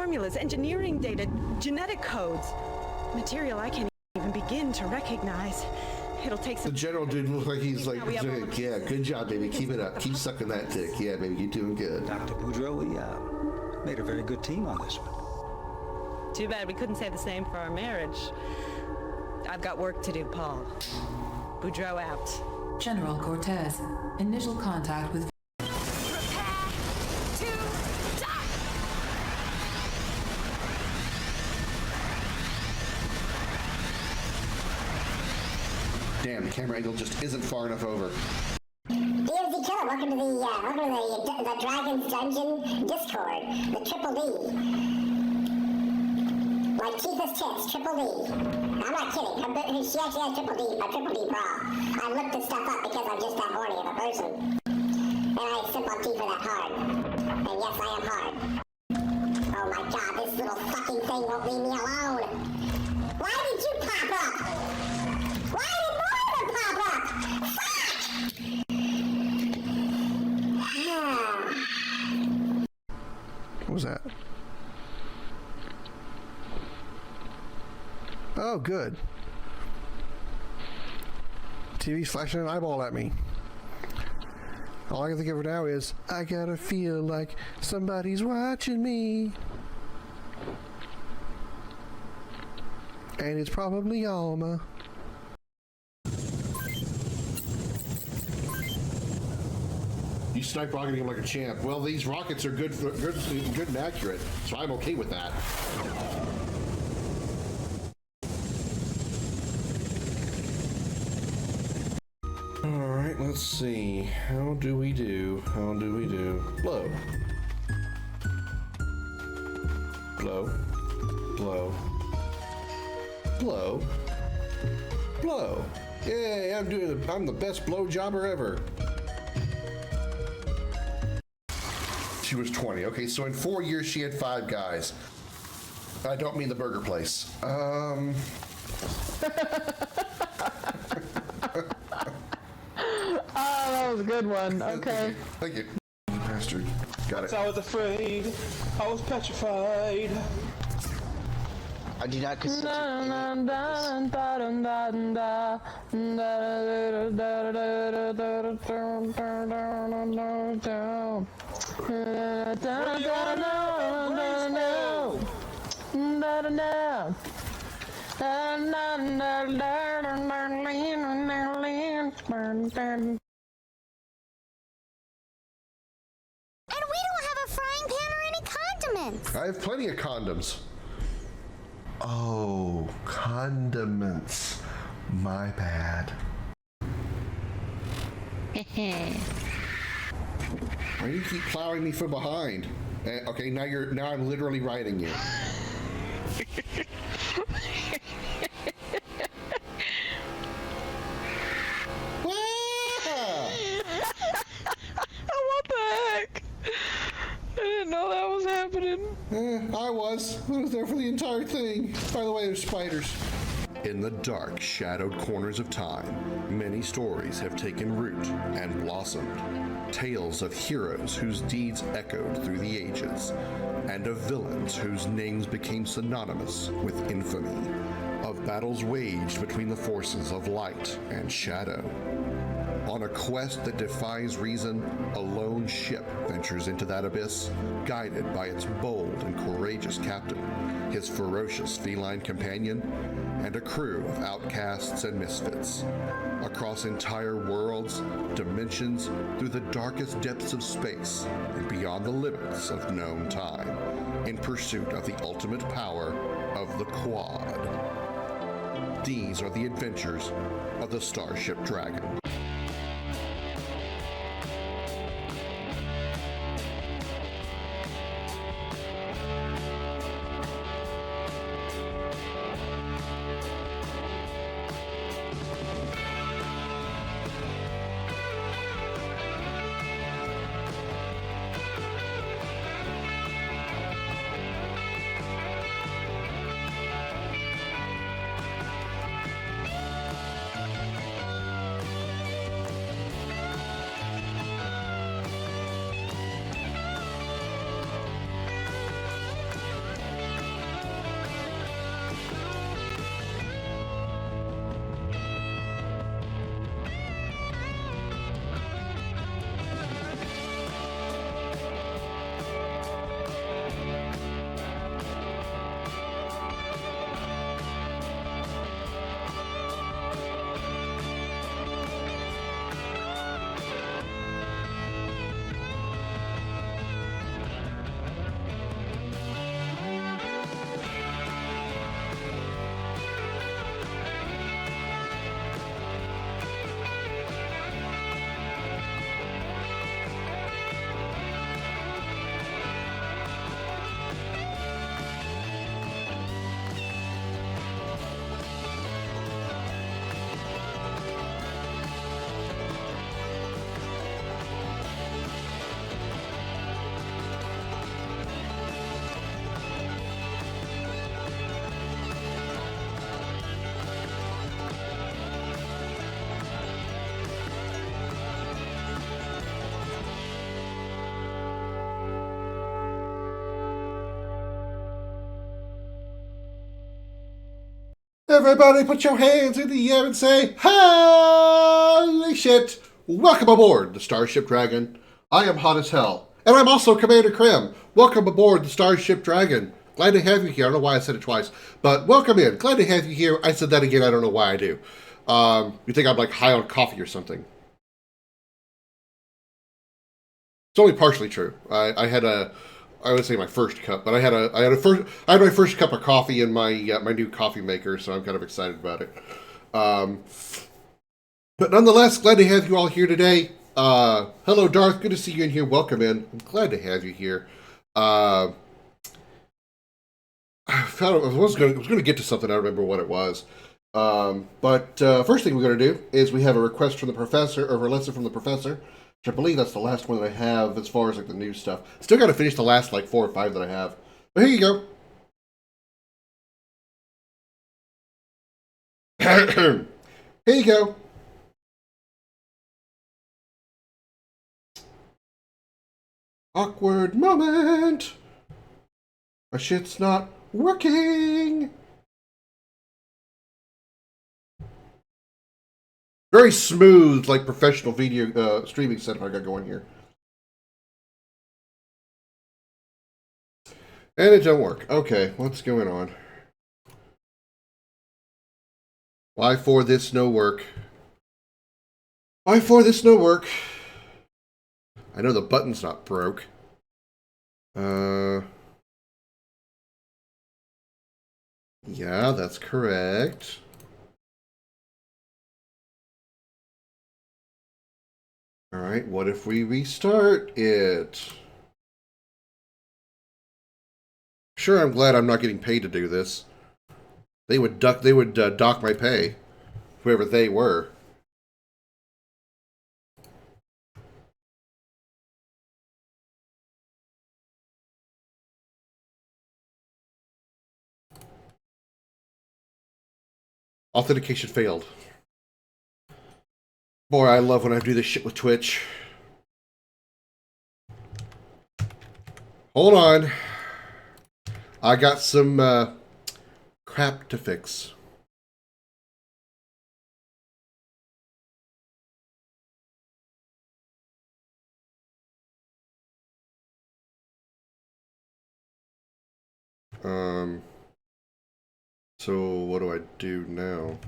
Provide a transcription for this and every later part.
formulas, engineering data, genetic codes. Material I can't even begin to recognize. It'll take some... The general dude looks like he's like, yeah, good job, baby. Keep it up. Keep sucking that dick. Yeah, baby, you're doing good. Dr. Boudreaux, we made a very good team on this one. Too bad we couldn't say the same for our marriage. I've got work to do, Paul. Boudreaux out. General Cortez, initial contact with... Prepare to die! Damn, the camera angle just isn't far enough over. DMZ Killer, welcome to the Dragon's Dungeon Discord, the Triple D. Like Tifa's tits, Triple D. I'm not kidding. She actually has Triple D, a Triple D bra. I looked this stuff up because I'm just that horny of a person. And I sip on Tifa that hard. And yes, I am hard. Oh my god, this little fucking thing won't leave me alone. Why did you pop up? Why did more of them pop up? Fuck! What was that? Oh, good. TV's flashing an eyeball at me. All I can think of now is, I gotta feel like somebody's watching me. And it's probably Alma. You snipe rocketing him like a champ. Well, these rockets are good and accurate, so I'm okay with that. Alright, let's see. How do we do? Blow. Blow. Blow. Blow. Blow. Yay, I'm the best blow jobber ever. She was 20. Okay, so in 4 years she had 5 guys. I don't mean the burger place. Oh, that was a good one. Okay. Thank you. Bastard. Got it. I was afraid. I was petrified. I do not consider And we don't have a frying pan or any condiments. I have plenty of condoms. Oh, condiments. My bad. Why do you keep plowing me from behind? Okay, now I'm literally riding you. What the heck? I didn't know that was happening. I was there for the entire thing. By the way, there's spiders. In the dark, shadowed corners of time, many stories have taken root and blossomed. Tales of heroes whose deeds echoed through the ages, and of villains whose names became synonymous with infamy. Of battles waged between the forces of light and shadow. On a quest that defies reason, a lone ship ventures into that abyss, guided by its bold and courageous captain, his ferocious feline companion, and a crew of outcasts and misfits. Across entire worlds, dimensions, through the darkest depths of space, and beyond the limits of known time, in pursuit of the ultimate power of the Quad. These are the adventures of the Starship Dragon. Everybody put your hands in the air and say, holy shit! Welcome aboard the Starship Dragon. I am hot as hell. And I'm also Commander Krim. Welcome aboard the Starship Dragon. Glad to have you here. I don't know why I said it twice, but welcome in. Glad to have you here. I said that again. I don't know why I do. You think I'm like high on coffee or something. It's only partially true. I had I would say my first cup, but I had my first cup of coffee in my my new coffee maker, so I'm kind of excited about it. But nonetheless, glad to have you all here today. Hello, Darth. Good to see you in here. Welcome in. I'm glad to have you here. I was going to get to something. I don't remember what it was. But first thing we're going to do is we have a request from the professor, or a lesson from the professor. I believe that's the last one that I have as far as like the new stuff. Still got to finish the last like 4 or 5 that I have. But here you go. Here you go. Awkward moment. My shit's not working. Very smooth, like professional video streaming setup I got going here. And it don't work. Okay, what's going on? Why for this no work? Why for this no work? I know the button's not broke. Yeah, that's correct. Alright, what if we restart it? Sure, I'm glad I'm not getting paid to do this. They would dock my pay, whoever they were. Authentication failed. Boy, I love when I do this shit with Twitch. Hold on. I got some crap to fix. So what do I do now?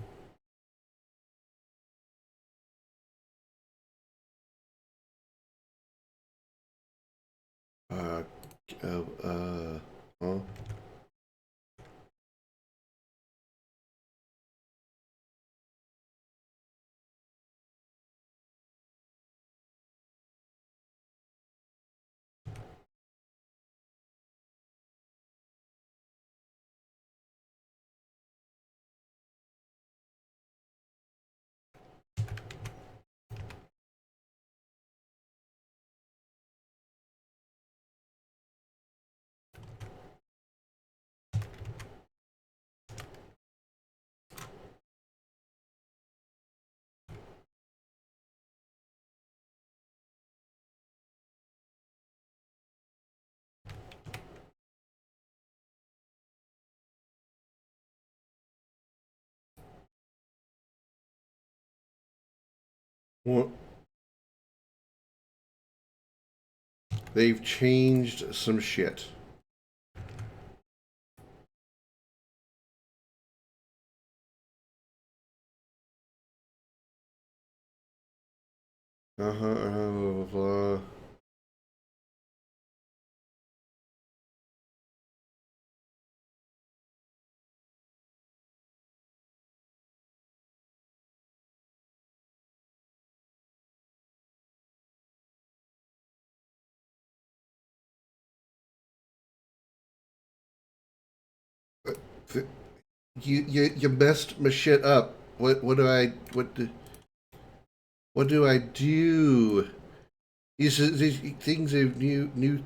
Huh? What? They've changed some shit. Blah, blah. You messed my shit up. What do I do? These things are new.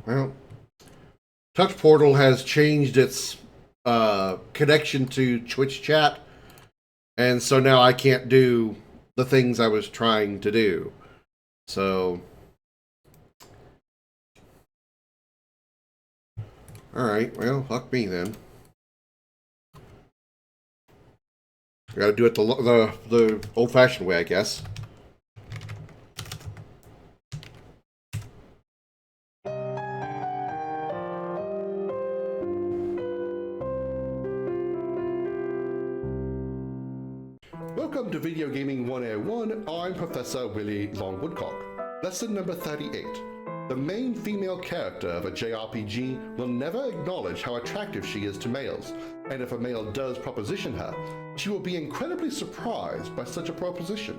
Well, Touch Portal has changed its connection to Twitch chat, and so now I can't do the things I was trying to do. So, all right. Well, fuck me then. I gotta do it the old-fashioned way, I guess. Welcome to Video Gaming 101. I'm Professor Willie Longwoodcock. Lesson number 38. The main female character of a JRPG will never acknowledge how attractive she is to males, and if a male does proposition her, she will be incredibly surprised by such a proposition.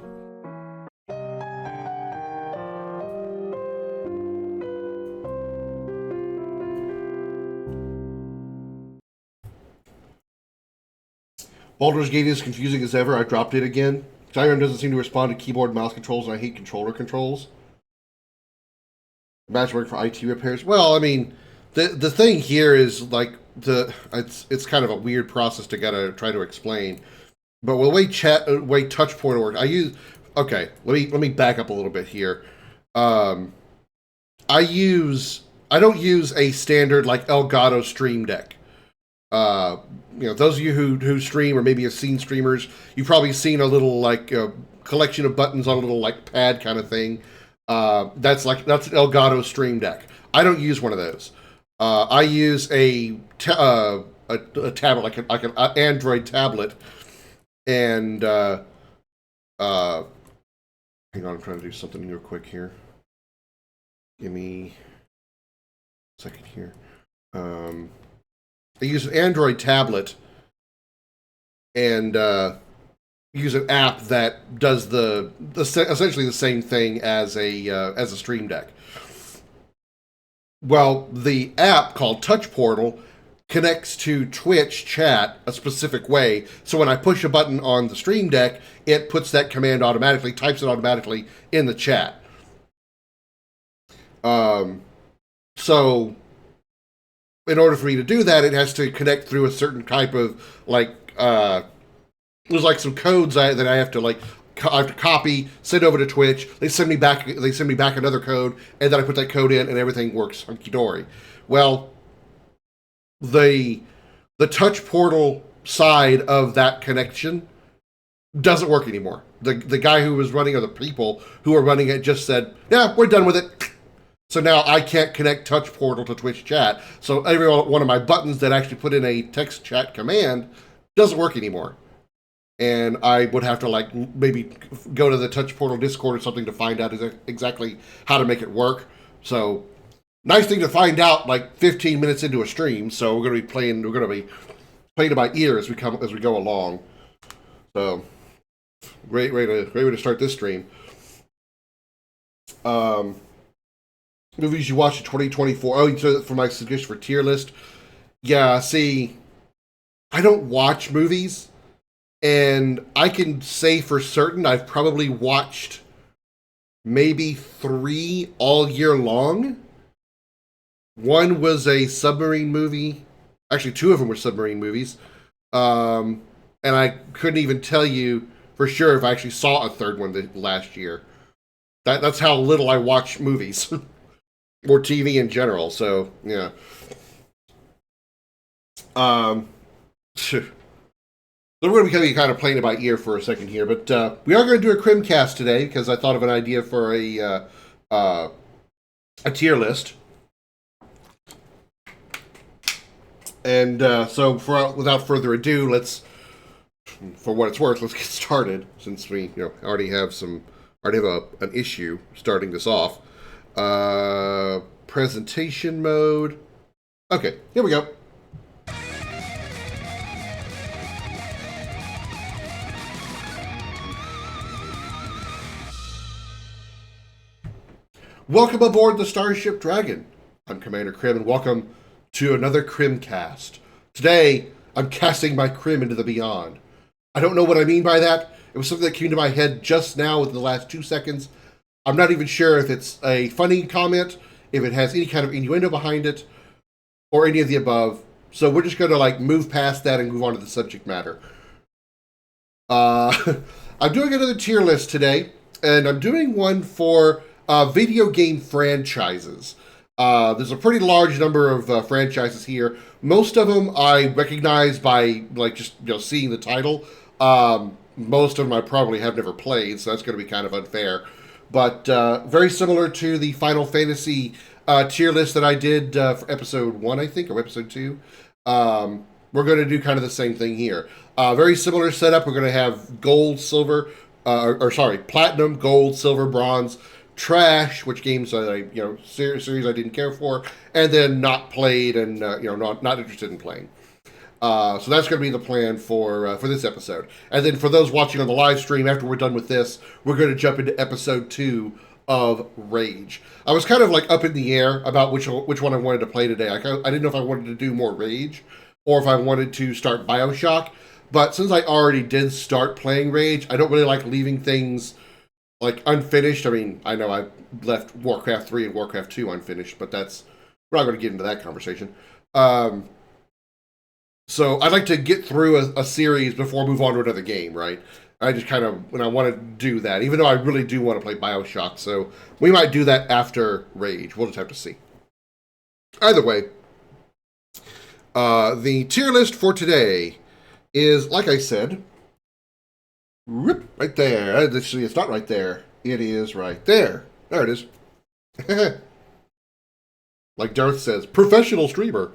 Baldur's Gate is confusing as ever. I dropped it again. Skyrim doesn't seem to respond to keyboard and mouse controls, and I hate controller controls. Imagine working for IT repairs. Well, I mean, the thing here is like it's kind of a weird process to gotta try to explain. But the way Touch Portal works, okay. Let me back up a little bit here. I don't use a standard like Elgato Stream Deck. Those of you who stream or maybe have seen streamers, you've probably seen a little like collection of buttons on a little like pad kind of thing. That's an Elgato Stream Deck. I don't use one of those. I use a tablet, like an Android tablet, and hang on, I'm trying to do something real quick here. Give me a second here. I use an Android tablet and use an app that does essentially the same thing as a Stream Deck. Well, the app called Touch Portal connects to Twitch chat a specific way. So when I push a button on the Stream Deck, it puts that command automatically, types it automatically in the chat. So in order for me to do that, it has to connect through a certain type of there's like some codes that I have to I have to copy, send over to Twitch. They send me back another code, and then I put that code in, and everything works hunky dory. Well, the Touch Portal side of that connection doesn't work anymore. The guy who was running, or the people who were running it, just said, "Yeah, we're done with it." So now I can't connect Touch Portal to Twitch chat. So every one of my buttons that actually put in a text chat command doesn't work anymore. And I would have to maybe go to the Touch Portal Discord or something to find out exactly how to make it work. So nice thing to find out 15 minutes into a stream. So we're going to be playing it by ear as we go along. So great way to start this stream. Movies you watched in 2024. Oh, so for my suggestion for tier list. Yeah, see, I don't watch movies, and I can say for certain I've probably watched maybe 3 all year long. One was a submarine movie. Actually, 2 of them were submarine movies. And I couldn't even tell you for sure if I actually saw a 3rd one last year. That's how little I watch movies. Or TV in general, so, yeah. So we're going to be kind of playing it by ear for a second here, but we are going to do a KrimKast today, because I thought of an idea for a tier list. And so, without further ado, for what it's worth, let's get started, since we already have an issue starting this off. Presentation mode. Okay, here we go. Welcome aboard the Starship Dragon. I'm Commander Krim, and welcome to another KrimKast. Today, I'm casting my Krim into the beyond. I don't know what I mean by that. It was something that came to my head just now within the last 2 seconds. I'm not even sure if it's a funny comment, if it has any kind of innuendo behind it, or any of the above. So we're just going to like move past that and move on to the subject matter. I'm doing another tier list today, and I'm doing one for video game franchises. There's a pretty large number of franchises here. Most of them I recognize by like just seeing the title. Most of them I probably have never played, so that's going to be kind of unfair. But very similar to the Final Fantasy tier list that I did for episode 1, I think, or episode 2. We're going to do kind of the same thing here. Very similar setup. We're going to have gold, silver, platinum, gold, silver, bronze, trash, which games series I didn't care for, and then not played and not interested in playing. So that's going to be the plan for this episode. And then for those watching on the live stream, after we're done with this, we're going to jump into episode 2 of Rage. I was kind of like up in the air about which one I wanted to play today. I didn't know if I wanted to do more Rage or if I wanted to start BioShock. But since I already did start playing Rage, I don't really like leaving things like unfinished. I mean, I know I left Warcraft 3 and Warcraft 2 unfinished, but we're not going to get into that conversation. So I'd like to get through a series before I move on to another game, right? I just kind of, when I want to do that, even though I really do want to play BioShock, so we might do that after Rage. We'll just have to see. Either way, the tier list for today is, like I said, right there. Actually, it's not right there. It is right there. There it is. Like Darth says, professional streamer.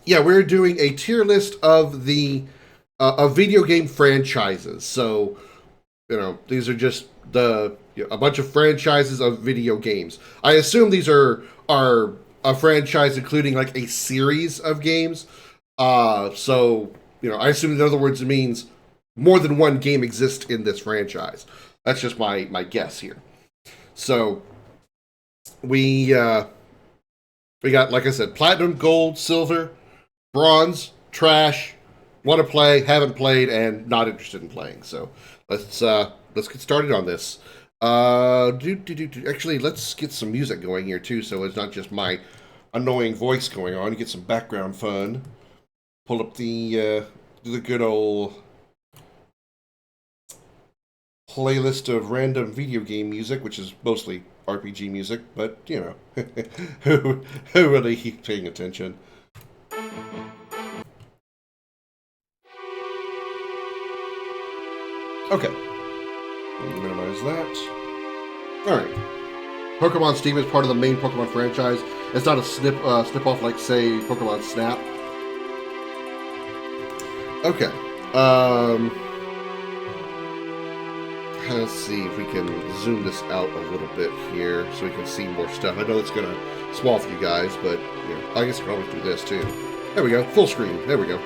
Yeah, we're doing a tier list of the of video game franchises. So, these are just a bunch of franchises of video games. I assume these are a franchise including like a series of games. So, I assume in other words it means more than one game exists in this franchise. That's just my guess here. So, we got, like I said, platinum, gold, silver, bronze, trash, want to play, haven't played, and not interested in playing. So let's get started on this. Actually, let's get some music going here too, so it's not just my annoying voice going on. Get some background fun. Pull up the good old playlist of random video game music, which is mostly RPG music, but who really keeps paying attention? Okay. Minimize that. Alright. Pokemon Steam is part of the main Pokemon franchise. It's not a snip off like, say, Pokemon Snap. Okay. Let's see if we can zoom this out a little bit here so we can see more stuff. I know it's going to swell for you guys, but I guess I can always do this too. There we go. Full screen. There we go.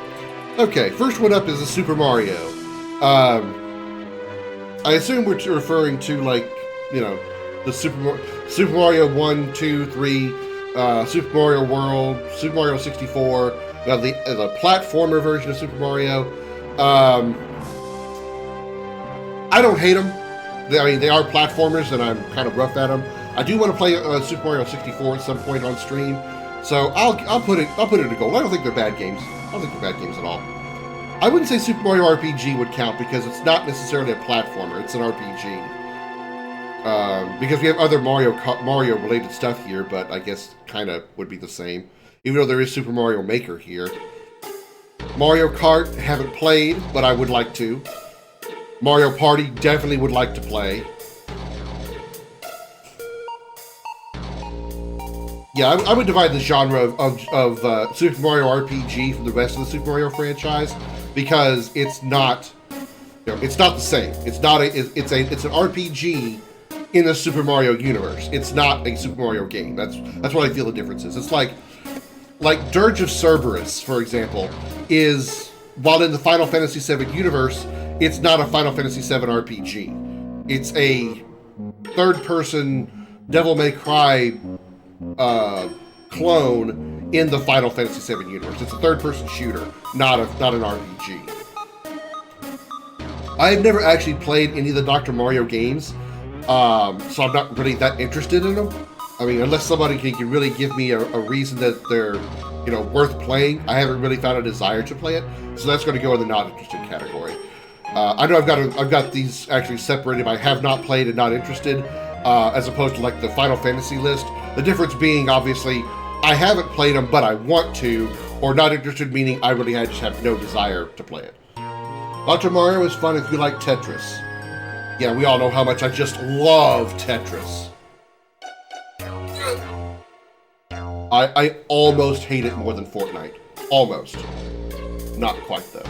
Okay, first one up is the Super Mario. I assume we're referring to, like, the Super Mario 1, 2, 3, Super Mario World, Super Mario 64, the platformer version of Super Mario. I don't hate them. I mean, they are platformers, and I'm kind of rough at them. I do want to play Super Mario 64 at some point on stream, so I'll put it in gold. I don't think they're bad games. I don't think they're bad games at all. I wouldn't say Super Mario RPG would count because it's not necessarily a platformer. It's an RPG. Because we have other Mario-related stuff here, but I guess kind of would be the same. Even though there is Super Mario Maker here. Mario Kart, haven't played, but I would like to. Mario Party, definitely would like to play. Yeah, I would divide the genre of Super Mario RPG from the rest of the Super Mario franchise because it's not, it's not the same. It's not it's an RPG in the Super Mario universe. It's not a Super Mario game. That's what I feel the difference is. It's like Dirge of Cerberus, for example, is, while in the Final Fantasy VII universe, it's not a Final Fantasy VII RPG. It's a third-person Devil May Cry clone in the Final Fantasy VII universe. It's a third-person shooter, not an RPG. I've never actually played any of the Dr. Mario games. So I'm not really that interested in them. I mean, unless somebody can really give me a reason that they're, you know, worth playing, I haven't really found a desire to play it. So that's going to go in the not interested category. I know I've got these actually separated by have not played and not interested, as opposed to like the Final Fantasy list. The difference being, obviously, I haven't played them, but I want to, or not interested meaning I just have no desire to play it. Dr. Mario is fun if you like Tetris. Yeah, we all know how much I just love Tetris. I almost hate it more than Fortnite. Almost. Not quite, though.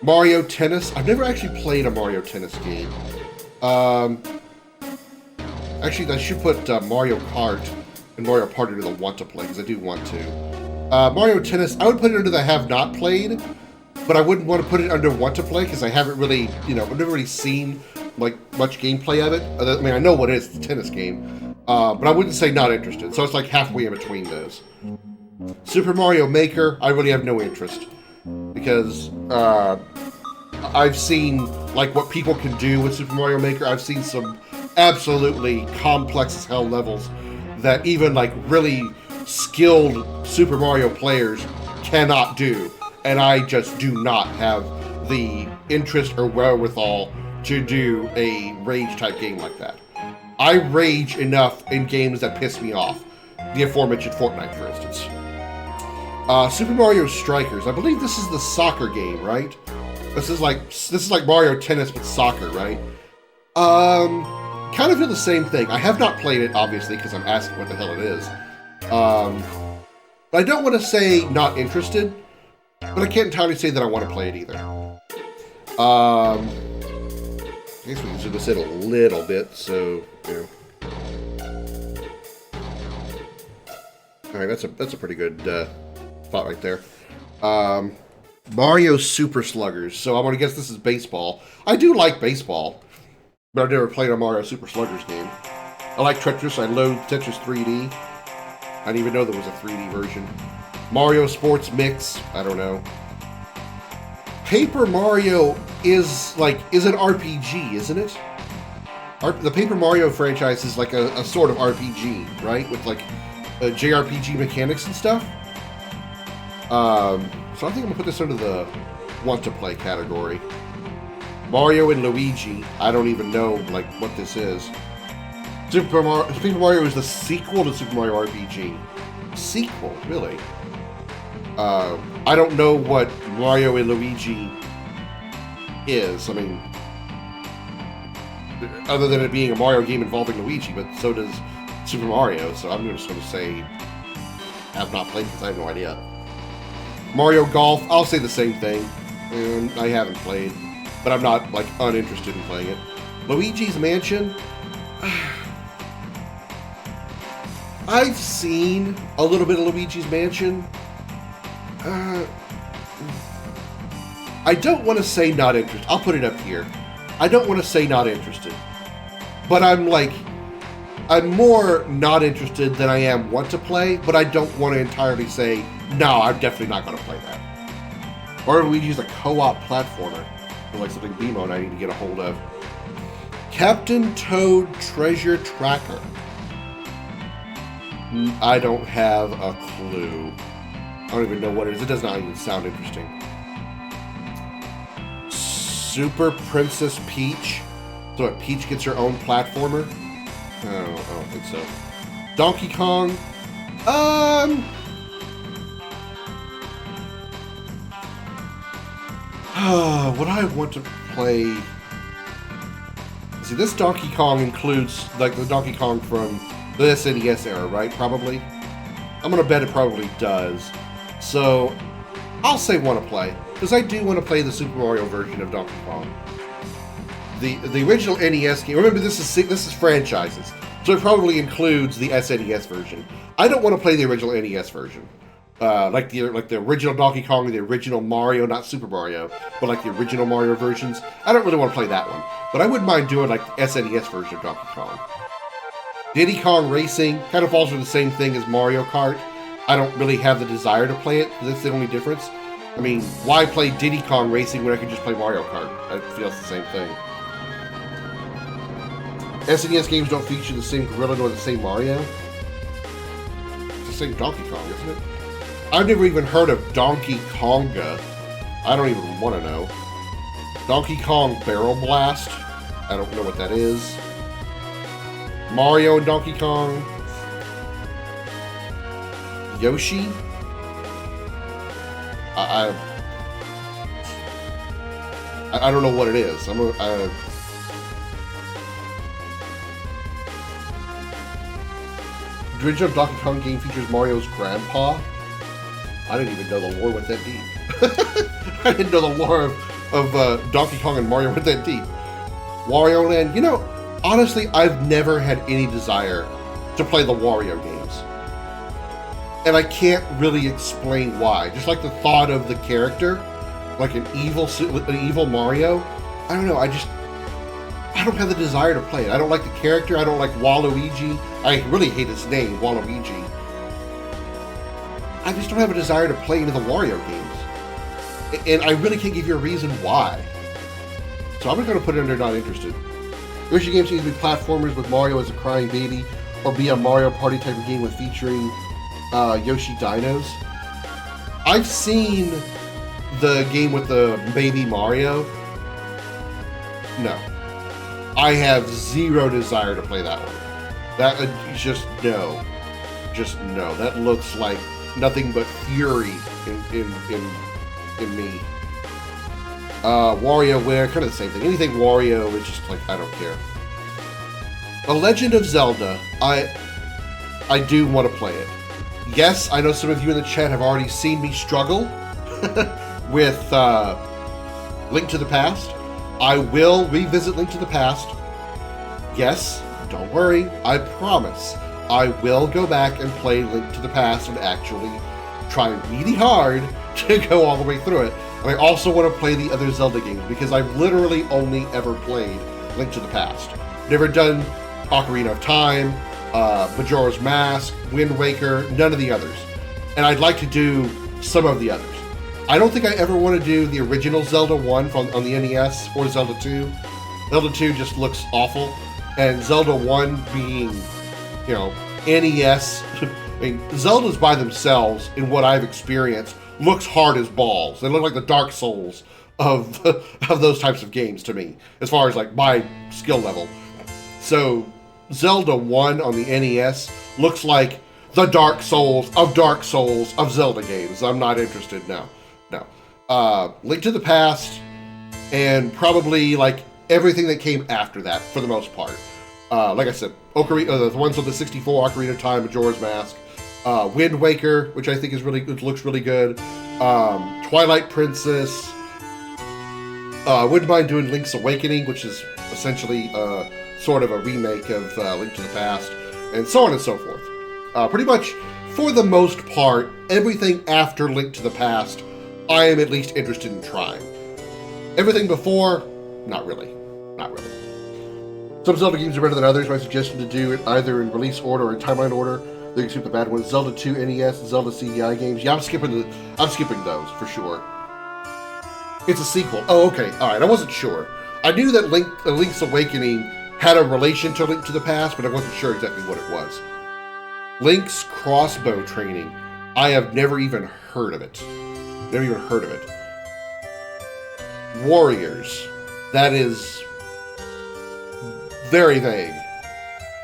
Mario Tennis. I've never actually played a Mario Tennis game. Actually, I should put Mario Kart and Mario Party into the want to play, because I do want to. Mario Tennis, I would put it under the have not played, but I wouldn't want to put it under want to play, because I haven't really, you know, I've never really seen like much gameplay of it. I mean, I know what it is, it's a tennis game, but I wouldn't say not interested, so it's like halfway in between those. Super Mario Maker, I really have no interest, because I've seen like what people can do with Super Mario Maker. I've seen some absolutely complex as hell levels that even like really skilled Super Mario players cannot do, and I just do not have the interest or wherewithal to do a rage type game like that. I rage enough in games that piss me off. The aforementioned Fortnite, for instance. Super Mario Strikers. I believe this is the soccer game, right? This is like Mario Tennis with soccer, right? Kind of feel the same thing. I have not played it, obviously, because I'm asking what the hell it is. But I don't want to say not interested, but I can't entirely say that I want to play it either. I guess we can zoom this in a little bit, so, you know. Alright, that's a pretty good spot right there. Mario Super Sluggers. So I'm going to guess this is baseball. I do like baseball, but I've never played a Mario Super Sluggers game. I like Tetris. I load Tetris 3D. I didn't even know there was a 3D version. Mario Sports Mix. I don't know. Paper Mario is an RPG, isn't it? The Paper Mario franchise is like a sort of RPG, right? With like JRPG mechanics and stuff. So I think I'm gonna put this under the want to play category. Mario and Luigi. I don't even know like what this is. Super Mario is the sequel to Super Mario RPG. Sequel, really? I don't know what Mario and Luigi is. I mean, other than it being a Mario game involving Luigi, but so does Super Mario. So I'm just going to say have not played because I have no idea. Mario Golf, I'll say the same thing. And I haven't played, but I'm not like uninterested in playing it. Luigi's Mansion. I've seen a little bit of Luigi's Mansion. I don't want to say not interested. I'll put it up here. I don't want to say not interested. But I'm more not interested than I am want to play, but I don't want to entirely say, no, I'm definitely not going to play that. Or Luigi's a co-op platformer. Like something BMO and I need to get a hold of. Captain Toad Treasure Tracker. I don't have a clue. I don't even know what it is. It does not even sound interesting. Super Princess Peach. So what, Peach gets her own platformer? I don't think so. Donkey Kong. What I want to play... See, this Donkey Kong includes, like, the Donkey Kong from the SNES era, right? Probably? I'm gonna bet it probably does. So, I'll say want to play, because I do want to play the Super Mario version of Donkey Kong. The original NES game, remember this is franchises, so it probably includes the SNES version. I don't want to play the original NES version. Like the original Donkey Kong and the original Mario, not Super Mario, but like the original Mario versions. I don't really want to play that one, but I wouldn't mind doing like the SNES version of Donkey Kong. Diddy Kong Racing kind of falls for the same thing as Mario Kart. I don't really have the desire to play it, that's the only difference. I mean, why play Diddy Kong Racing when I can just play Mario Kart? I feel it's the same thing. SNES games don't feature the same gorilla nor the same Mario. It's the same Donkey Kong, isn't it? I've never even heard of Donkey Konga. I don't even want to know. Donkey Kong Barrel Blast. I don't know what that is. Mario and Donkey Kong. Yoshi. I don't know what it is. The original Donkey Kong game features Mario's grandpa. I didn't even know the lore went that deep. I didn't know the lore of Donkey Kong and Mario went that deep. Wario Land, you know, honestly, I've never had any desire to play the Wario games. And I can't really explain why. Just like the thought of the character, like an evil Mario, I don't know, I don't have the desire to play it. I don't like the character, I don't like Waluigi. I really hate his name, Waluigi. I just don't have a desire to play any of the Wario games. And I really can't give you a reason why. So I'm just going to put it under not interested. Yoshi games can either be platformers with Mario as a crying baby, or be a Mario Party type of game with featuring Yoshi dinos. I've seen the game with the baby Mario. No. I have zero desire to play that one. That just no. Just no. That looks like nothing but fury in me. WarioWare, kind of the same thing. Anything Wario is just like, I don't care. The Legend of Zelda, I do want to play it. Yes, I know some of you in the chat have already seen me struggle with Link to the Past. I will revisit Link to the Past. Yes, don't worry, I promise. I will go back and play Link to the Past and actually try really hard to go all the way through it. And I also want to play the other Zelda games because I've literally only ever played Link to the Past. Never done Ocarina of Time, Majora's Mask, Wind Waker, none of the others. And I'd like to do some of the others. I don't think I ever want to do the original Zelda 1 on the NES or Zelda 2. Zelda 2 just looks awful. And Zelda 1 being, you know, NES. I mean, Zeldas by themselves, in what I've experienced, looks hard as balls. They look like the Dark Souls of those types of games to me, as far as like my skill level. So Zelda 1 on the NES looks like the Dark Souls of Zelda games. I'm not interested now. No. Link to the Past, and probably like everything that came after that, for the most part. Like I said, the ones on the 64, Ocarina of Time, Majora's Mask, Wind Waker, which I think is looks really good. Twilight Princess. Wouldn't mind doing Link's Awakening, which is essentially sort of a remake of Link to the Past, and so on and so forth. Pretty much, for the most part, everything after Link to the Past, I am at least interested in trying. Everything before, not really. Not really. Some Zelda games are better than others. My suggestion to do it either in release order or in timeline order. They can skip the bad ones. Zelda 2 NES, Zelda CDI games. Yeah, I'm skipping those for sure. It's a sequel. Oh, okay. All right. I wasn't sure. I knew that Link's Awakening had a relation to Link to the Past, but I wasn't sure exactly what it was. Link's crossbow training. I have never even heard of it. Never even heard of it. Warriors. That is very vague.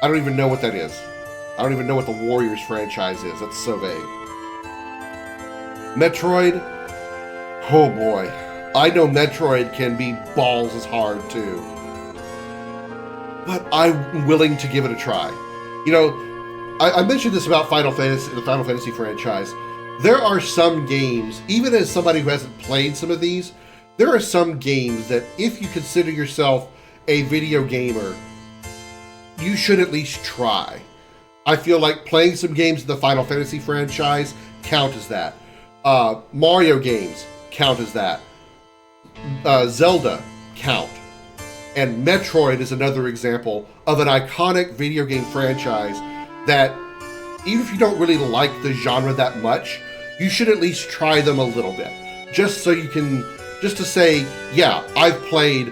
I don't even know what that is. I don't even know what the Warriors franchise is. That's so vague. Metroid. Oh boy. I know Metroid can be balls as hard too. But I'm willing to give it a try. You know, I mentioned this about Final Fantasy, the Final Fantasy franchise. There are some games, even as somebody who hasn't played some of these, there are some games that if you consider yourself a video gamer, you should at least try. I feel like playing some games in the Final Fantasy franchise count as that. Mario games count as that. Zelda count. And Metroid is another example of an iconic video game franchise that, even if you don't really like the genre that much, you should at least try them a little bit. Just so you can, just to say, yeah, I've played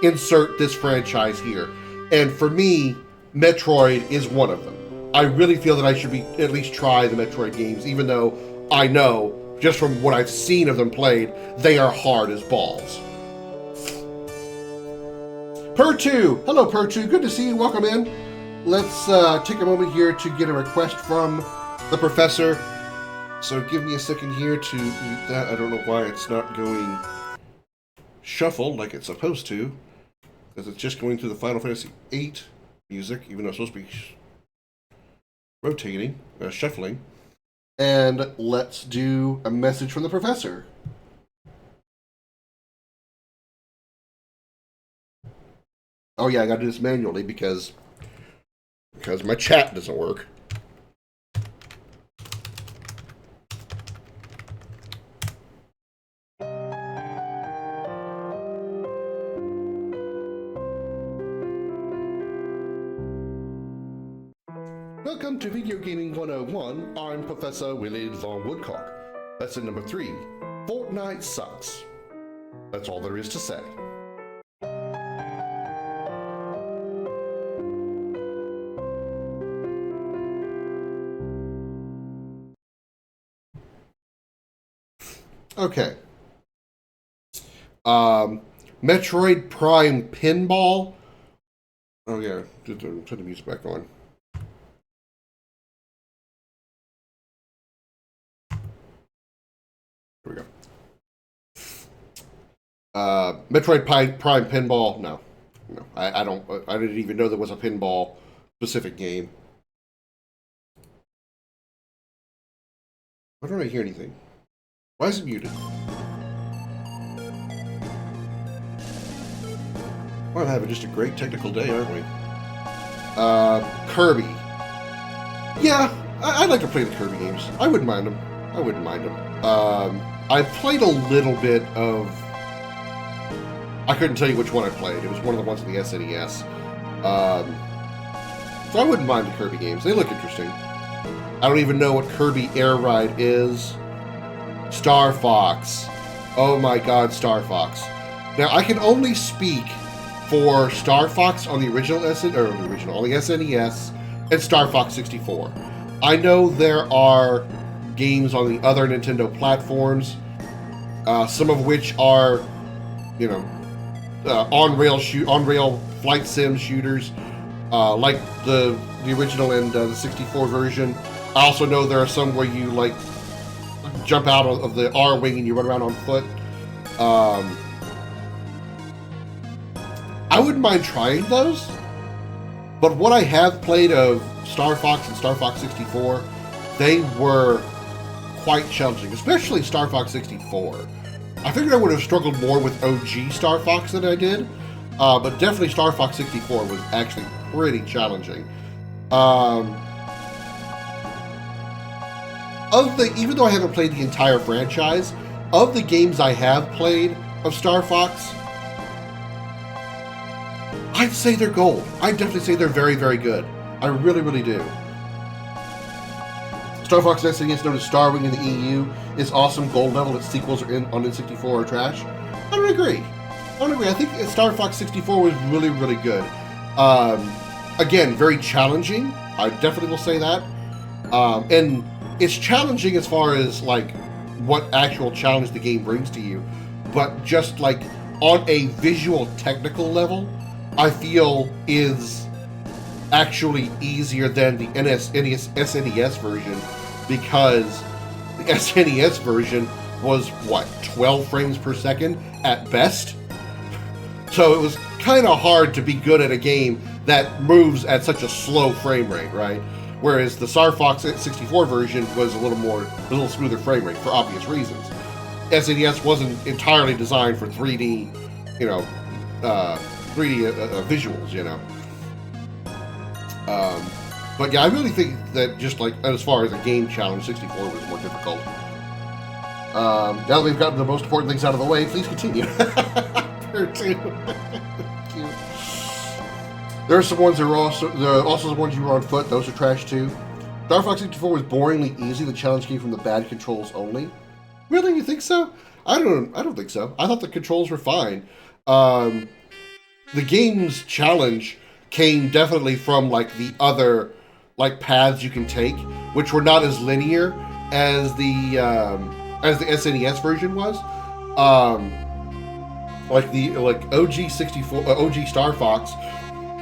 insert this franchise here. And for me, Metroid is one of them. I really feel that I should be at least try the Metroid games, even though I know, just from what I've seen of them played, they are hard as balls. Per2! Hello, Per2. Good to see you. Welcome in. Let's take a moment here to get a request from the professor. So give me a second here to mute that. I don't know why it's not going shuffle like it's supposed to, because it's just going through the Final Fantasy VIII music, even though it's supposed to be rotating, shuffling. And let's do a message from the professor. Oh yeah, I gotta do this manually because my chat doesn't work. Welcome to Video Gaming 101. I'm Professor Willie Von Woodcock. Lesson number 3. Fortnite sucks. That's all there is to say. Okay. Metroid Prime Pinball. Oh yeah, turn the music back on. Here we go. Metroid Prime Pinball. No. I didn't even know there was a pinball specific game. Why don't I hear anything? Why is it muted? We're having just a great technical day, aren't we? Kirby. Yeah, I'd like to play the Kirby games. I wouldn't mind them. I played a little bit of... I couldn't tell you which one I played. It was one of the ones on the SNES. So I wouldn't mind the Kirby games. They look interesting. I don't even know what Kirby Air Ride is. Star Fox. Oh my god, Star Fox. Now, I can only speak for Star Fox on the original on the SNES and Star Fox 64. I know there are games on the other Nintendo platforms, some of which are, you know, on-rail flight sim shooters, like the original and the 64 version. I also know there are some where you like jump out of the R-wing and you run around on foot. I wouldn't mind trying those, but what I have played of Star Fox and Star Fox 64, they were quite challenging, especially Star Fox 64. I figured I would have struggled more with OG Star Fox than I did, but definitely Star Fox 64 was actually pretty challenging. Even though I haven't played the entire franchise, of the games I have played of Star Fox, I'd say they're gold. I'd definitely say they're very, very good. I really, really do. Star Fox SNES, known as Starwing in the EU, is awesome gold level. Its sequels are on N64 are trash. I don't agree. I think Star Fox 64 was really, really good. Again, very challenging. I definitely will say that. And it's challenging as far as like what actual challenge the game brings to you, but just like on a visual technical level, I feel is actually easier than the SNES version, because the SNES version was what, 12 frames per second at best. So it was kind of hard to be good at a game that moves at such a slow frame rate, right? Whereas the Star Fox 64 version was a little smoother frame rate for obvious reasons. SNES wasn't entirely designed for 3D, 3D visuals, you know. But yeah, I really think that just like as far as a game challenge, 64 was more difficult. Now that we've gotten the most important things out of the way, please continue. There are some ones that are also some ones you were on foot. Those are trash too. Star Fox 64 was boringly easy. The challenge came from the bad controls only. Really, you think so? I don't think so. I thought the controls were fine. The game's challenge came definitely from like the other like paths you can take, which were not as linear as the SNES version was. Like OG 64, OG Star Fox,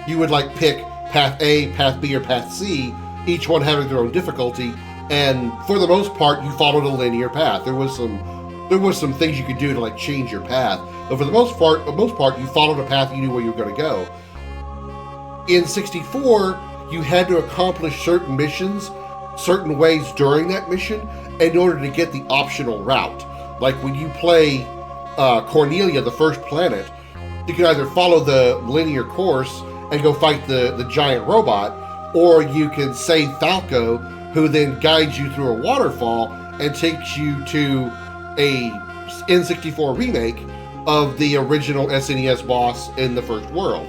you would like pick path A, path B, or path C, each one having their own difficulty, and for the most part, you followed a linear path. There was some things you could do to like change your path, but for the most part, you followed a path, you knew where you were going to go. In 64, you had to accomplish certain missions, certain ways during that mission, in order to get the optional route. Like when you play Cornelia, the first planet, you can either follow the linear course and go fight the giant robot, or you can save Falco, who then guides you through a waterfall and takes you to a N64 remake of the original SNES boss in the first world.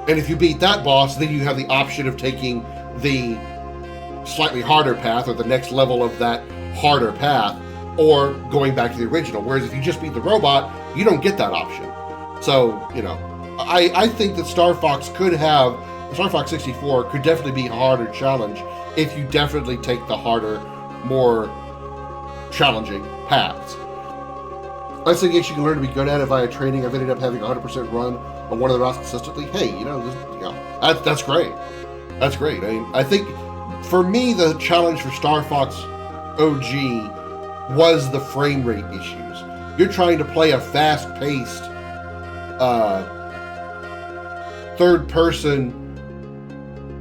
And if you beat that boss, then you have the option of taking the slightly harder path, or the next level of that harder path, or going back to the original. Whereas if you just beat the robot, you don't get that option. So, you know, I think that Star Fox 64 could definitely be a harder challenge if you definitely take the harder, more challenging paths. I think yes, you can learn to be good at it via training. I've ended up having a 100% run on one of the routes consistently. Hey, that's great. That's great. I mean, I think for me, the challenge for Star Fox OG was the frame rate issues. You're trying to play a fast-paced, third-person,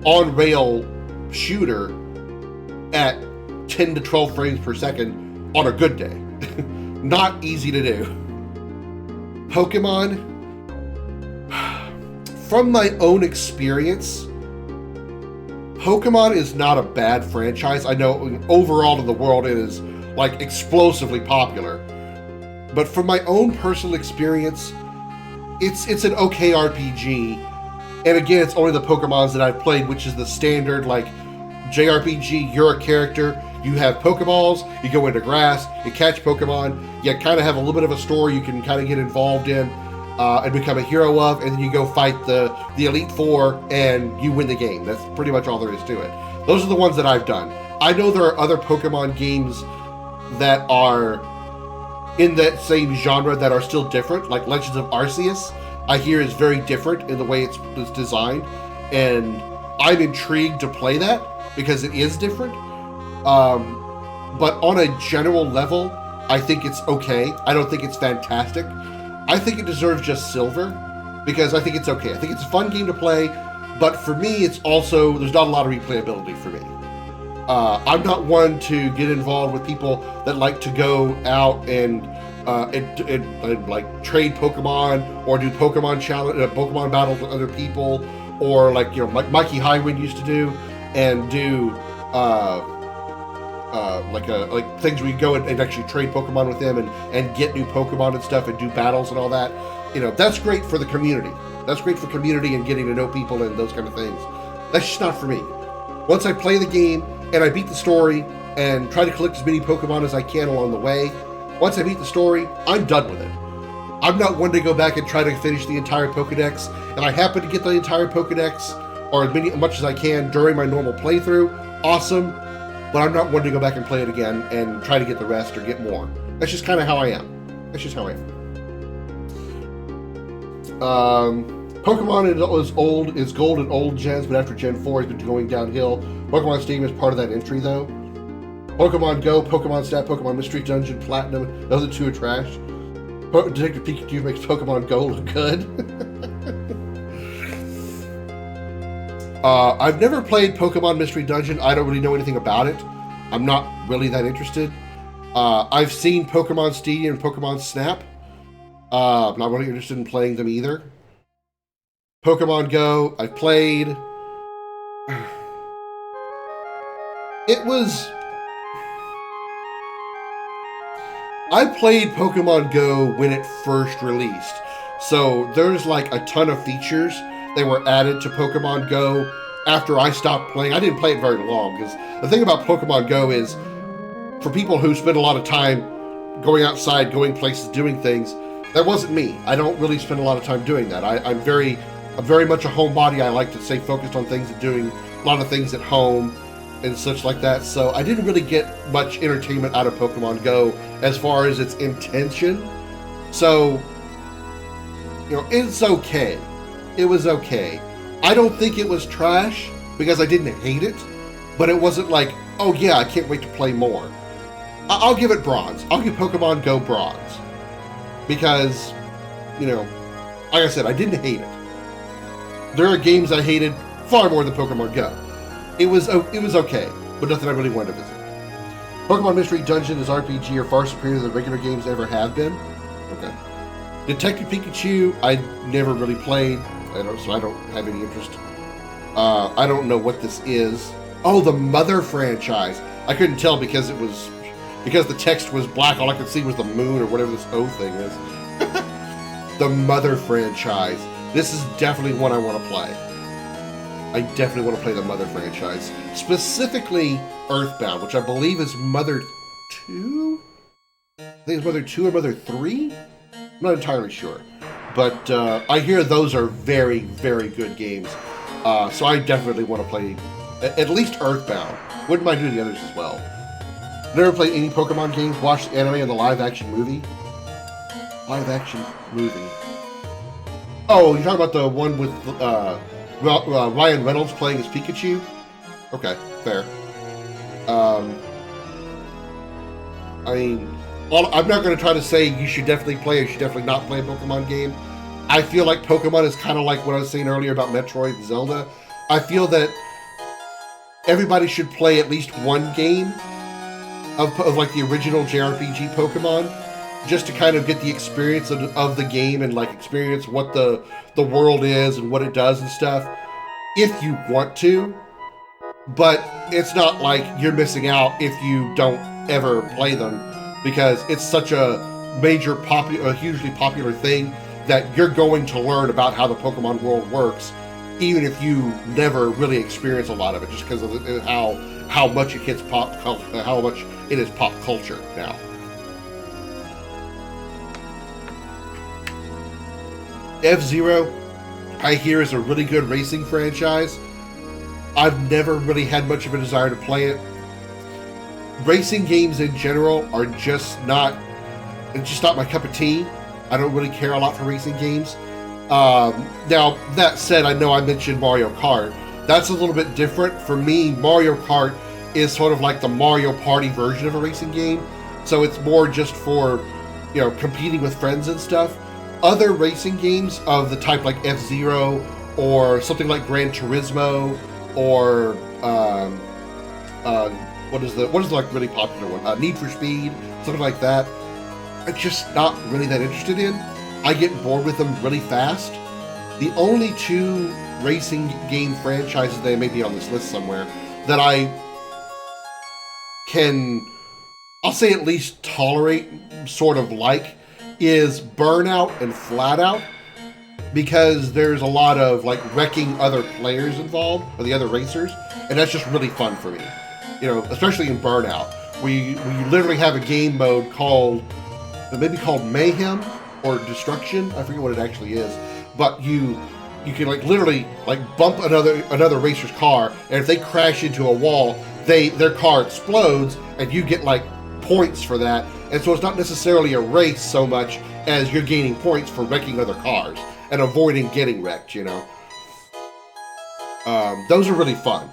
on-rail shooter at 10 to 12 frames per second on a good day. Not easy to do. Pokemon, from my own experience, Pokemon is not a bad franchise. I know overall in the world it is like explosively popular. But from my own personal experience, it's an okay RPG. And again, it's only the Pokemons that I've played, which is the standard like JRPG. You're a character, you have Pokeballs, you go into grass, you catch Pokemon, you kind of have a little bit of a story you can kind of get involved in and become a hero of, and then you go fight the Elite Four and you win the game. That's pretty much all there is to it. Those are the ones that I've done. I know there are other Pokemon games that are in that same genre that are still different, like Legends of Arceus, I hear is very different in the way it's designed, and I'm intrigued to play that because it is different. But on a general level, I think it's okay. I don't think it's fantastic. I think it deserves just silver because I think it's okay. I think it's a fun game to play, but for me, it's also, there's not a lot of replayability for me. I'm not one to get involved with people that like to go out and like trade Pokemon or do Pokemon challenge, Pokemon battles with other people, or like, you know, like Mikey Highwind used to do, and do like things where you go and actually trade Pokemon with them and get new Pokemon and stuff and do battles and all that. You know, that's great for the community. That's great for community and getting to know people and those kind of things. That's just not for me. Once I play the game and I beat the story and try to collect as many Pokemon as I can along the way, once I beat the story, I'm done with it. I'm not one to go back and try to finish the entire Pokedex, and I happen to get the entire Pokedex, or as much as I can during my normal playthrough, awesome, but I'm not one to go back and play it again and try to get the rest or get more. That's just kind of how I am. That's just how I am. Pokemon is gold and old gens, but after Gen 4 has been going downhill. Pokemon Stadium is part of that entry, though. Pokemon Go, Pokemon Snap, Pokemon Mystery Dungeon, Platinum, those two are trash. Detective Pikachu makes Pokemon Go look good. I've never played Pokemon Mystery Dungeon. I don't really know anything about it. I'm not really that interested. I've seen Pokemon Stadium and Pokemon Snap. I'm not really interested in playing them either. Pokemon Go, I've played. I played Pokemon Go when it first released. So there's like a ton of features that were added to Pokemon Go after I stopped playing. I didn't play it very long because the thing about Pokemon Go is for people who spend a lot of time going outside, going places, doing things, that wasn't me. I don't really spend a lot of time doing that. I'm very I'm very much a homebody. I like to stay focused on things and doing a lot of things at home and such like that. So I didn't really get much entertainment out of Pokemon Go as far as its intention. So, you know, it's okay. It was okay. I don't think it was trash because I didn't hate it, but it wasn't like, oh yeah, I can't wait to play more. I'll give it bronze. I'll give Pokemon Go bronze because, you know, like I said, I didn't hate it. There are games I hated far more than Pokemon Go. It was okay, but nothing I really wanted to visit. Pokemon Mystery Dungeon as RPG are far superior than the regular games ever have been. Okay. Detective Pikachu, I never really played, so I don't have any interest. I don't know what this is. Oh, the Mother franchise. I couldn't tell because the text was black. All I could see was the moon or whatever this O thing is. The Mother franchise. This is definitely one I want to play. I definitely want to play the Mother franchise. Specifically Earthbound, which I believe is Mother 2? I think it's Mother 2 or Mother 3? I'm not entirely sure. But I hear those are very, very good games. So I definitely want to play at least Earthbound. Wouldn't mind doing the others as well. Never played any Pokemon games, watched the anime and the live-action movie. Live-action movie. Oh, you're talking about the one with Ryan Reynolds playing as Pikachu? Okay, fair. I mean, I'm not going to try to say you should definitely play or you should definitely not play a Pokemon game. I feel like Pokemon is kind of like what I was saying earlier about Metroid and Zelda. I feel that everybody should play at least one game of like the original JRPG Pokemon, just to kind of get the experience of the game and like experience what the world is and what it does and stuff, if you want to. But it's not like you're missing out if you don't ever play them, because it's such a hugely popular thing that you're going to learn about how the Pokemon world works, even if you never really experience a lot of it, just because of how much it hits how much it is pop culture now. F-Zero, I hear, is a really good racing franchise. I've never really had much of a desire to play it. Racing games in general are just not my cup of tea. I don't really care a lot for racing games. Now, that said, I know I mentioned Mario Kart. That's a little bit different. For me, Mario Kart is sort of like the Mario Party version of a racing game. So it's more just for, you know, competing with friends and stuff. Other racing games of the type like F-Zero or something like Gran Turismo or what is the like really popular one? Need for Speed, something like that. I'm just not really that interested in. I get bored with them really fast. The only two racing game franchises, they may be on this list somewhere, that I can, I'll say at least tolerate, sort of like, is Burnout and Flat Out, because there's a lot of like wrecking other players involved, or the other racers, and that's just really fun for me. You know, especially in Burnout, we literally have a game mode called Mayhem or Destruction. I forget what it actually is, but you can like literally like bump another racer's car, and if they crash into a wall, their car explodes, and you get like points for that. And so it's not necessarily a race so much as you're gaining points for wrecking other cars and avoiding getting wrecked, you know. Those are really fun,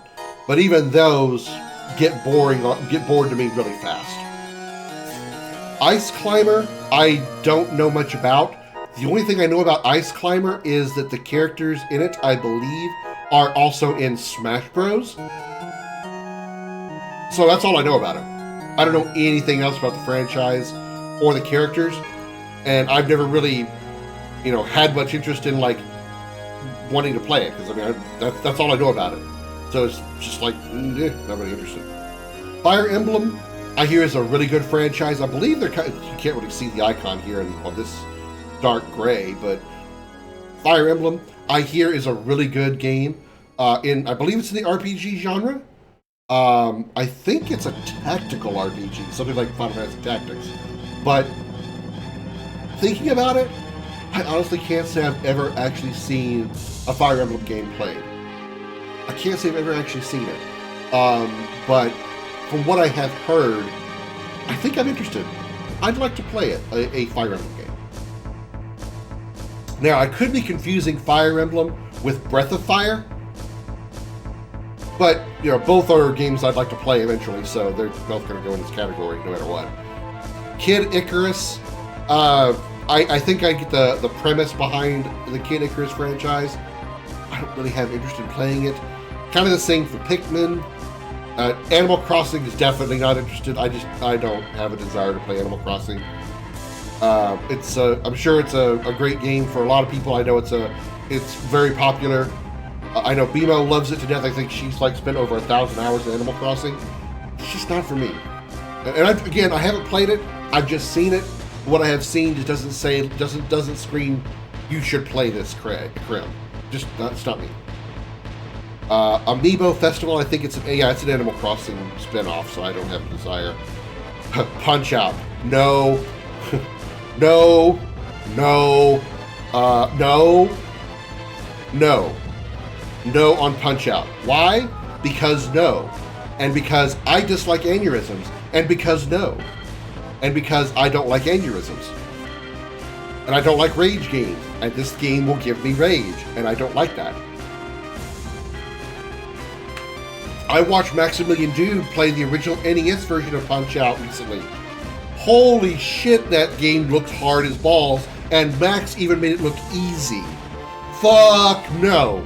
but even those get bored to me really fast. Ice Climber, I don't know much about. The only thing I know about Ice Climber is that the characters in it, I believe, are also in Smash Bros. So that's all I know about it. I don't know anything else about the franchise or the characters, and I've never really, you know, had much interest in like wanting to play it, because I mean that's all I know about it. So it's just like not really interested. Fire Emblem, I hear, is a really good franchise. I believe they're kind of, you can't really see the icon here on this dark gray, but Fire Emblem, I hear, is a really good game. I believe it's in the RPG genre. I think it's a tactical RPG, something like Final Fantasy Tactics. But thinking about it, I honestly can't say I've ever actually seen a Fire Emblem game played. I can't say I've ever actually seen it. But from what I have heard, I think I'm interested. I'd like to play it, a Fire Emblem game. Now, I could be confusing Fire Emblem with Breath of Fire, but, you know, both are games I'd like to play eventually, so they're both going to go in this category no matter what. Kid Icarus, I think I get the premise behind the Kid Icarus franchise. I don't really have interest in playing it. Kind of the same for Pikmin. Animal Crossing is definitely not interested. I don't have a desire to play Animal Crossing. I'm sure it's a great game for a lot of people. I know it's very popular. I know BMO loves it to death. I think she's like spent over 1,000 hours in Animal Crossing. It's just not for me. And I haven't played it. I've just seen it. What I have seen just doesn't scream, you should play this, Krim. Just it's not me. Amiibo Festival, I think it's an Animal Crossing spin-off, so I don't have a desire. Punch Out. No. No. No. No. No. No on Punch Out. Why? Because no. And because I dislike aneurysms. And because no. And because I don't like aneurysms. And I don't like rage games. And this game will give me rage. And I don't like that. I watched Maximilian Dude play the original NES version of Punch Out recently. Holy shit, that game looked hard as balls. And Max even made it look easy. Fuck no.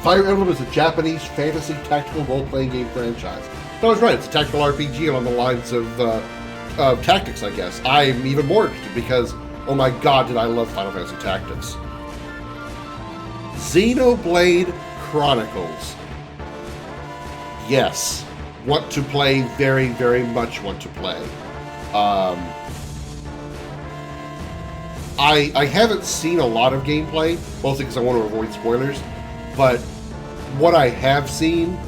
Fire Emblem is a Japanese fantasy tactical role-playing game franchise. I was right, it's a tactical RPG along the lines of Tactics, I guess. I'm even more interested because, oh my god, did I love Final Fantasy Tactics. Xenoblade Chronicles. Yes. Want to play, very, very much want to play. I haven't seen a lot of gameplay, mostly because I want to avoid spoilers, but what I have seen,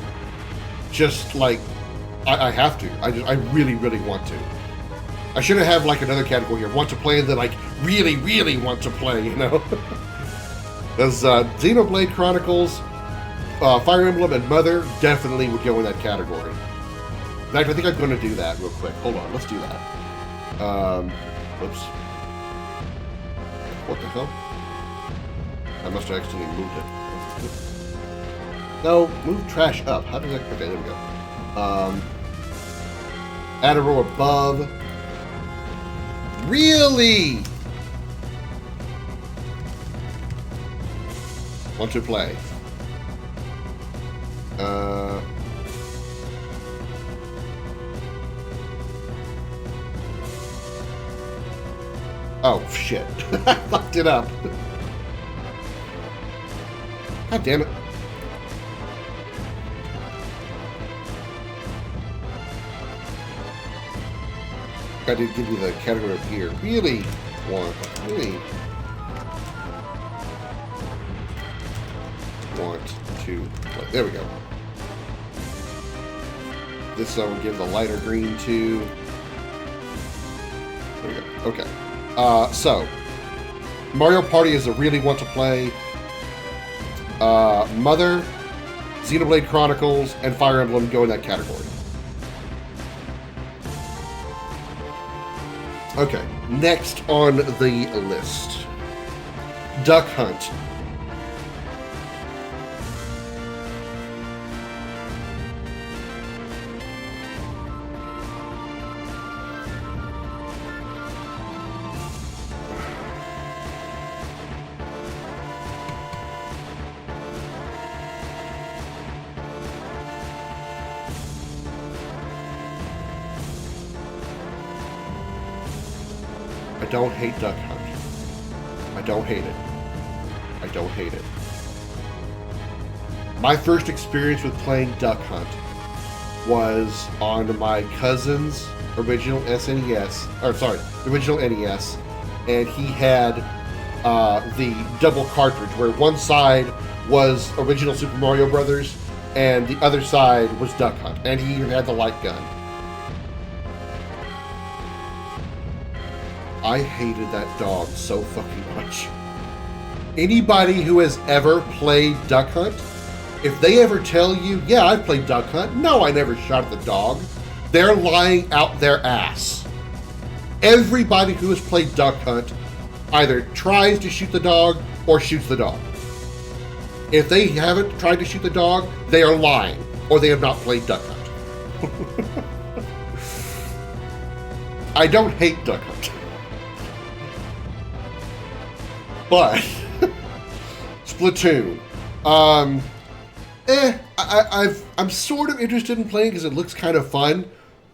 just like, I have to. I really, really want to. I should have like another category here. Want to play and then like really, really want to play, you know? Because Xenoblade Chronicles, Fire Emblem, and Mother definitely would go in that category. In fact, I think I'm going to do that real quick. Hold on, let's do that. Whoops. What the hell? I must have accidentally moved it. No, move trash up. How does that... Okay, there we go. Add a row above. Really? Want to play? Oh, shit. I fucked it up. God damn it. I did give you the category up here. Really want to play. There we go. This I will give the lighter green to. There we go. Okay. So Mario Party is a really want to play. Mother, Xenoblade Chronicles, and Fire Emblem go in that category. Okay, next on the list. Duck Hunt. I don't hate Duck Hunt. I don't hate it. I don't hate it. My first experience with playing Duck Hunt was on my cousin's original original NES, and he had the double cartridge where one side was original Super Mario Brothers and the other side was Duck Hunt, and he even had the light gun. I hated that dog so fucking much. Anybody who has ever played Duck Hunt, if they ever tell you, yeah, I've played Duck Hunt, no, I never shot at the dog, they're lying out their ass. Everybody who has played Duck Hunt either tries to shoot the dog or shoots the dog. If they haven't tried to shoot the dog, they are lying, or they have not played Duck Hunt. I don't hate Duck Hunt. But Splatoon. I'm sort of interested in playing because it looks kind of fun,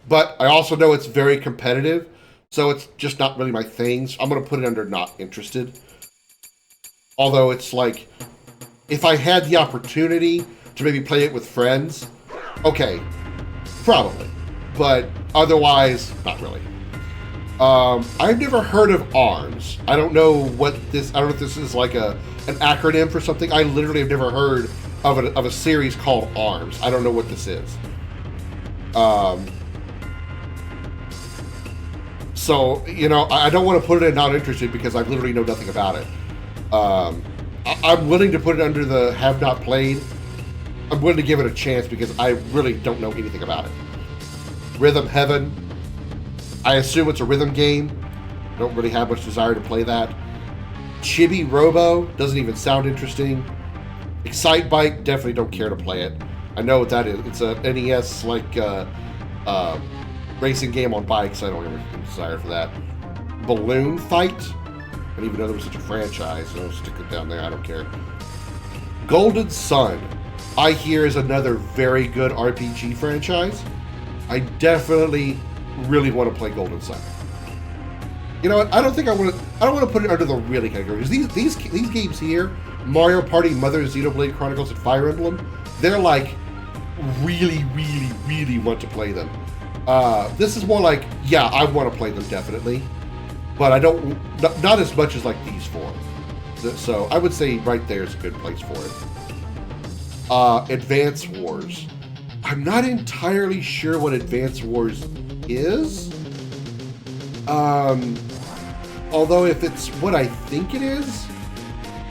but I also know it's very competitive, so it's just not really my thing. So I'm going to put it under not interested. Although it's like, if I had the opportunity to maybe play it with friends, okay, probably. But otherwise, not really. I've never heard of ARMS. I don't know what this, I don't know if this is like an acronym for something. I literally have never heard of a series called ARMS. I don't know what this is. So, you know, I don't want to put it in not interested because I literally know nothing about it. I'm willing to put it under the have not played. I'm willing to give it a chance because I really don't know anything about it. Rhythm Heaven. I assume it's a rhythm game. I don't really have much desire to play that. Chibi Robo doesn't even sound interesting. Excite Bike, definitely don't care to play it. I know what that is. It's a NES like racing game on bikes. I don't have any desire for that. Balloon Fight. I didn't even know there was such a franchise, so I'll stick it down there. I don't care. Golden Sun, I hear, is another very good RPG franchise. I definitely really want to play Golden Sun. You know what? I don't want to put it under the really categories. These games here, Mario Party, Mother, Xenoblade Chronicles, and Fire Emblem, they're like really, really, really want to play them. This is more like, yeah, I want to play them definitely, but I don't, not as much as like these four. So I would say right there is a good place for it. Advance Wars. I'm not entirely sure what Advance Wars is. Although if it's what I think it is,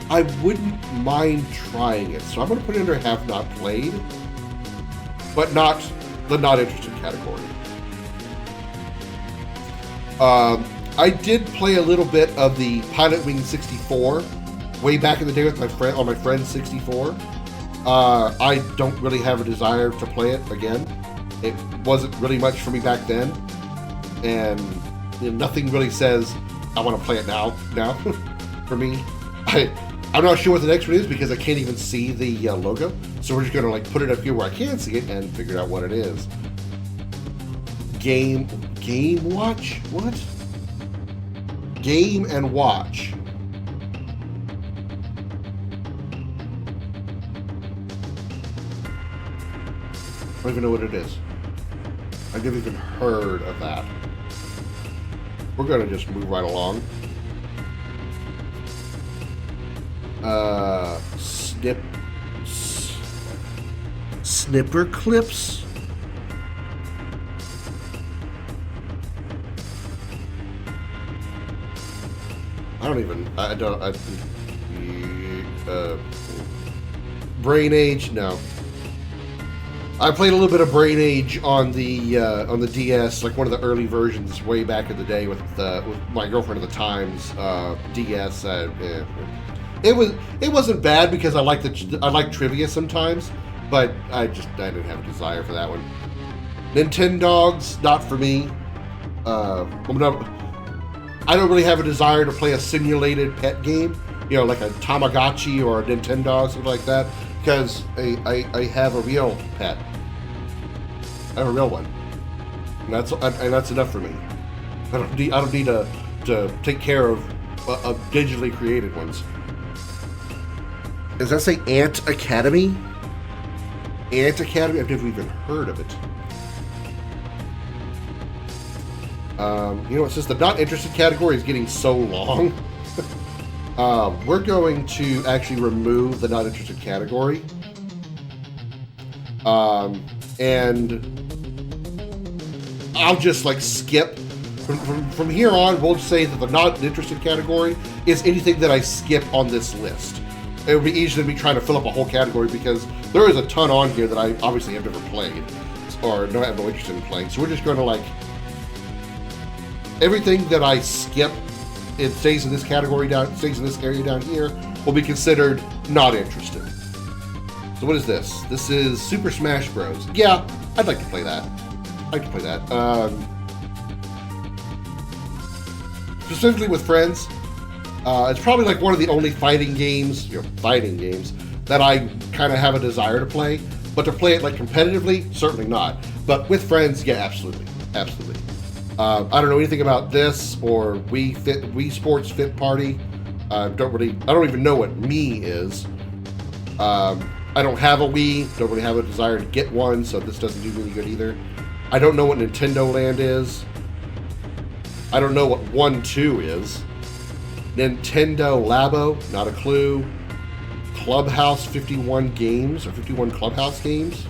I wouldn't mind trying it. So I'm going to put it under have not played, but not the not interested category. I did play a little bit of the Pilot Wing 64 way back in the day with my friend on my friend's 64. I don't really have a desire to play it again. It wasn't really much for me back then, and you know, nothing really says I want to play it now for me. I'm not sure what the next one is because I can't even see the logo, so we're just gonna like put it up here where I can see it and figure out what it is. Game Watch? What? Game and Watch. I don't even know what it is. I've never even heard of that. We're gonna just move right along. Snipper clips. Brain Age, no. I played a little bit of Brain Age on the DS, like one of the early versions way back in the day with my girlfriend at the time's DS. It wasn't bad because I like trivia sometimes, but I didn't have a desire for that one. Nintendogs, not for me. I don't really have a desire to play a simulated pet game, you know, like a Tamagotchi or a Nintendo, something like that, because I have a real pet. I have a real one, and that's enough for me. I don't need to take care of digitally created ones. Does that say Ant Academy? Ant Academy? I've never even heard of it. You know, since the not interested category is getting so long, we're going to actually remove the not interested category. And I'll just like skip from here on, we'll say that the not interested category is anything that I skip on this list. It would be easier than me trying to fill up a whole category because there is a ton on here that I obviously have never played or no have no interest in playing. So we're just going to like everything that I skip, it stays in this category stays in this area down here, will be considered not interested. So what is this? This is Super Smash Bros. Yeah, I'd like to play that. I'd like to play that. Specifically with friends. It's probably like one of the only fighting games that I kind of have a desire to play, but to play it like competitively, certainly not. But with friends, yeah, absolutely, absolutely. I don't know anything about this or Wii Sports Fit Party. I don't even know what Me is. I don't have a Wii, don't really have a desire to get one, so this doesn't do me any good either. I don't know what Nintendo Land is. I don't know what 1-2 is. Nintendo Labo, not a clue. Clubhouse 51 games, or 51 Clubhouse games.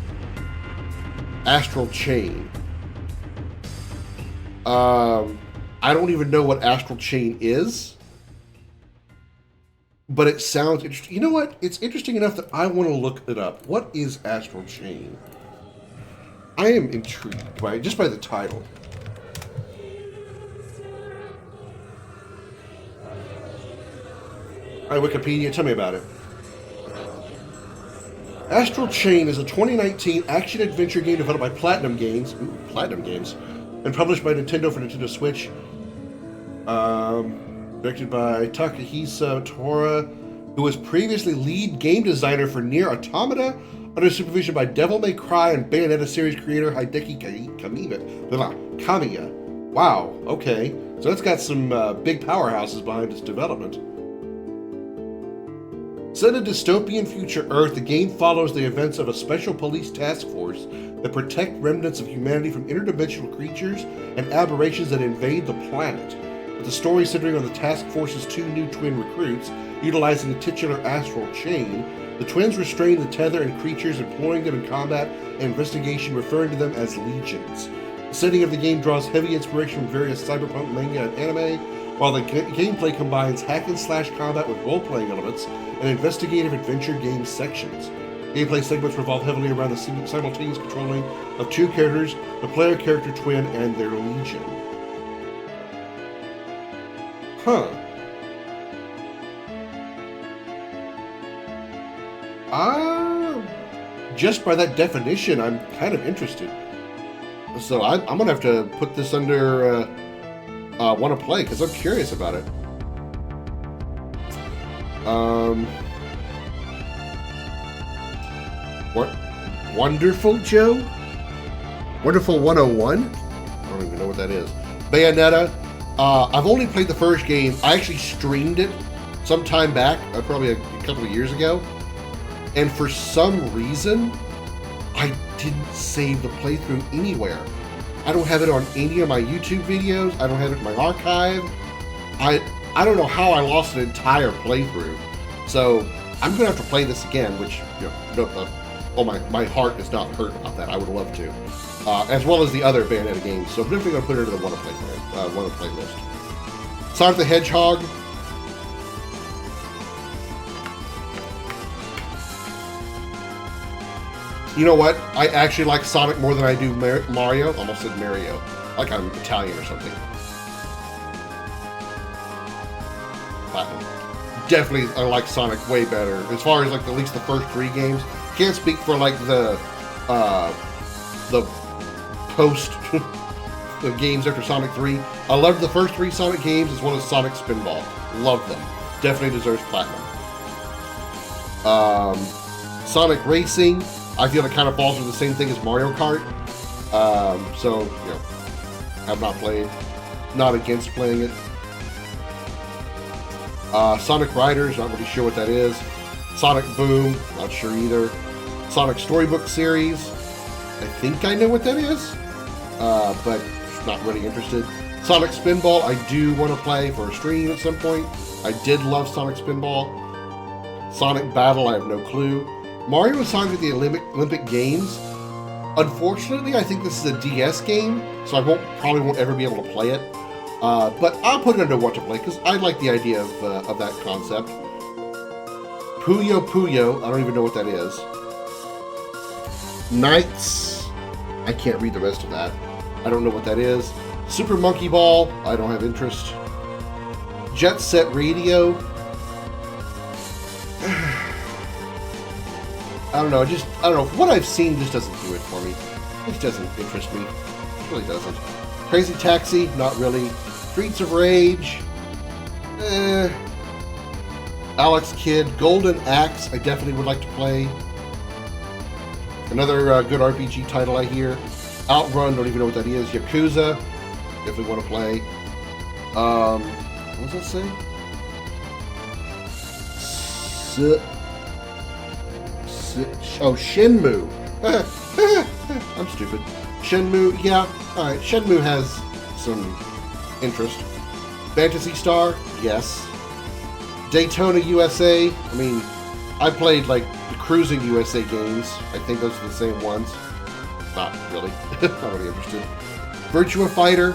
Astral Chain. I don't even know what Astral Chain is. But it sounds interesting. You know what? It's interesting enough that I want to look it up. What is Astral Chain? I am intrigued just by the title. All right, Wikipedia, tell me about it. Astral Chain is a 2019 action-adventure game developed by Platinum Games, and published by Nintendo for Nintendo Switch. Directed by Takahisa Tora, who was previously lead game designer for Nier Automata, under supervision by Devil May Cry and Bayonetta series creator Hideki Kamiya. Wow, okay. So it's got some big powerhouses behind its development. Set in a dystopian future Earth, the game follows the events of a special police task force that protect remnants of humanity from interdimensional creatures and aberrations that invade the planet. With the story centering on the task force's two new twin recruits, utilizing the titular astral chain, the twins restrain the tether and creatures, employing them in combat and investigation, referring to them as legions. The setting of the game draws heavy inspiration from various cyberpunk manga and anime, while the gameplay combines hack-and-slash combat with role-playing elements and investigative adventure game sections. Gameplay segments revolve heavily around the simultaneous controlling of two characters, the player character twin and their legion. Huh. Just by that definition, I'm kind of interested. So I'm gonna have to put this under want to play because I'm curious about it. What? Wonderful Joe? Wonderful 101? I don't even know what that is. Bayonetta. I've only played the first game. I actually streamed it some time back, probably a couple of years ago. And for some reason, I didn't save the playthrough anywhere. I don't have it on any of my YouTube videos. I don't have it in my archive. I don't know how I lost an entire playthrough. So I'm gonna have to play this again, which, you know, my heart is not hurt about that. I would love to. As well as the other Bayonetta games. So I'm definitely gonna put it into the wanna play list. Sonic the Hedgehog. You know what? I actually like Sonic more than I do Mario. Almost said Mario. Like I'm Italian or something. Platinum. Definitely I like Sonic way better. As far as like at least the first three games. Can't speak for like the post the games after Sonic 3. I loved the first three Sonic games as well as Sonic Spinball. Love them. Definitely deserves Platinum. Sonic Racing. I feel it kind of falls with the same thing as Mario Kart. So, you know, have not played. Not against playing it. Sonic Riders, not really sure what that is. Sonic Boom, not sure either. Sonic Storybook Series, I think I know what that is, but not really interested. Sonic Spinball, I do want to play for a stream at some point. I did love Sonic Spinball. Sonic Battle, I have no clue. Mario and Sonic at the Olympic Games. Unfortunately, I think this is a DS game, so I probably won't ever be able to play it. But I'll put it under what to play because I like the idea of that concept. Puyo Puyo, I don't even know what that is. Knights, I can't read the rest of that. I don't know what that is. Super Monkey Ball, I don't have interest. Jet Set Radio. I don't know, I don't know. What I've seen just doesn't do it for me. It just doesn't interest me. It really doesn't. Crazy Taxi, not really. Streets of Rage. Alex Kidd. Golden Axe, I definitely would like to play. Another good RPG title I hear. Outrun, don't even know what that is. Yakuza, definitely want to play. What does that say? Shenmue. I'm stupid. Shenmue, yeah. Alright, Shenmue has some interest. Phantasy Star, yes. Daytona USA, I mean, I played like the Cruising USA games. I think those are the same ones. Not really. Not really interested. Virtua Fighter.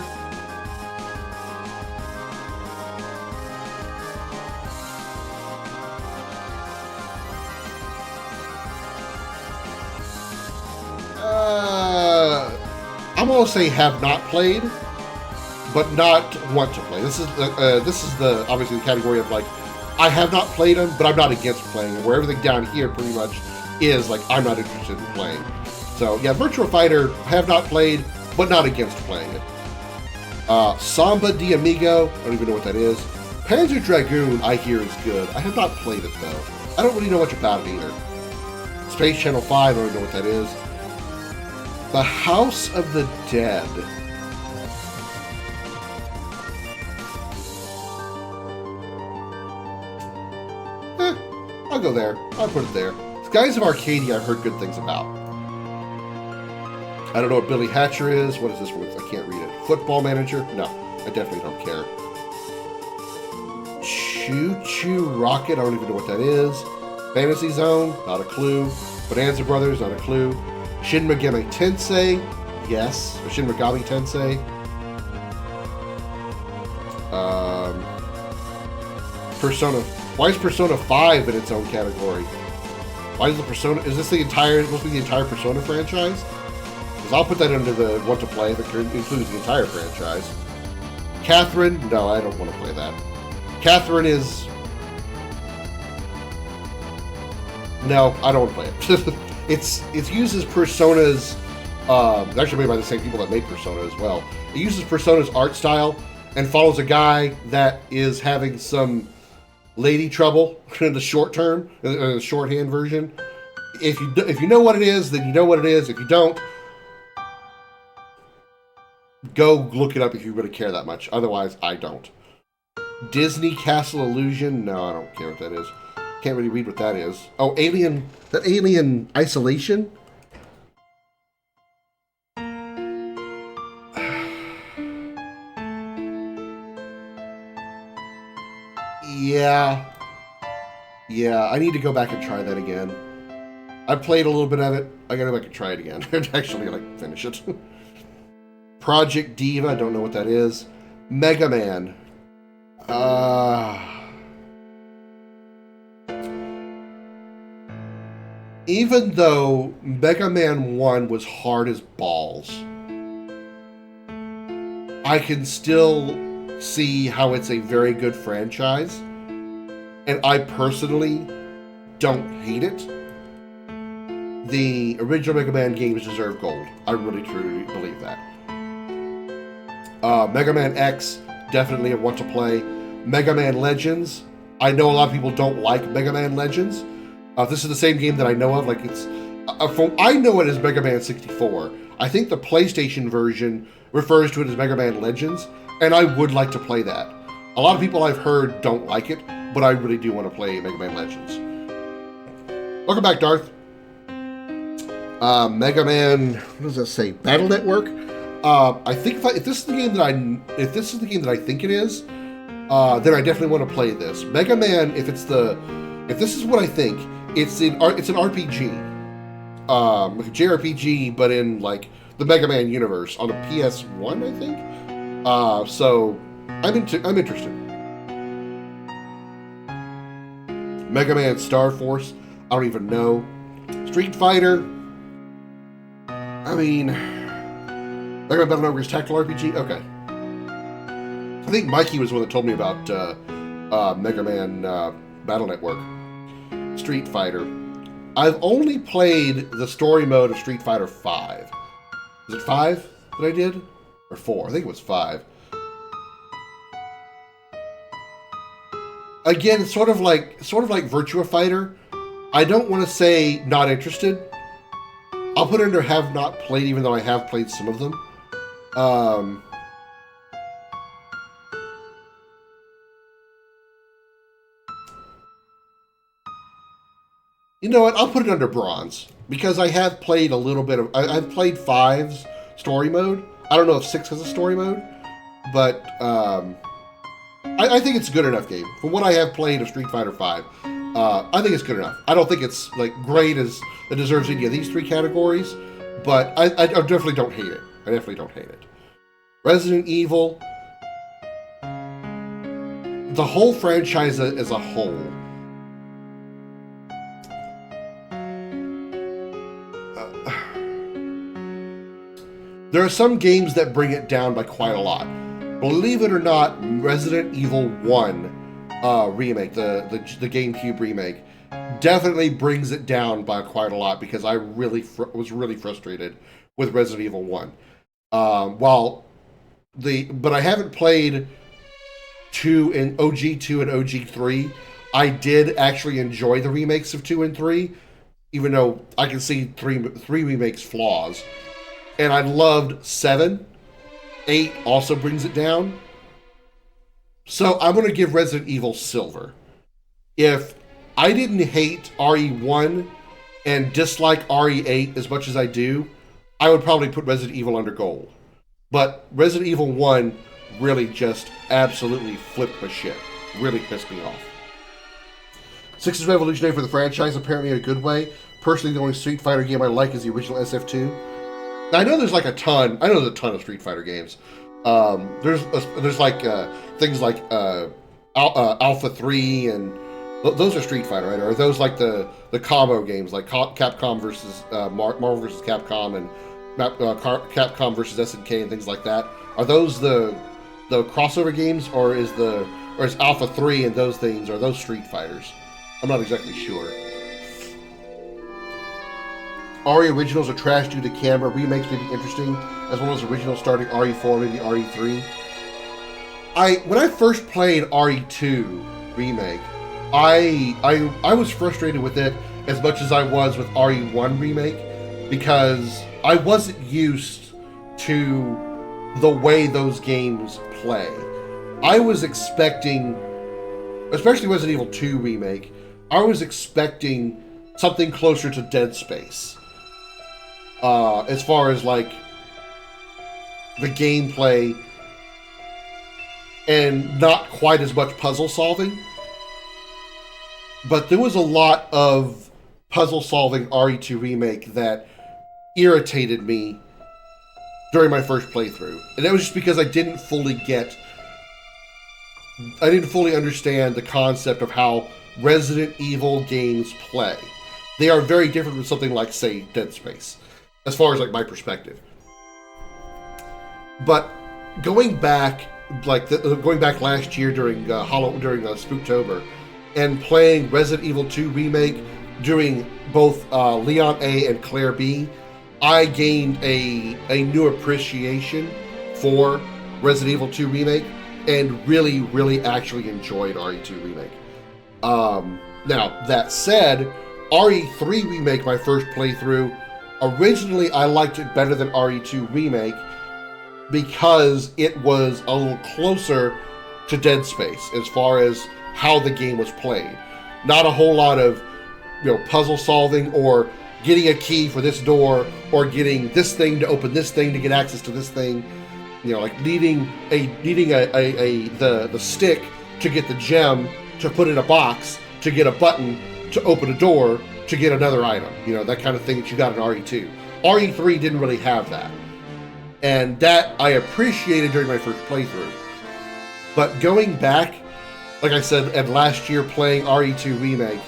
I'm gonna say have not played, but not want to play. This is the obviously the category of like I have not played them, but I'm not against playing. Where everything down here pretty much is like I'm not interested in playing. So yeah, Virtua Fighter have not played, but not against playing it. Samba de Amigo, I don't even know what that is. Panzer Dragoon, I hear is good. I have not played it though. I don't really know much about it either. Space Channel 5, I don't even know what that is. The House of the Dead. I'll go there. I'll put it there. Skies of Arcadia, I've heard good things about. I don't know what Billy Hatcher is. What is this one? I can't read it. Football Manager? No, I definitely don't care. Choo Choo Rocket, I don't even know what that is. Fantasy Zone? Not a clue. Bonanza Brothers? Not a clue. Shin Megami Tensei? Yes. Or Shin Megami Tensei? Persona. Why is Persona 5 in its own category? Why is the Persona... Is this the entire... Supposed to be the entire Persona franchise? Because I'll put that under the what to play that includes the entire franchise. Catherine? No, I don't want to play that. Catherine is... No, I don't want to play it. It uses Persona's... it's actually made by the same people that made Persona as well. It uses Persona's art style and follows a guy that is having some lady trouble in the short term, in the shorthand version. If you know what it is, then you know what it is. If you don't, go look it up if you really care that much. Otherwise, I don't. Disney Castle Illusion? No, I don't care what that is. Can't really read what that is. Oh, Alien... That Alien Isolation? Yeah. Yeah, I need to go back and try that again. I played a little bit of it. I gotta go back and try it again. And actually, like, finish it. Project Diva, I don't know what that is. Mega Man. Even though Mega Man 1 was hard as balls, I can still see how it's a very good franchise. And I personally don't hate it. The original Mega Man games deserve gold. I really truly believe that. Mega Man X, definitely a want to play. Mega Man Legends. I know a lot of people don't like Mega Man Legends. This is the same game that I know of. Like it's, I know it as Mega Man 64. I think the PlayStation version refers to it as Mega Man Legends, and I would like to play that. A lot of people I've heard don't like it, but I really do want to play Mega Man Legends. Welcome back, Darth. Mega Man, what does that say? Battle Network. I think if this is the game that I think it is, then I definitely want to play this. Mega Man. If this is what I think, it's an RPG, like a JRPG, but in like the Mega Man universe on a PS1, I think. So I'm interested. Mega Man Star Force, I don't even know. Street Fighter, I mean, Mega Man Battle Network's tactical RPG? Okay. I think Mikey was the one that told me about Mega Man Battle Network. Street Fighter. I've only played the story mode of Street Fighter 5. Is it 5 that I did? Or 4? I think it was 5. Again, sort of like Virtua Fighter. I don't want to say not interested. I'll put it under have not played, even though I have played some of them. You know what? I'll put it under bronze because I have played a little bit of. I've played 5's story mode. I don't know if 6 has a story mode, but I think it's a good enough game. For what I have played of Street Fighter 5, I think it's good enough. I don't think it's like great as it deserves any of these 3 categories, but I definitely don't hate it. I definitely don't hate it. Resident Evil, the whole franchise as a whole. There are some games that bring it down by quite a lot. Believe it or not, Resident Evil 1 remake, the GameCube remake, definitely brings it down by quite a lot because I was really frustrated with Resident Evil 1. But I haven't played 2 and OG2 and OG3. I did actually enjoy the remakes of 2 and 3, even though I can see 3 remakes flaws. And I loved 7. 8 also brings it down. So I'm going to give Resident Evil silver. If I didn't hate RE1 and dislike RE8 as much as I do, I would probably put Resident Evil under gold. But Resident Evil 1 really just absolutely flipped my shit. Really pissed me off. 6 is revolutionary for the franchise, apparently in a good way. Personally, the only Street Fighter game I like is the original SF2. Now, I know there's like a ton of Street Fighter games. There's like things like Alpha 3 and those are Street Fighter, right? Or are those like the combo games like Capcom versus Marvel versus Capcom and Capcom versus SNK and things like that? Are those the crossover games, or is Alpha 3 and those things, are those Street Fighters? I'm not exactly sure. RE originals are trash due to camera. Remakes may be interesting, as well as originals starting RE4, maybe RE3. When I first played RE2 remake, I was frustrated with it as much as I was with RE1 remake because I wasn't used to the way those games play. I was expecting, especially Resident Evil 2 remake, I was expecting something closer to Dead Space. As far as like the gameplay and not quite as much puzzle solving, but there was a lot of puzzle solving RE2 remake that irritated me during my first playthrough, and that was just because I didn't fully understand the concept of how Resident Evil games play. They are very different from something like, say, Dead Space, as far as like my perspective. But going back last year during Spooktober and playing Resident Evil 2 remake during both Leon A and Claire B, I gained a new appreciation for Resident Evil 2 remake and really actually enjoyed RE2 remake. Now that said, RE3 remake, my first playthrough, originally I liked it better than RE2 remake because it was a little closer to Dead Space as far as how the game was played. Not a whole lot of, puzzle solving or getting a key for this door or getting this thing to open this thing to get access to this thing. Like needing the stick to get the gem to put in a box to get a button to open a door to get another item. That kind of thing that you got in RE2. RE3 didn't really have that. And that I appreciated during my first playthrough. But going back, like I said, and last year playing RE2 Remake,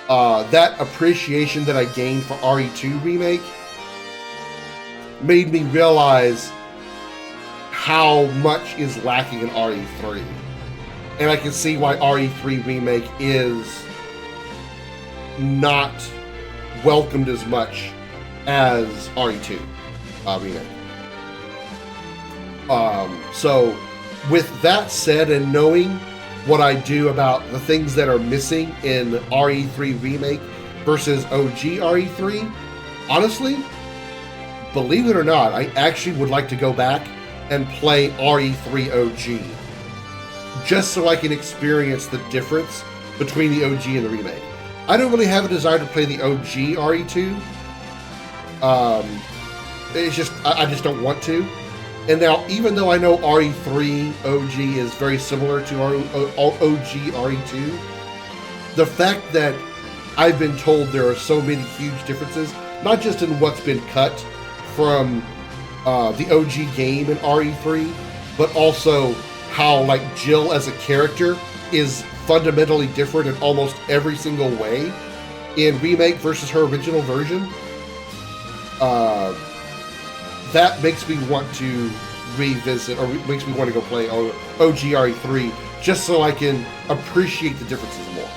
that appreciation that I gained for RE2 Remake made me realize how much is lacking in RE3. And I can see why RE3 Remake is not welcomed as much as RE2 Remake. So with that said, and knowing what I do about the things that are missing in RE3 Remake versus OG RE3, honestly, believe it or not, I actually would like to go back and play RE3 OG just so I can experience the difference between the OG and the remake. I don't really have a desire to play the OG RE2. It's just, I just don't want to. And now, even though I know RE3 OG is very similar to OG RE2, the fact that I've been told there are so many huge differences, not just in what's been cut from the OG game in RE3, but also how, like, Jill as a character is fundamentally different in almost every single way in Remake versus her original version. That makes me want to revisit, or makes me want to go play OG RE3 just so I can appreciate the differences more.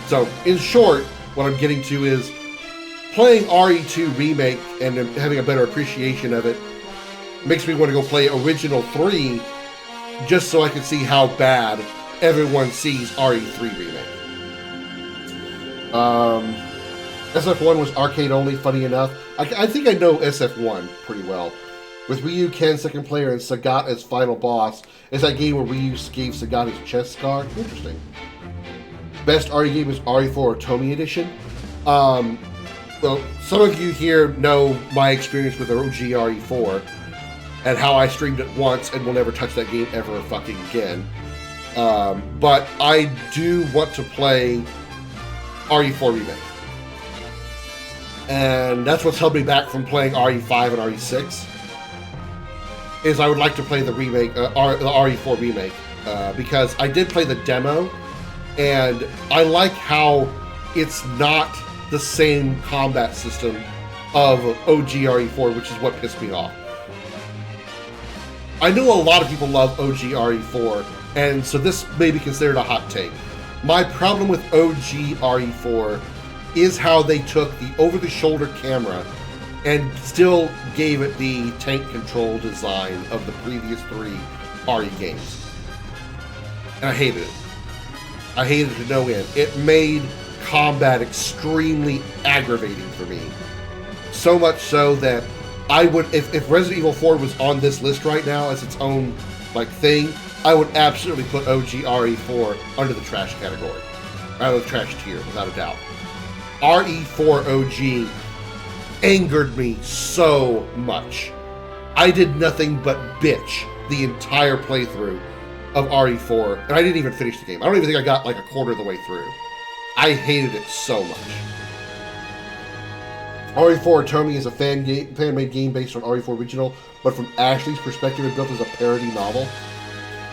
So, in short, what I'm getting to is playing RE2 Remake and having a better appreciation of it makes me want to go play Original 3 just so I can see how bad everyone sees RE3 Remake. SF1 was arcade only, funny enough. I think I know SF1 pretty well. With Ryu, Ken second player, and Sagat as final boss. It's that game where Ryu gave Sagat his chest scar. Interesting. Best RE game is RE4 Otomi Edition. Well, some of you here know my experience with OG RE4 and how I streamed it once and will never touch that game ever fucking again. But I do want to play RE4 Remake. And that's what's held me back from playing RE5 and RE6. Is I would like to play the remake, the RE4 Remake, because I did play the demo, and I like how it's not the same combat system of OG RE4, which is what pissed me off. I know a lot of people love OG RE4, and so this may be considered a hot take. My problem with OG RE4 is how they took the over-the-shoulder camera and still gave it the tank control design of the previous 3 RE games. And I hated it. I hated it to no end. It made combat extremely aggravating for me. So much so that I would, if Resident Evil 4 was on this list right now as its own like thing, I would absolutely put OG RE4 under the trash category. Under the trash tier, without a doubt. RE4 OG angered me so much. I did nothing but bitch the entire playthrough of RE4, and I didn't even finish the game. I don't even think I got like a quarter of the way through. I hated it so much. RE4 Otomi is a fan-made game based on RE4 original, but from Ashley's perspective and built as a parody novel.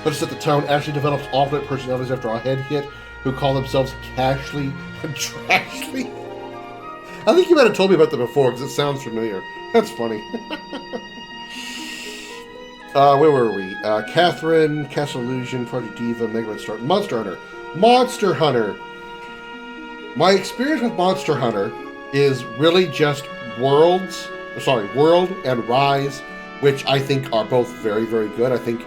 Let's set the tone. Ashley develops alternate personalities after a head hit who call themselves Cashly and Trashly. I think you might have told me about that before because it sounds familiar. That's funny. Where were we? Catherine, Castle Illusion, Project Diva, Mega Man Star, Monster Hunter. Monster Hunter! My experience with Monster Hunter is really just World and Rise, which I think are both very, very good. I think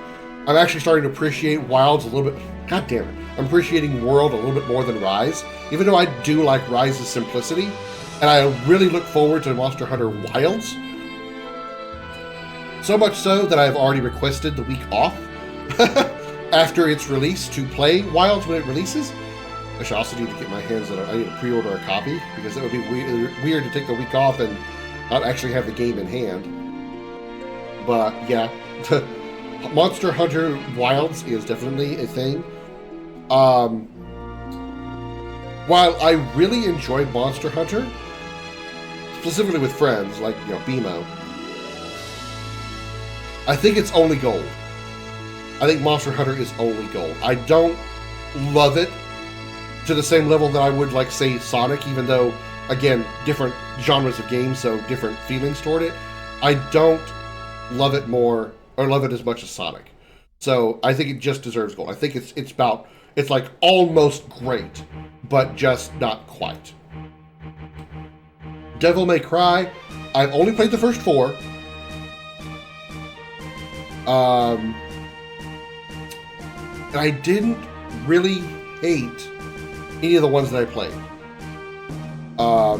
I'm actually starting to appreciate Wilds a little bit. God damn it. I'm appreciating World a little bit more than Rise, even though I do like Rise's simplicity. And I really look forward to Monster Hunter Wilds. So much so that I've already requested the week off after its release to play Wilds when it releases. I should also need to get my hands on it. I need to pre-order a copy because it would be weird to take the week off and not actually have the game in hand. But yeah, Monster Hunter Wilds is definitely a thing. While I really enjoyed Monster Hunter, specifically with friends like, you know, BMO, I think it's only gold. I think Monster Hunter is only gold. I don't love it to the same level that I would, like, say, Sonic, even though, again, different genres of games, so different feelings toward it. I don't love it more, or love it as much as Sonic. So I think it just deserves gold. I think it's like almost great, but just not quite. Devil May Cry, I've only played the first 4. And I didn't really hate any of the ones that I played. I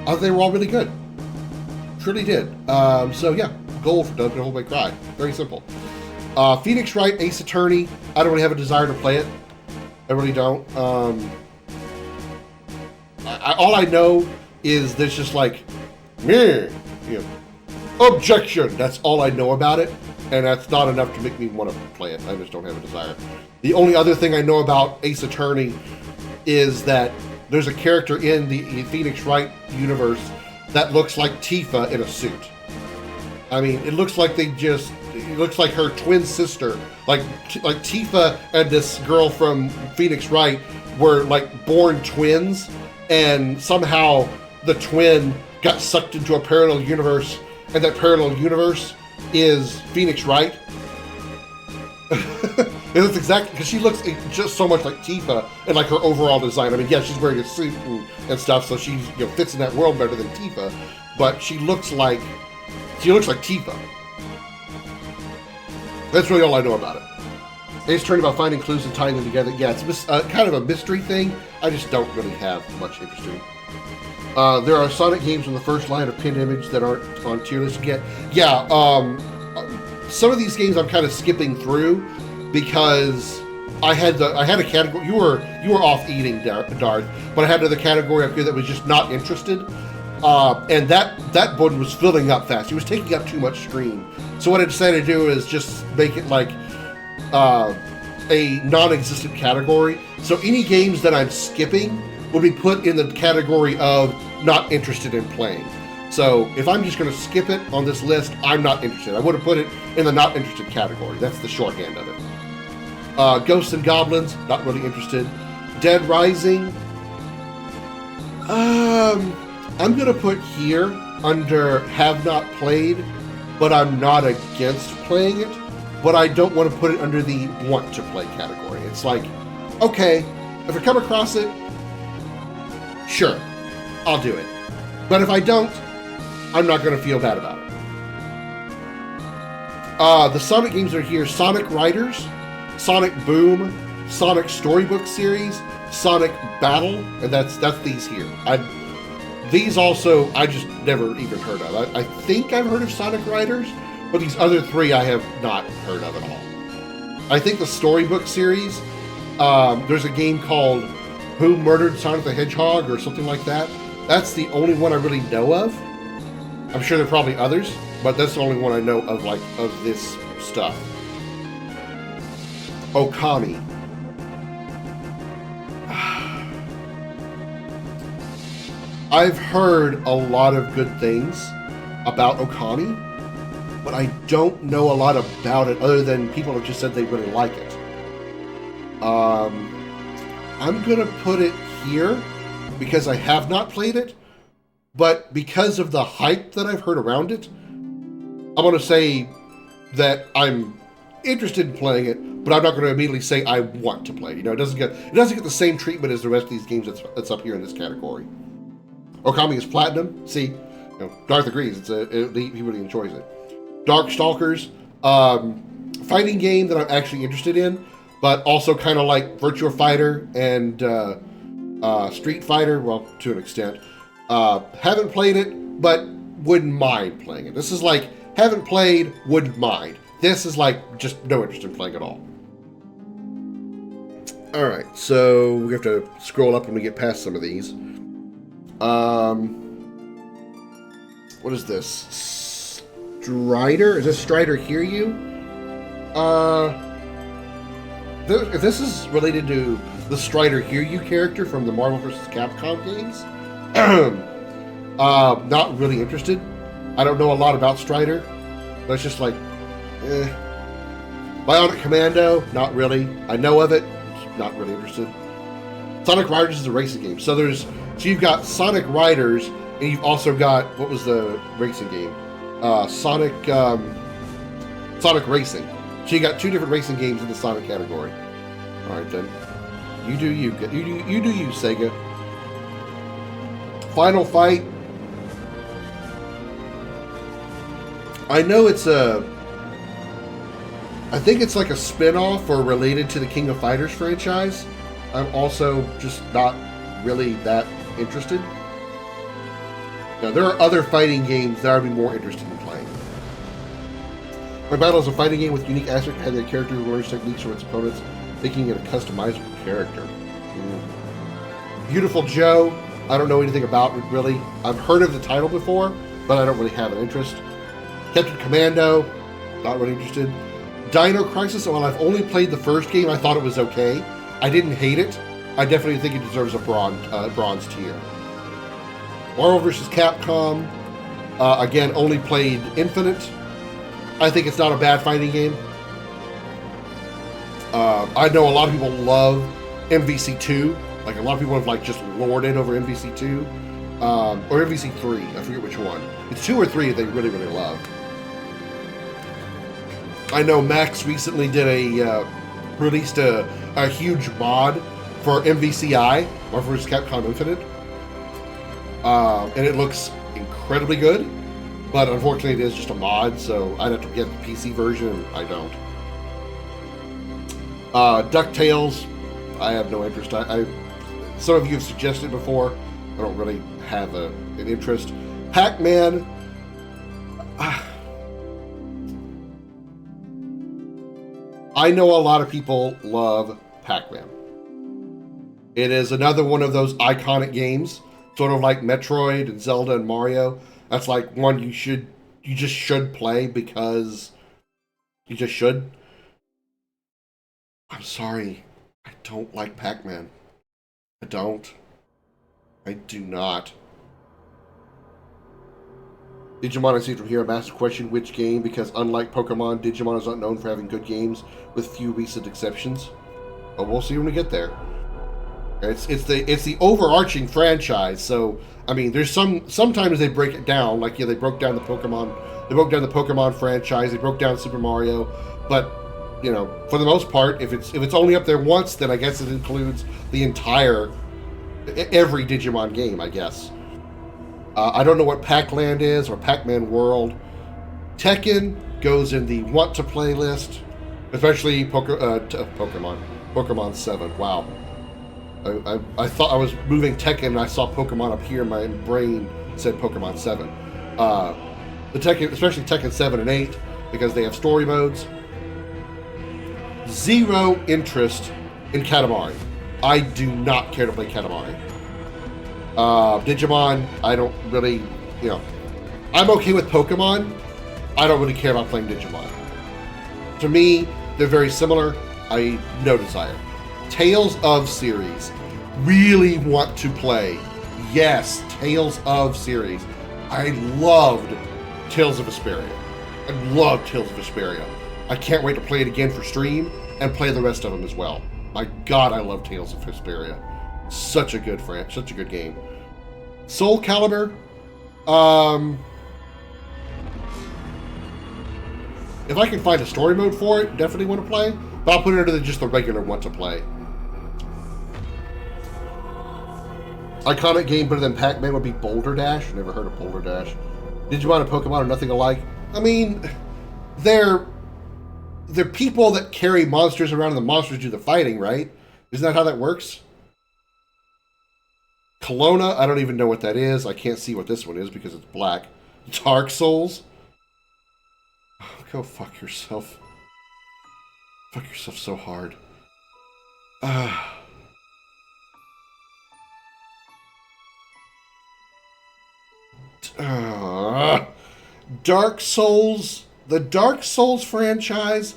thought they were all really good. Truly did. So yeah, gold for Devil May Cry. Very simple. Phoenix Wright, Ace Attorney. I don't really have a desire to play it. I really don't. All I know is there's just like, meh, you know, objection. That's all I know about it, and that's not enough to make me want to play it. I just don't have a desire. The only other thing I know about Ace Attorney is that there's a character in the Phoenix Wright universe that looks like Tifa in a suit. I mean, it looks like it looks like her twin sister. Like Tifa and this girl from Phoenix Wright were like born twins, and somehow the twin got sucked into a parallel universe, and that parallel universe is Phoenix Wright. And that's exactly, because she looks just so much like Tifa and like her overall design. I mean, yeah, she's wearing a suit and stuff, so she fits in that world better than Tifa, but she looks like Tifa. That's really all I know about it. It's turning about finding clues and tying them together. Yeah, it's kind of a mystery thing. I just don't really have much interest in. There are Sonic games on the first line of pinned image that aren't on tier list yet. Yeah, some of these games I'm kind of skipping through because I had a category. You were off eating, Darth, but I had another category up here that was just not interested, and that button was filling up fast. It was taking up too much screen. So what I decided to do is just make it like a non-existent category. So any games that I'm skipping will be put in the category of not interested in playing. So if I'm just going to skip it on this list, I'm not interested. I would have put it in the not interested category. That's the shorthand of it. Ghosts and Goblins, not really interested. Dead Rising, I'm going to put here under have not played, but I'm not against playing it, but I don't want to put it under the want to play category. It's like, okay, if I come across it, sure, I'll do it. But if I don't, I'm not going to feel bad about it. The Sonic games are here: Sonic Riders, Sonic Boom, Sonic Storybook Series, Sonic Battle, and that's these here. These also, I just never even heard of. I think I've heard of Sonic Riders, but these other 3 I have not heard of at all. I think the Storybook Series, there's a game called Who Murdered Sonic the Hedgehog or something like that. That's the only one I really know of. I'm sure there are probably others, but that's the only one I know of, like, of this stuff. Okami. I've heard a lot of good things about Okami, but I don't know a lot about it other than people have just said they really like it. I'm gonna put it here because I have not played it, but because of the hype that I've heard around it, I'm gonna say that I'm interested in playing it, but I'm not gonna immediately say I want to play. You know, it doesn't get the same treatment as the rest of these games that's up here in this category. Okami is platinum. See, you know, Darth agrees. He really enjoys it. Darkstalkers, fighting game that I'm actually interested in, but also kind of like Virtua Fighter and Street Fighter, well, to an extent. Haven't played it, but wouldn't mind playing it. This is like, haven't played, wouldn't mind. This is like, just no interest in playing at all. Alright, so we have to scroll up when we get past some of these. What is this? Strider? Is this Strider Hear You? If this is related to the Strider Hear You character from the Marvel vs. Capcom games, not really interested. I don't know a lot about Strider, but it's just like, Bionic Commando, not really. I know of it, not really interested. Sonic Riders is a racing game. So you've got Sonic Riders, and you've also got, what was the racing game? Sonic Racing. So you got 2 different racing games in the Sonic category. All right then, you do you, Sega. Final Fight. I know I think it's like a spin-off or related to the King of Fighters franchise. I'm also just not really that interested. Now, there are other fighting games that I'd be more interested in playing. My Battle is a fighting game with unique aspects, having a character who learns techniques from its opponents, making it a customizable character. Beautiful Joe, I don't know anything about it really. I've heard of the title before, but I don't really have an interest. Captain Commando, not really interested. Dino Crisis, while I've only played the first game, I thought it was okay. I didn't hate it. I definitely think it deserves a bronze tier. Marvel vs. Capcom, again, only played Infinite. I think it's not a bad fighting game. I know a lot of people love MVC2. Like, a lot of people have, like, just lorded over MVC2. Or MVC3, I forget which one. It's 2 or 3 they really, really love. I know Max recently released a huge mod for MVCI, Marvel vs. Capcom Infinite. And it looks incredibly good, but unfortunately it is just a mod, so I'd have to get the PC version, and I don't. DuckTales, I have no interest. Some of you have suggested before. I don't really have an interest. Pac-Man, I know a lot of people love Pac-Man. It is another one of those iconic games, sort of like Metroid and Zelda and Mario. That's like one you just should play because you just should. I'm sorry, I don't like Pac-Man. I don't. I do not. Digimon, I see from here, I'm asked a question, which game? Because unlike Pokemon, Digimon is not known for having good games, with few recent exceptions. But we'll see when we get there. It's the overarching franchise, so I mean, there's sometimes they break it down, like they broke down the Pokemon franchise, they broke down Super Mario, but you know, for the most part, if it's only up there once, then I guess it includes the every Digimon game, I guess. I don't know what Pac-Land is or Pac-Man World. Tekken goes in the want to play list, especially Pokemon 7. Wow. I thought I was moving Tekken and I saw Pokemon up here. My brain said Pokemon 7. The Tekken, especially Tekken 7 and 8, because they have story modes. Zero interest in Katamari. I do not care to play Katamari. Digimon, I don't really, I'm okay with Pokemon. I don't really care about playing Digimon. To me, they're very similar. I no desire. Tales of series. Really want to play. Yes, Tales of series. I loved Tales of Vesperia. I love Tales of Vesperia. I can't wait to play it again for stream and play the rest of them as well. My God, I love Tales of Vesperia. Such a good game. Soul Calibur. If I can find a story mode for it, definitely want to play. But I'll put it into just the regular want to play. Iconic game better than Pac-Man would be Boulder Dash. Never heard of Boulder Dash. Digimon and Pokemon are nothing alike. I mean, they're people that carry monsters around and the monsters do the fighting, right? Isn't that how that works? Kelowna, I don't even know what that is. I can't see what this one is because it's black. Dark Souls? Oh, go fuck yourself. Fuck yourself so hard. Dark Souls, the Dark Souls franchise,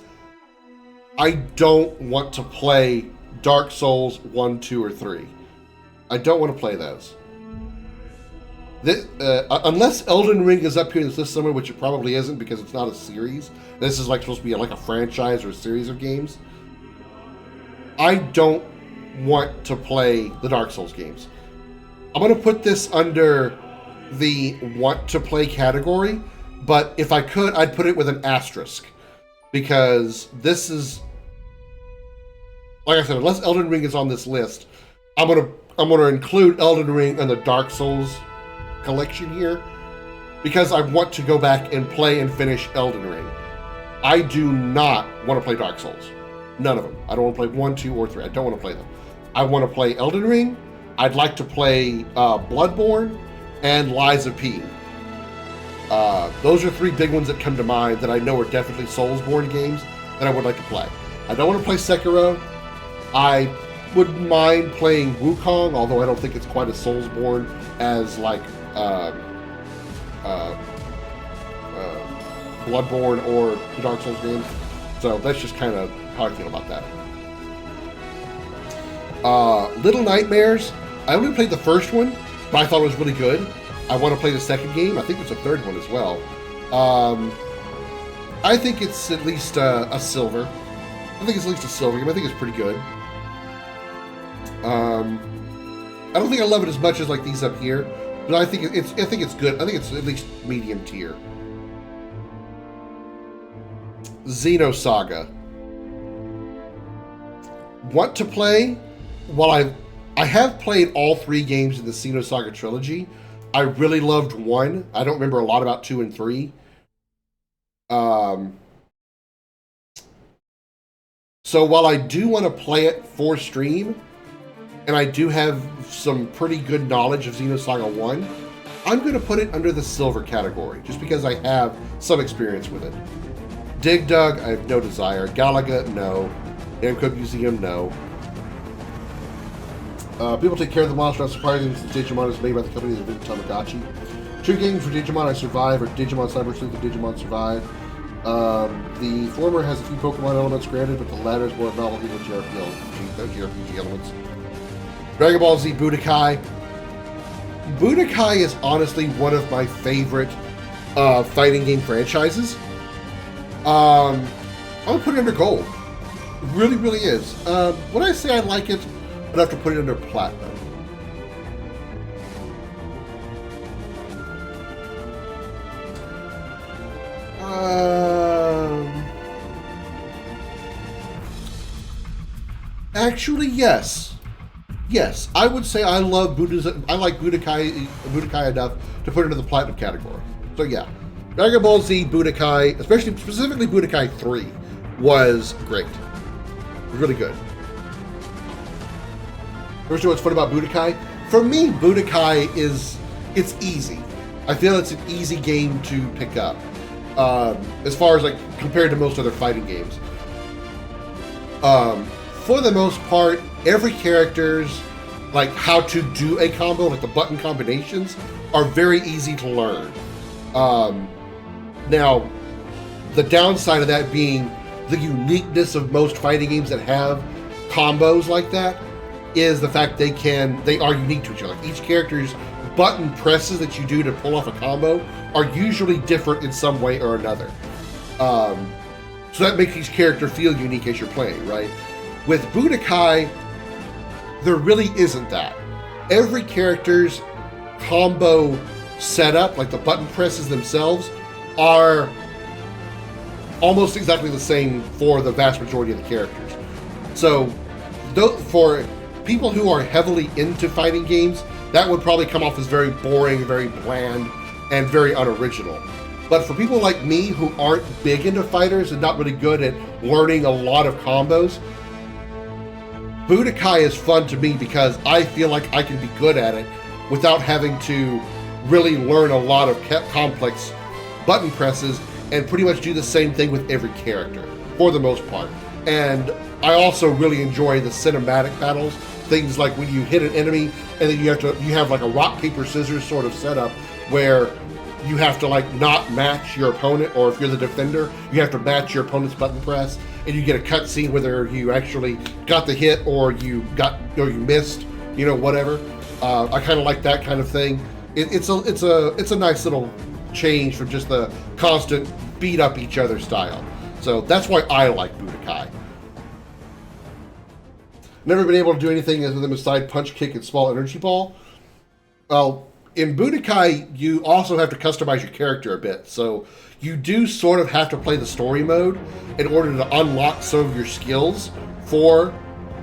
I don't want to play Dark Souls 1, 2, or 3. I don't want to play those. Unless Elden Ring is up here in this list somewhere, which it probably isn't because it's not a series. This is like supposed to be like a franchise or a series of games. I don't want to play the Dark Souls games. I'm going to put this under the want to play category, but if I could, I'd put it with an asterisk, because this is, like I said, unless Elden Ring is on this list, I'm gonna include Elden Ring in the Dark Souls collection here, because I want to go back and play and finish Elden Ring. I do not want to play Dark Souls. None of them. I don't want to play 1, 2, or 3. I don't want to play them. I want to play Elden Ring. I'd like to play Bloodborne and Lies of P. Those are 3 big ones that come to mind that I know are definitely Soulsborne games that I would like to play. I don't want to play Sekiro. I wouldn't mind playing Wukong, although I don't think it's quite as Soulsborne as like Bloodborne or the Dark Souls games. So that's just kind of how I feel about that. Little Nightmares. I only played the first one, but I thought it was really good. I want to play the second game. I think it's a third one as well. I think it's at least a silver. I think it's at least a silver game. I think it's pretty good. I don't think I love it as much as like these up here, but I think it's good. I think it's at least medium tier. Xenosaga. Want to play? While I have played all 3 games in the Xenosaga trilogy. I really loved 1. I don't remember a lot about 2 and 3. So while I do want to play it for stream, and I do have some pretty good knowledge of Xenosaga 1, I'm going to put it under the silver category, just because I have some experience with it. Dig Dug, I have no desire. Galaga, no. Namco Museum, no. People take care of the monster, not surprising since Digimon is made by the company that invented Tamagotchi. 2 games for Digimon I Survive, or Digimon Cyber Sleuth and Digimon Survive. The former has a few Pokemon elements granted, but the latter is more novel than JRPG elements. Dragon Ball Z Budokai. Budokai is honestly one of my favorite fighting game franchises. I'm gonna put it under gold. It really, really is. When I say I like it, I'd have to put it under platinum. Actually, yes. Yes, I would say I love Budokai. I like Budokai enough to put it into the platinum category. So yeah, Dragon Ball Z Budokai, specifically Budokai 3, was great. Really good. First of all, what's fun about Budokai? For me, Budokai it's easy. I feel it's an easy game to pick up. As far as like compared to most other fighting games. For the most part, every character's like how to do a combo, like the button combinations, are very easy to learn. Now, the downside of that being the uniqueness of most fighting games that have combos like that is the fact they are unique to each other. Each character's button presses that you do to pull off a combo are usually different in some way or another. So that makes each character feel unique as you're playing, right? With Budokai, there really isn't that. Every character's combo setup, like the button presses themselves, are almost exactly the same for the vast majority of the characters. So, for people who are heavily into fighting games, that would probably come off as very boring, very bland, and very unoriginal. But for people like me who aren't big into fighters and not really good at learning a lot of combos, Budokai is fun to me because I feel like I can be good at it without having to really learn a lot of complex button presses and pretty much do the same thing with every character, for the most part. And I also really enjoy the cinematic battles, things like when you hit an enemy and then you have like a rock, paper, scissors sort of setup where you have to like not match your opponent, or if you're the defender, you have to match your opponent's button press, and you get a cutscene whether you actually got the hit or you missed, whatever. I kind of like that kind of thing. it's a nice little change from just the constant beat up each other style. So that's why I like Budokai. Never been able to do anything with them aside punch, kick, and small energy ball. Well, in Budokai, you also have to customize your character a bit. So you do sort of have to play the story mode in order to unlock some of your skills for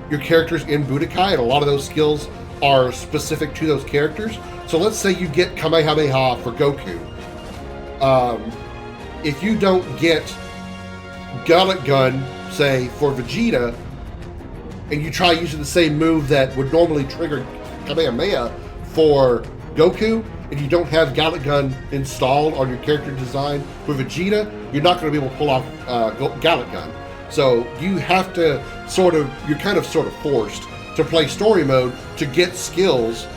your characters in Budokai, and a lot of those skills are specific to those characters. So let's say you get Kamehameha for Goku. If you don't get Gullet Gun, say, for Vegeta, and you try using the same move that would normally trigger Kamehameha for Goku, and you don't have Gullet Gun installed on your character design for Vegeta, you're not going to be able to pull off Gullet Gun. So you have to you're kind of forced to play story mode to get skills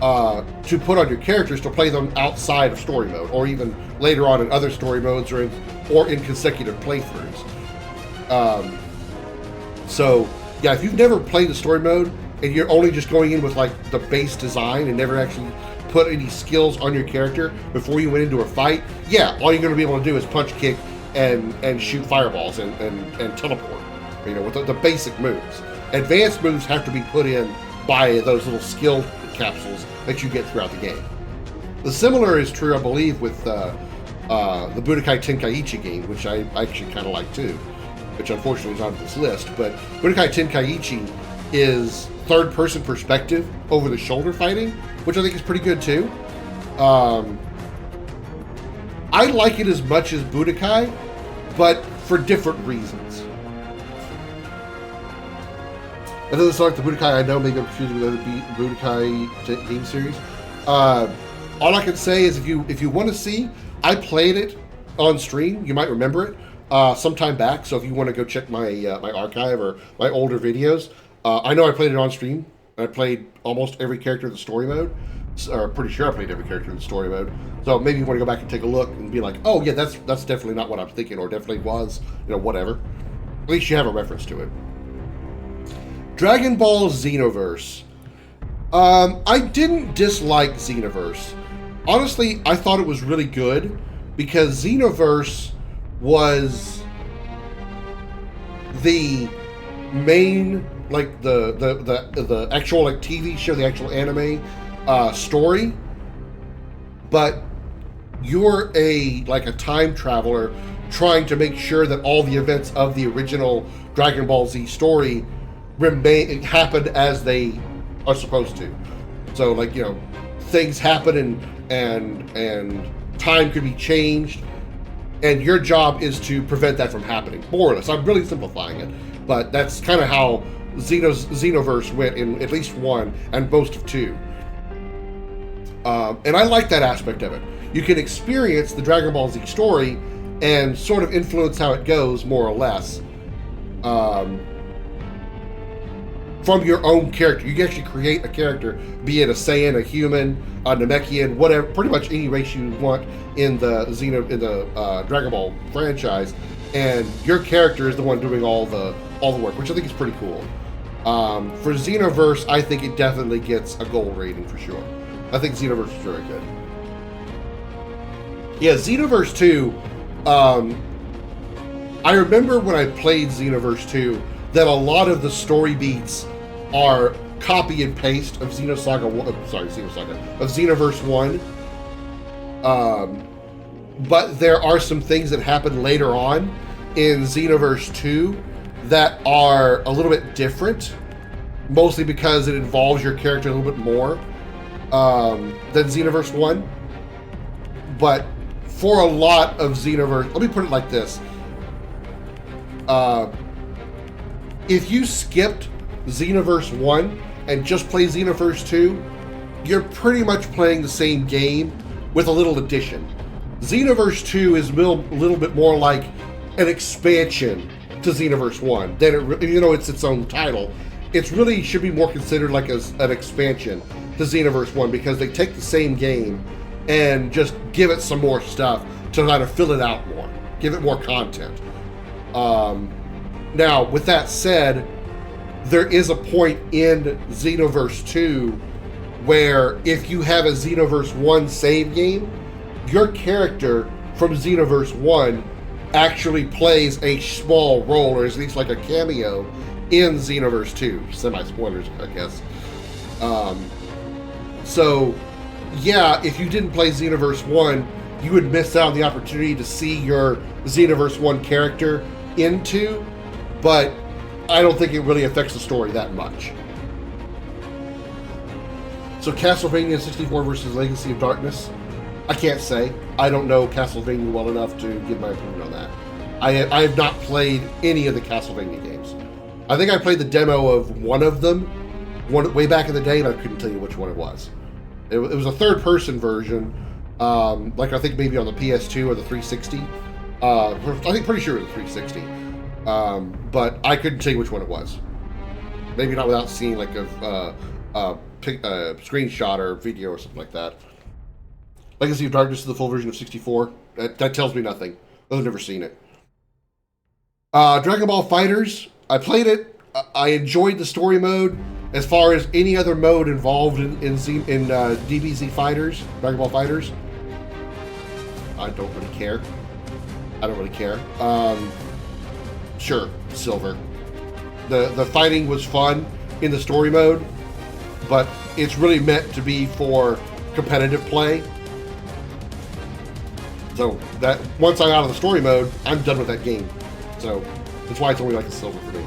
to put on your characters to play them outside of story mode, or even later on in other story modes, or in consecutive playthroughs. So yeah, if you've never played the story mode and you're only just going in with like the base design and never actually put any skills on your character before you went into a fight, yeah, all you're going to be able to do is punch, kick, and shoot fireballs and teleport, with the basic moves. Advanced moves have to be put in by those little skill capsules that you get throughout the game. The similar is true, I believe, with the Budokai Tenkaichi game, which I actually kind of like too, which unfortunately is on this list. But Budokai Tenkaichi is third-person perspective over the shoulder fighting, which I think is pretty good too. I like it as much as Budokai, but for different reasons. It doesn't sound like the Budokai I know, maybe I'm confusing with other Budokai game series. All I can say is if you want to see, I played it on stream. You might remember it sometime back. So if you want to go check my my archive or my older videos, I know I played it on stream. I played almost every character in the story mode. Or pretty sure I played every character in the story mode. So maybe you want to go back and take a look and be like, oh yeah, that's definitely not what I'm thinking, or definitely was, whatever. At least you have a reference to it. Dragon Ball Xenoverse. I didn't dislike Xenoverse. Honestly, I thought it was really good because Xenoverse was the main, like the actual like TV show, the actual anime story, but you're a time traveler trying to make sure that all the events of the original Dragon Ball Z story happen as they are supposed to. So things happen and time could be changed, and your job is to prevent that from happening, more or less. I'm really simplifying it, but that's kind of how Xenoverse went in at least 1 and most of 2. And I like that aspect of it. You can experience the Dragon Ball Z story and sort of influence how it goes, more or less, from your own character. You can actually create a character, be it a Saiyan, a human, a Namekian, whatever, pretty much any race you want in the Dragon Ball franchise, and your character is the one doing all the work, which I think is pretty cool. For Xenoverse, I think it definitely gets a gold rating for sure. I think Xenoverse is very good. Yeah, Xenoverse 2, I remember when I played Xenoverse 2 that a lot of the story beats are copy and paste of Xenoverse 1. But there are some things that happen later on in Xenoverse 2 that are a little bit different, mostly because it involves your character a little bit more than Xenoverse 1. But for a lot of Xenoverse, let me put it like this. If you skipped Xenoverse 1 and just play Xenoverse 2, you're pretty much playing the same game with a little addition. Xenoverse 2 is a little bit more like an expansion to Xenoverse 1 than it's its own title. It really should be more considered like an expansion to Xenoverse 1, because they take the same game and just give it some more stuff to kind of fill it out more, give it more content. Now, with that said, there is a point in Xenoverse 2 where if you have a Xenoverse 1 save game, your character from Xenoverse 1 actually plays a small role, or at least like a cameo, in Xenoverse 2. Semi-spoilers, I guess. So, yeah, if you didn't play Xenoverse 1, you would miss out on the opportunity to see your Xenoverse 1 character in 2, but I don't think it really affects the story that much. So Castlevania 64 versus Legacy of Darkness, I can't say. I don't know Castlevania well enough to give my opinion on that. I have not played any of the Castlevania games. I think I played the demo of one of them way back in the day, and I couldn't tell you which one it was. It was a third-person version, like I think maybe on the PS2 or the 360. I think pretty sure it was the 360. But I couldn't tell you which one it was. Maybe not without seeing like a screenshot or video or something like that. Legacy of Darkness is the full version of 64. That tells me nothing. I've never seen it. Dragon Ball FighterZ, I played it. I enjoyed the story mode. As far as any other mode involved in DBZ FighterZ, Dragon Ball FighterZ, I don't really care. Sure, silver. The fighting was fun in the story mode, but it's really meant to be for competitive play. So that once I'm out of the story mode, I'm done with that game. So that's why it's only like a silver for me.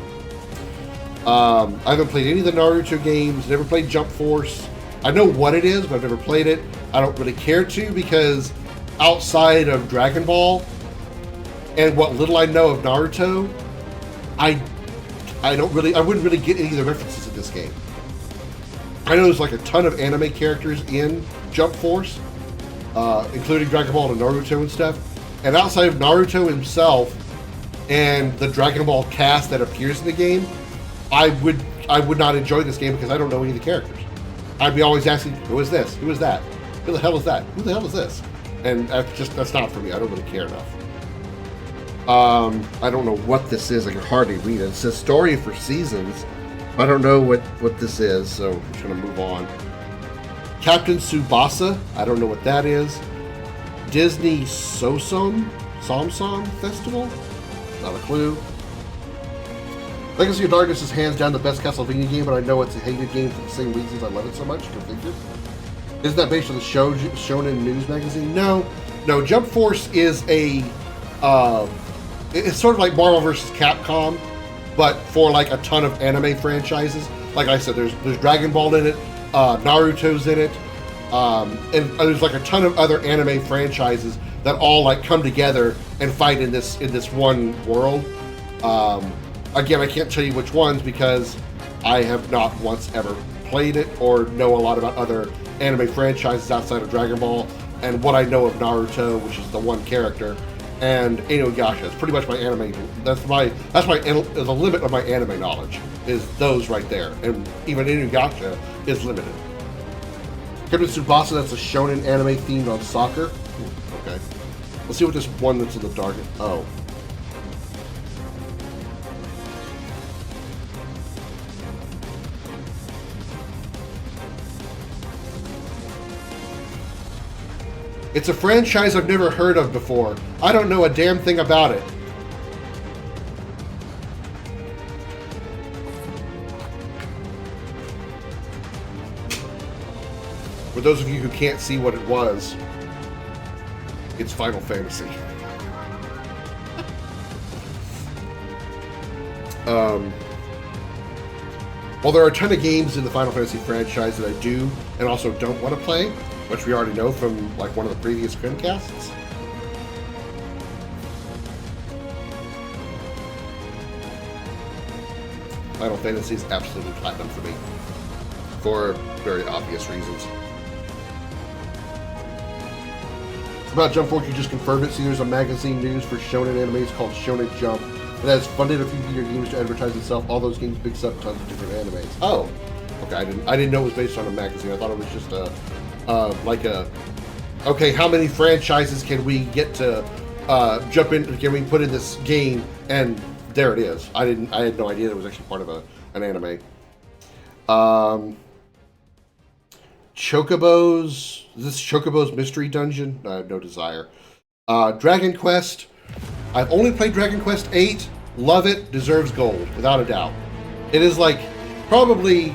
I haven't played any of the Naruto games, never played Jump Force. I know what it is, but I've never played it. I don't really care to, because outside of Dragon Ball and what little I know of Naruto, I wouldn't really get any of the references in this game. I know there's like a ton of anime characters in Jump Force, including Dragon Ball and Naruto and stuff. And outside of Naruto himself and the Dragon Ball cast that appears in the game, I would not enjoy this game because I don't know any of the characters. I'd be always asking, who is this? Who is that? Who the hell is that? Who the hell is this? And that's not for me. I don't really care enough. I don't know what this is. I can hardly read it. It says story for seasons. I don't know what this is, so I'm just going to move on. Captain Tsubasa. I don't know what that is. Disney Somsom Festival. Not a clue. Legacy of Darkness is hands down the best Castlevania game, but I know it's a hated game for the same reasons I love it so much. Configured. Isn't that based on the Shonen News magazine? No. Jump Force is a it's sort of like Marvel vs. Capcom, but for like a ton of anime franchises. Like I said, there's Dragon Ball in it, Naruto's in it, and there's like a ton of other anime franchises that all like come together and fight in this one world. Again, I can't tell you which ones because I have not once ever played it or know a lot about other anime franchises outside of Dragon Ball, and what I know of Naruto, which is the one character, and Inuyasha. It's pretty much my anime. That's the limit of my anime knowledge is those right there, and even Inuyasha is limited. Captain Tsubasa, that's a shonen anime themed on soccer. Okay, let's see what this one that's in the dark. Oh. It's a franchise I've never heard of before. I don't know a damn thing about it. For those of you who can't see what it was, it's Final Fantasy. While there are a ton of games in the Final Fantasy franchise that I do and also don't want to play, which we already know from like one of the previous KrimKasts. Final Fantasy is absolutely platinum for me, for very obvious reasons. About Jump Force, you just confirmed it. See, there's a magazine news for shonen animes called Shonen Jump that has funded a few video games to advertise itself. All those games picks up tons of different animes. Oh, okay. I didn't know it was based on a magazine. I thought it was just okay, how many franchises can we get to jump in? Can we put in this game? And there it is. I had no idea it was actually part of an anime. Chocobos. This Chocobo's Mystery Dungeon. I have no desire. Dragon Quest. I've only played Dragon Quest 8. Love it. Deserves gold, without a doubt. It is like probably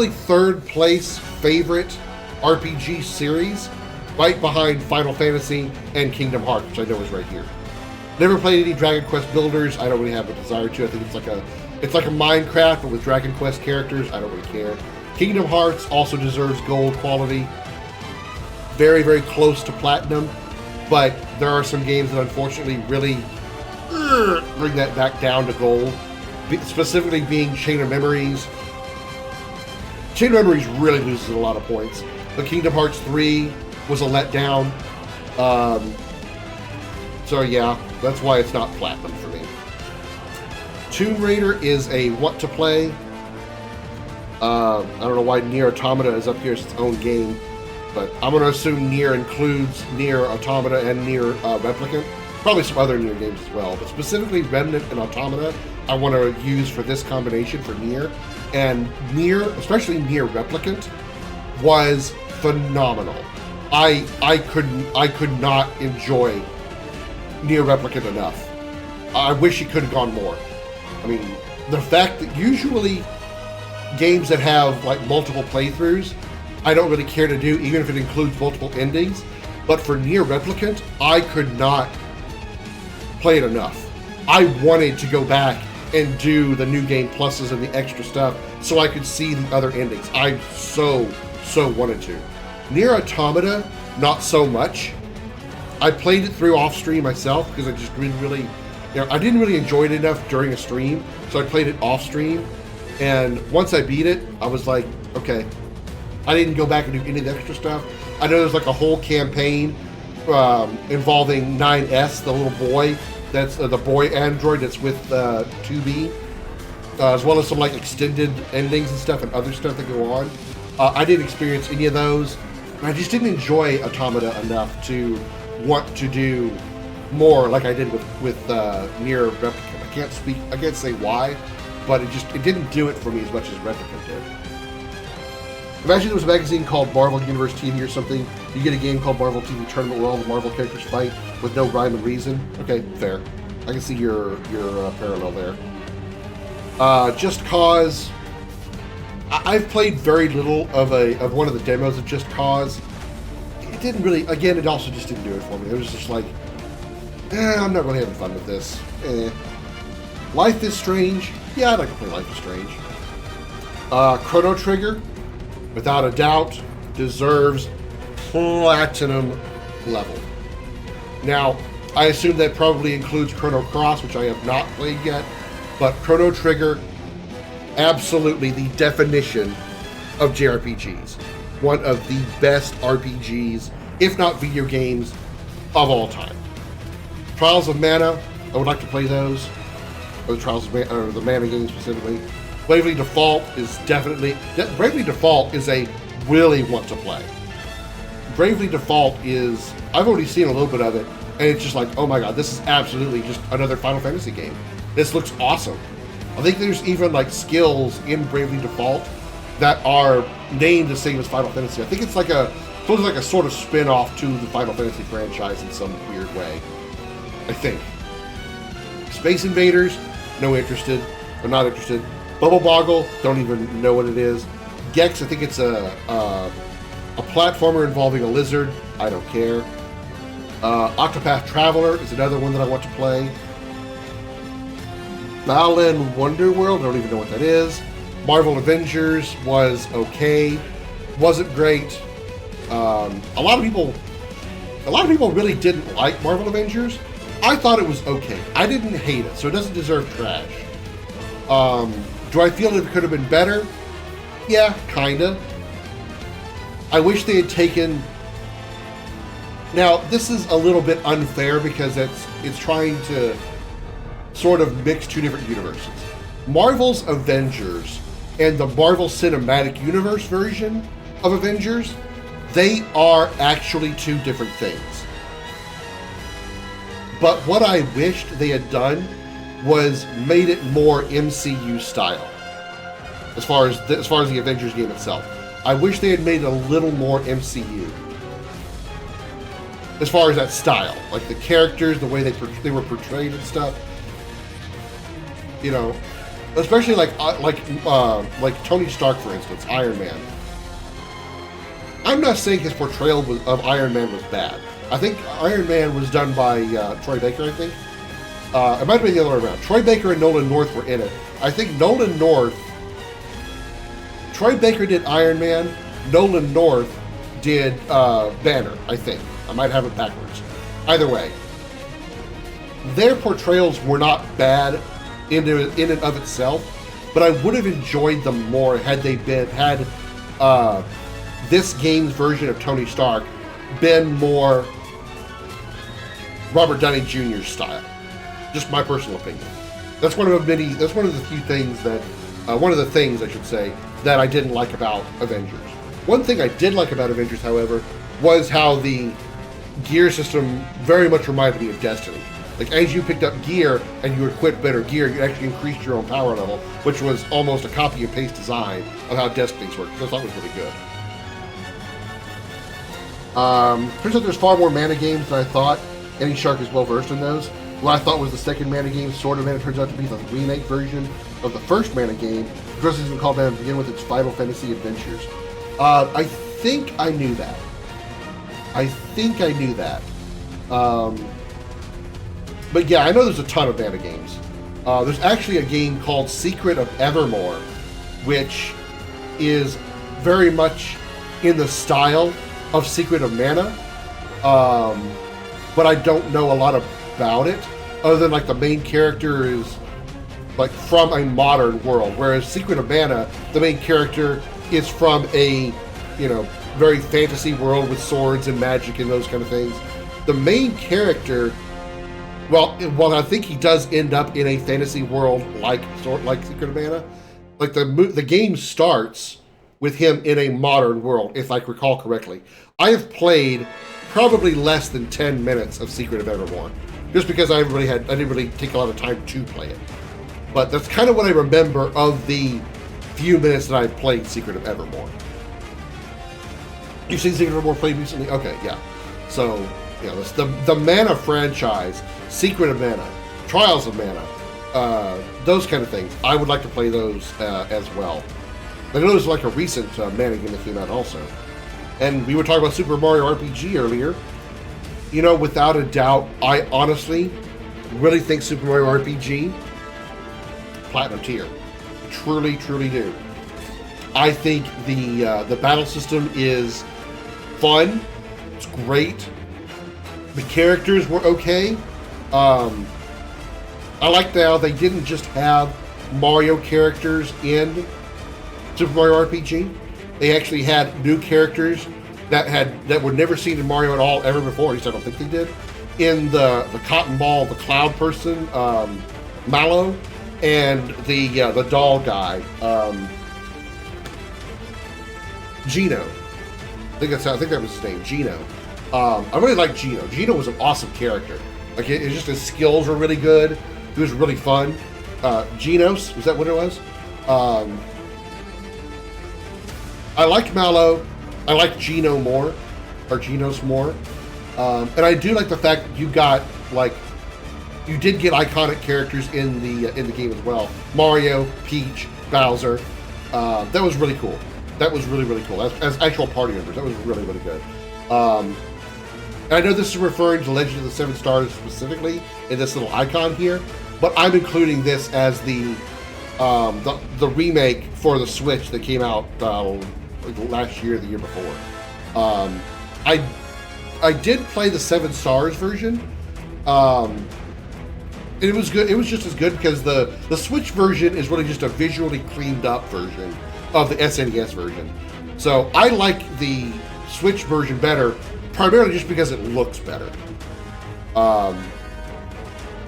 third place favorite RPG series, right behind Final Fantasy and Kingdom Hearts, which I know is right here. Never played any Dragon Quest builders. I don't really have a desire to. I think it's like a Minecraft, but with Dragon Quest characters. I don't really care. Kingdom Hearts also deserves gold quality. Very, very close to platinum, but there are some games that unfortunately really bring that back down to gold. Specifically being Chain of Memories. Chain of Memories really loses a lot of points. But Kingdom Hearts 3 was a letdown. So yeah, that's why it's not platinum for me. Tomb Raider is a want to play. I don't know why Nier Automata is up here as its own game, but I'm going to assume Nier includes Nier Automata and Nier Replicant. Probably some other Nier games as well, but specifically Remnant and Automata I want to use for this combination for Nier. And Nier, especially Nier Replicant, was phenomenal. I could not enjoy Nier Replicant enough. I wish it could have gone more. I mean, the fact that usually games that have like multiple playthroughs, I don't really care to do, even if it includes multiple endings. But for Nier Replicant, I could not play it enough. I wanted to go back and do the new game pluses and the extra stuff so I could see the other endings. I so wanted to. Nier Automata, not so much. I played it through off stream myself because I just didn't really, I didn't really enjoy it enough during a stream, so I played it off stream. And once I beat it, I was like, okay. I didn't go back and do any of the extra stuff. I know there's like a whole campaign involving 9S, the little boy, that's the boy android that's with 2B, as well as some like extended endings and stuff and other stuff that go on. I didn't experience any of those. I just didn't enjoy Automata enough to want to do more like I did with Nier Replicant. I can't say why, but it didn't do it for me as much as Replicant did. Imagine there was a magazine called Marvel Universe TV or something. You get a game called Marvel TV Tournament where all the Marvel characters fight with no rhyme and reason. Okay, fair. I can see your parallel there. Just Cause. I've played very little of one of the demos of Just Cause. It didn't really. Again, it also just didn't do it for me. It was just like, I'm not really having fun with this. Life is Strange. Yeah, I'd like to play Life is Strange. Chrono Trigger, without a doubt, deserves platinum level. Now, I assume that probably includes Chrono Cross, which I have not played yet, but Chrono Trigger, absolutely the definition of JRPGs. One of the best RPGs, if not video games, of all time. Trials of Mana, I would like to play those. Or the Trials of Mana, or the Mana games specifically. Bravely Default is definitely... Bravely Default is a really want to play. Bravely Default is... I've already seen a little bit of it, and it's just like, oh my god, this is absolutely just another Final Fantasy game. This looks awesome. I think there's even like skills in Bravely Default that are named the same as Final Fantasy. I think it's like supposed like a sort of spin-off to the Final Fantasy franchise in some weird way. I think. Space Invaders, no interested. I'm not interested. Bubble Boggle, don't even know what it is. Gex, I think it's a platformer involving a lizard. I don't care. Octopath Traveler is another one that I want to play. Balan Wonderworld, I don't even know what that is. Marvel Avengers was okay. Wasn't great. A lot of people really didn't like Marvel Avengers. I thought it was okay. I didn't hate it, so it doesn't deserve trash. Do I feel it could have been better? Yeah, kinda. I wish they had taken... Now, this is a little bit unfair because it's trying to sort of mix two different universes. Marvel's Avengers and the Marvel Cinematic Universe version of Avengers, they are actually two different things. But what I wished they had done was made it more MCU style, as far as the Avengers game itself. I wish they had made it a little more MCU. As far as that style, like the characters, the way they were portrayed and stuff. You know, especially like Tony Stark, for instance, Iron Man. I'm not saying his portrayal of Iron Man was bad. I think Iron Man was done by Troy Baker, I think. It might have been the other way around. Troy Baker and Nolan North were in it. I think Troy Baker did Iron Man, Nolan North did Banner, I think. I might have it backwards. Either way, their portrayals were not bad in and of itself, but I would have enjoyed them more had they had this game's version of Tony Stark been more Robert Downey Jr. style. Just my personal opinion. That's one of the few things that one of the things I should say that I didn't like about Avengers. One thing I did like about Avengers, however, was how the gear system very much reminded me of Destiny. Like, as you picked up gear and you equipped better gear, you actually increased your own power level, which was almost a copy and paste design of how Destiny's worked, which I thought was really good. Turns out there's far more mana games than I thought. Any Shark is well versed in those. What I thought was the second mana game, Sword of Mana, turns out to be the remake version of the first mana game, which was even called Mana to begin with its Final Fantasy Adventures. I think I knew that. But yeah, I know there's a ton of mana games. There's actually a game called Secret of Evermore, which is very much in the style of Secret of Mana, but I don't know a lot about it, other than like the main character is like from a modern world, whereas Secret of Mana, the main character is from a, you know, very fantasy world with swords and magic and those kind of things. The main character, well, I think he does end up in a fantasy world like Secret of Mana. Like the game starts with him in a modern world, if I recall correctly. I have played probably less than 10 minutes of Secret of Evermore, just because I didn't really take a lot of time to play it. But that's kind of what I remember of the few minutes that I played Secret of Evermore. You've seen Secret of Evermore played recently? Okay, yeah. So, yeah, that's the Mana franchise, Secret of Mana, Trials of Mana, those kind of things. I would like to play those as well. I know there's like a recent Mana game that came out also. And we were talking about Super Mario RPG earlier. You know, without a doubt, I honestly really think Super Mario RPG, platinum tier. Truly, truly do. I think the battle system is fun. It's great. The characters were okay. I like how they didn't just have Mario characters in Super Mario RPG. They actually had new characters that were never seen in Mario at all ever before. At least I don't think they did. In the Cotton Ball, the Cloud person, Mallow, and the doll guy, Gino. I think that was his name, Gino. I really like Gino. Gino was an awesome character. Like it's just his skills were really good. He was really fun. Genos, was that what it was? I liked Mallow. I like Gino more, or Genos more. And I do like the fact that you did get iconic characters in the game as well. Mario, Peach, Bowser. That was really cool. That was really, really cool. As actual party members, that was really, really good. And I know this is referring to Legend of the Seven Stars specifically in this little icon here, but I'm including this as the remake for the Switch that came out last year, the year before. I did play the Seven Stars version. It was good. It was just as good because the Switch version is really just a visually cleaned up version of the SNES version. So I like the Switch version better, primarily just because it looks better. But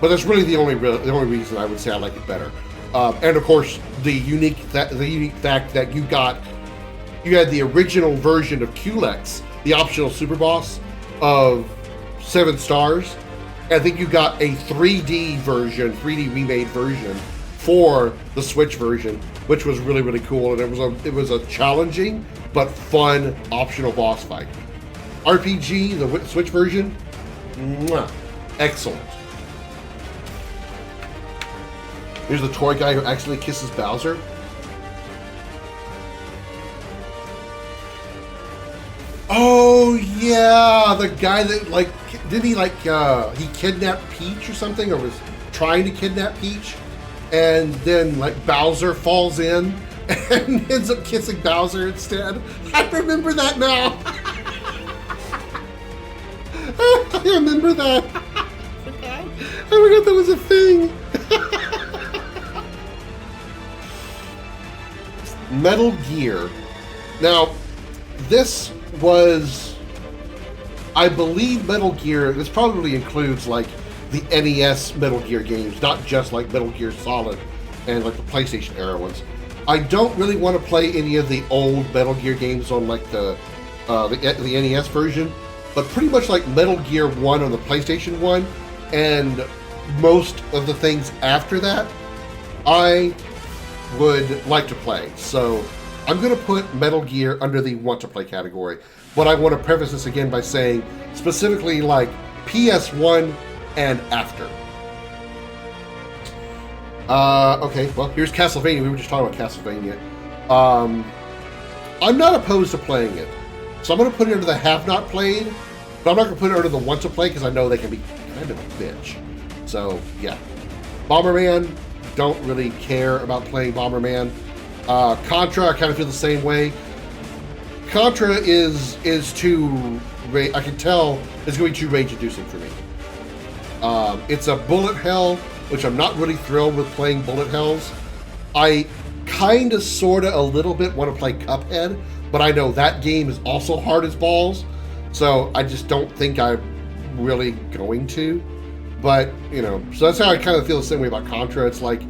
that's really the only reason I would say I like it better. And of course, the unique fact that you had the original version of Culex, the optional super boss of Seven Stars. I think you got a 3D remade version for the Switch version, which was really, really cool. And it was a challenging but fun optional boss fight. RPG, the Switch version, mwah, excellent. Here's the toy guy who actually kisses Bowser. Oh yeah, the guy that like, didn't he like, he kidnapped Peach or something, or was trying to kidnap Peach, and then like Bowser falls in and ends up kissing Bowser instead. I remember that now. I remember that. I forgot that was a thing. Metal Gear. Now, this was, I believe, Metal Gear. This probably includes like the NES Metal Gear games, not just like Metal Gear Solid and like the PlayStation era ones. I don't really want to play any of the old Metal Gear games on like the NES version, but pretty much like Metal Gear 1 on the PlayStation 1 and most of the things after that, I would like to play. So I'm going to put Metal Gear under the want to play category. But I want to preface this again by saying specifically like PS1 and after. Okay, well, here's Castlevania. We were just talking about Castlevania. I'm not opposed to playing it. So I'm going to put it under the have not played, but I'm not going to put it under the want to play because I know they can be kind of a bitch. So, yeah. Bomberman, don't really care about playing Bomberman. Contra, I kind of feel the same way. Contra is too, I can tell it's going to be too rage-inducing for me. It's a bullet hell, which I'm not really thrilled with playing bullet hells. I kind of, sort of, a little bit want to play Cuphead, but I know that game is also hard as balls, so I just don't think I'm really going to. But, you know, so that's how I kind of feel the same way about Contra. It's like, you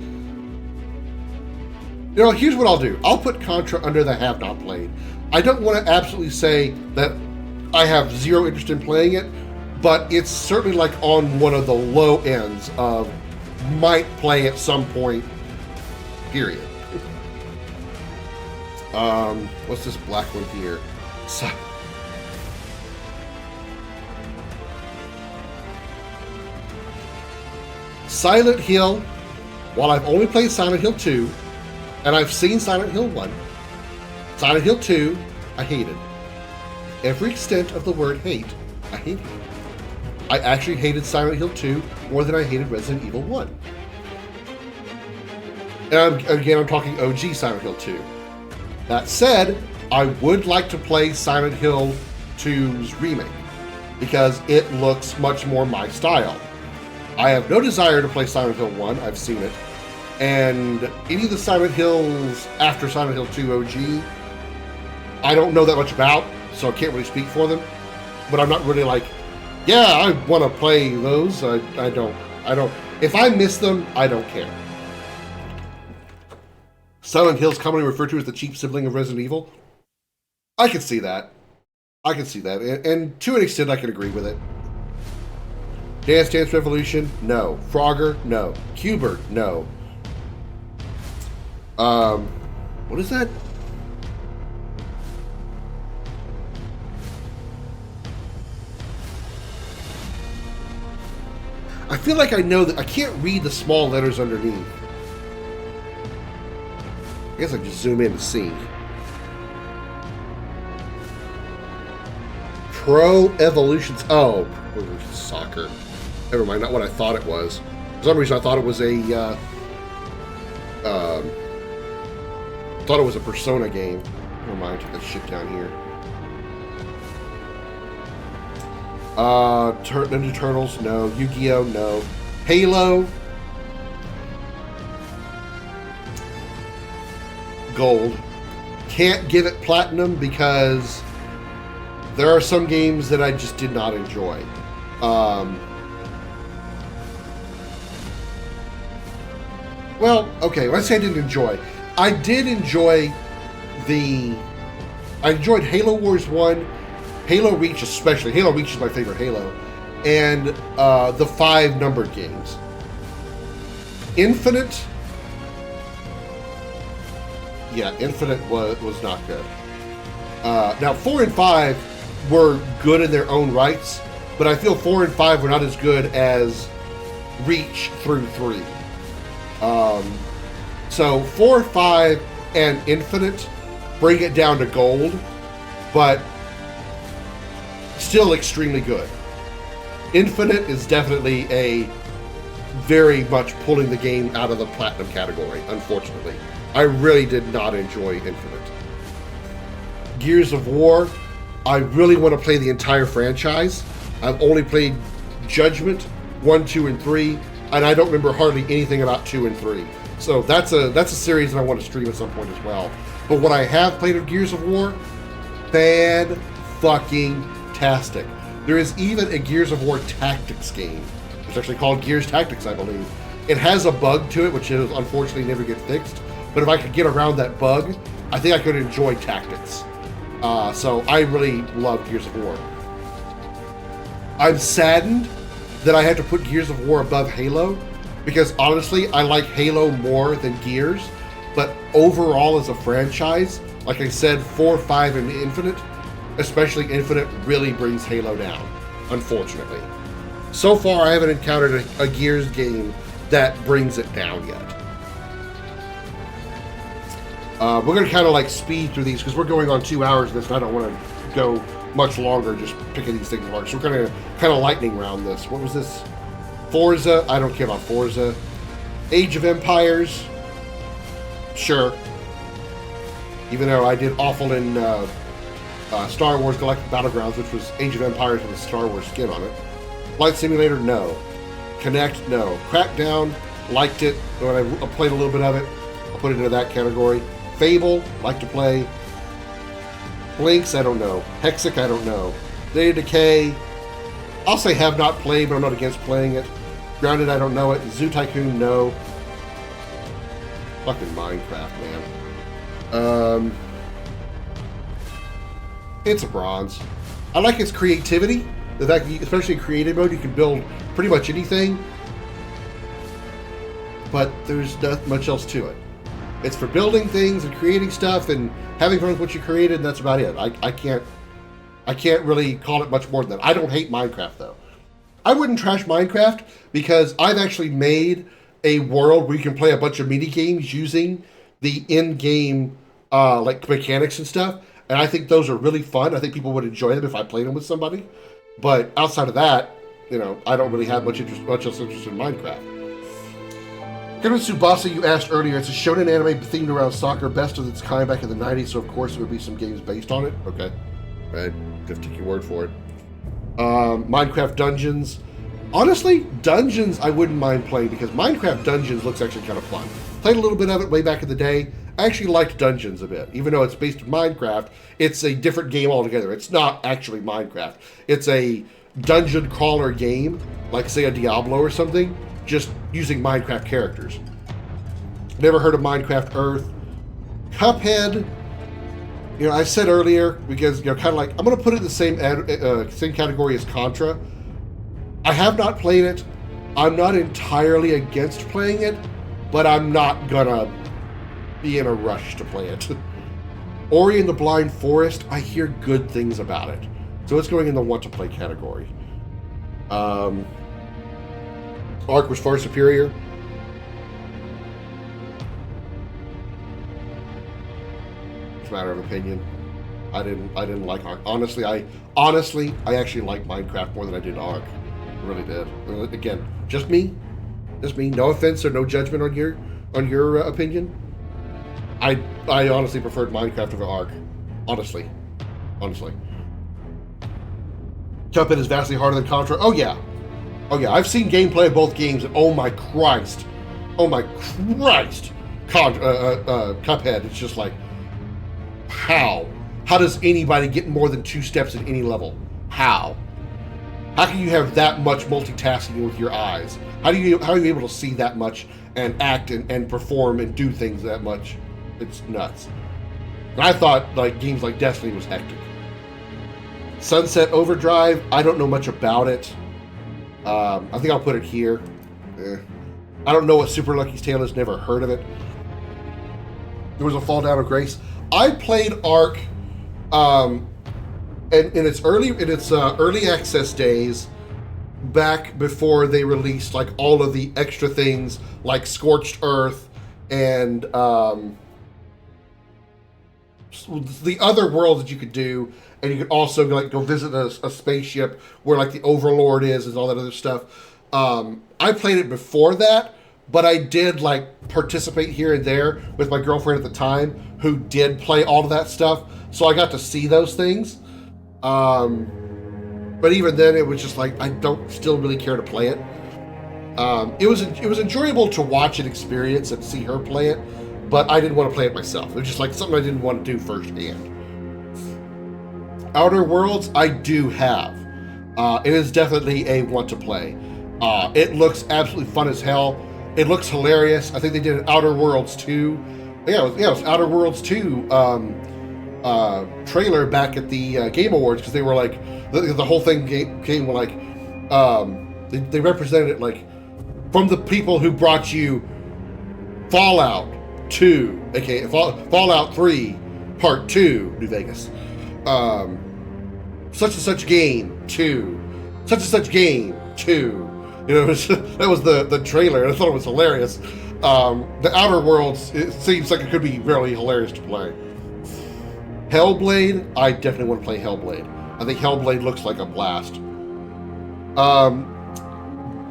know, here's what I'll do. I'll put Contra under the have not played. I don't want to absolutely say that I have zero interest in playing it, but it's certainly like on one of the low ends of might play at some point, period. What's this black one here? Silent Hill. While I've only played Silent Hill 2, and I've seen Silent Hill 1, Silent Hill 2, I hated. Every extent of the word hate, I hated. I actually hated Silent Hill 2 more than I hated Resident Evil 1. And I'm talking OG Silent Hill 2. That said, I would like to play Silent Hill 2's remake because it looks much more my style. I have no desire to play Silent Hill 1, I've seen it, and any of the Silent Hills after Silent Hill 2 OG, I don't know that much about, so I can't really speak for them, but I'm not really like, yeah, I want to play those. I don't, if I miss them, I don't care. Silent Hill's commonly referred to as the cheap sibling of Resident Evil. I can see that. I can see that. And to an extent, I can agree with it. Dance Dance Revolution? No. Frogger? No. Qbert? No. What is that? I feel like I know that I can't read the small letters underneath. I guess I just zoom in to see. Pro Evolutions. Oh, soccer. Never mind, not what I thought it was. For some reason, I thought it was a Persona game. Never mind, take that shit down here. Ninja Turtles, no. Yu-Gi-Oh, no. Halo. Gold. Can't give it platinum because there are some games that I just did not enjoy. Well, okay, let's say I didn't enjoy. I did enjoy I enjoyed Halo Wars 1, Halo Reach especially. Halo Reach is my favorite Halo. And the 5 numbered games. Infinite, Yeah, Infinite was not good. Now 4 and 5 were good in their own rights, but I feel 4 and 5 were not as good as Reach through 3. So 4, 5, and Infinite bring it down to gold, but still extremely good. Infinite is definitely a very much pulling the game out of the platinum category, unfortunately. I really did not enjoy Infinite. Gears of War, I really want to play the entire franchise. I've only played Judgment 1, 2, and 3, and I don't remember hardly anything about 2 and 3. So that's a series that I want to stream at some point as well. But what I have played of Gears of War, fan-fucking-tastic. There is even a Gears of War Tactics game. It's actually called Gears Tactics, I believe. It has a bug to it, which is unfortunately never get fixed. But if I could get around that bug, I think I could enjoy Tactics. So I really love Gears of War. I'm saddened that I had to put Gears of War above Halo, because honestly, I like Halo more than Gears. But overall as a franchise, like I said, 4, 5, and Infinite, especially Infinite, really brings Halo down, unfortunately. So far, I haven't encountered a Gears game that brings it down yet. We're going to kind of like speed through these because we're going on 2 hours this, and I don't want to go much longer just picking these things apart. So we're going to kind of lightning round this. What was this? Forza. I don't care about Forza. Age of Empires. Sure. Even though I did awful in Star Wars Galactic Battlegrounds, which was Age of Empires with a Star Wars skin on it. Flight Simulator, no. Connect, no. Crackdown, liked it. When I played a little bit of it, I'll put it into that category. Fable, like to play. Blinks, I don't know. Hexic, I don't know. Day of Decay, I'll say have not played, but I'm not against playing it. Grounded, I don't know it. Zoo Tycoon, no. Fucking Minecraft, man. It's a bronze. I like its creativity. The fact that, especially in creative mode, you can build pretty much anything. But there's not much else to it. It's for building things and creating stuff and having fun with what you created, and that's about it. I can't really call it much more than that. I don't hate Minecraft, though. I wouldn't trash Minecraft because I've actually made a world where you can play a bunch of mini games using the in-game like mechanics and stuff, and I think those are really fun. I think people would enjoy them if I played them with somebody. But outside of that, you know, I don't really have much else interest in Minecraft. Krim Tsubasa, you asked earlier, it's a shonen anime themed around soccer, best of its kind back in the 90s, so of course there would be some games based on it. Okay. Right. Have to take your word for it. Minecraft Dungeons. Honestly, Dungeons I wouldn't mind playing because Minecraft Dungeons looks actually kind of fun. Played a little bit of it way back in the day. I actually liked Dungeons a bit. Even though it's based on Minecraft, it's a different game altogether. It's not actually Minecraft. It's a dungeon crawler game, like say a Diablo or something, just using Minecraft characters. Never heard of Minecraft Earth. Cuphead, you know, I said earlier, because, you know, kind of like, I'm going to put it in the same category as Contra. I have not played it. I'm not entirely against playing it, but I'm not going to be in a rush to play it. Ori and the Blind Forest, I hear good things about it. So it's going in the want to play category. Ark was far superior. It's a matter of opinion. I didn't like Ark. Honestly, I actually like Minecraft more than I did Ark. I really did. Again, just me. No offense or no judgment on your opinion. I honestly preferred Minecraft over Ark. Honestly. Cuphead is vastly harder than Contra. Oh yeah. I've seen gameplay of both games, and oh my Christ. Cuphead. It's just like, how? How does anybody get more than 2 steps in any level? How? How can you have that much multitasking with your eyes? How are you able to see that much and act and perform and do things that much? It's nuts. And I thought like games like Destiny was hectic. Sunset Overdrive, I don't know much about it. I think I'll put it here. I don't know what Super Lucky's Tale is, never heard of it. there was a fall down of grace. I played Ark, in its early access days, back before they released like all of the extra things like Scorched Earth and the other worlds that you could do, and you could also like go visit a spaceship where like the Overlord is and all that other stuff. I played it before that, but I did like participate here and there with my girlfriend at the time who did play all of that stuff, so I got to see those things. But even then, it was just like I don't still really care to play it. It was enjoyable to watch and experience and see her play it, but I didn't want to play it myself. It was just like something I didn't want to do firsthand. Outer Worlds, I do have. It is definitely a want to play. It looks absolutely fun as hell. It looks hilarious. I think they did an Outer Worlds 2. Yeah, it was Outer Worlds 2 trailer back at the Game Awards, because they were like, the whole thing came like, they represented it like, from the people who brought you Fallout 2, aka Fallout 3, Part 2, New Vegas. Such and such game 2, such and such game 2. You know, that was the trailer, and I thought it was hilarious. The Outer Worlds, it seems like it could be really hilarious to play. Hellblade, I definitely want to play Hellblade. I think Hellblade looks like a blast.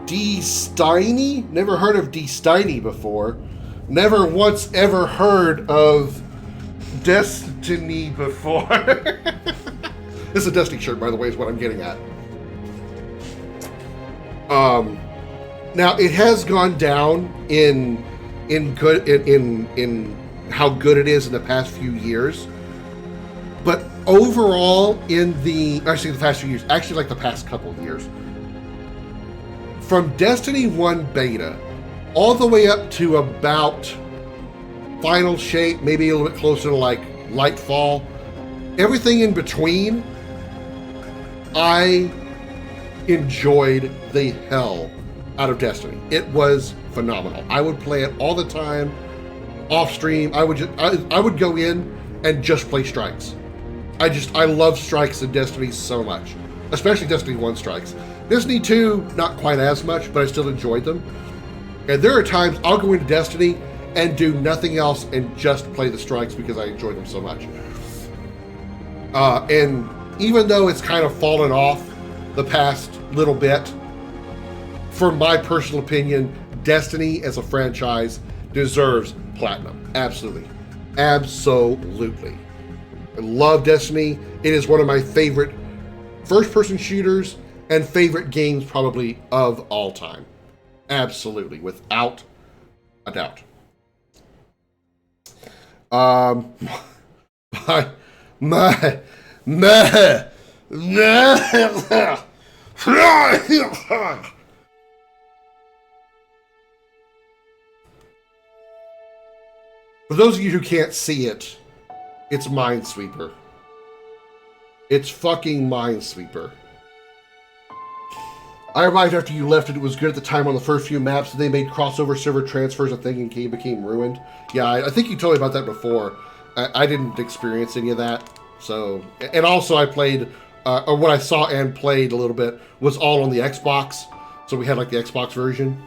D. Steiny? Never heard of D. Steiny before. Never once ever heard of Destiny before. This is a Destiny shirt, by the way, is what I'm getting at. Now it has gone down in how good it is in the past few years, but overall the past few years, actually like the past couple of years, from Destiny 1 beta all the way up to about final shape, maybe a little bit closer to like Lightfall, everything in between, I enjoyed the hell out of Destiny. It was phenomenal. I would play it all the time, off stream. I would go in and just play strikes. I love strikes in Destiny so much, especially Destiny 1 strikes. Destiny 2, not quite as much, but I still enjoyed them. And there are times I'll go into Destiny and do nothing else and just play the strikes because I enjoy them so much. And even though it's kind of fallen off the past little bit, for my personal opinion, Destiny as a franchise deserves platinum. Absolutely. Absolutely. I love Destiny. It is one of my favorite first-person shooters and favorite games probably of all time. Absolutely, without a doubt. For those of you who can't see it, it's Minesweeper. It's fucking Minesweeper. I arrived after you left and it was good at the time on the first few maps, and they made crossover server transfers a thing and game became ruined. Yeah, I think you told me about that before. I didn't experience any of that. So, and also I played, or what I saw and played a little bit was all on the Xbox. So we had like the Xbox version.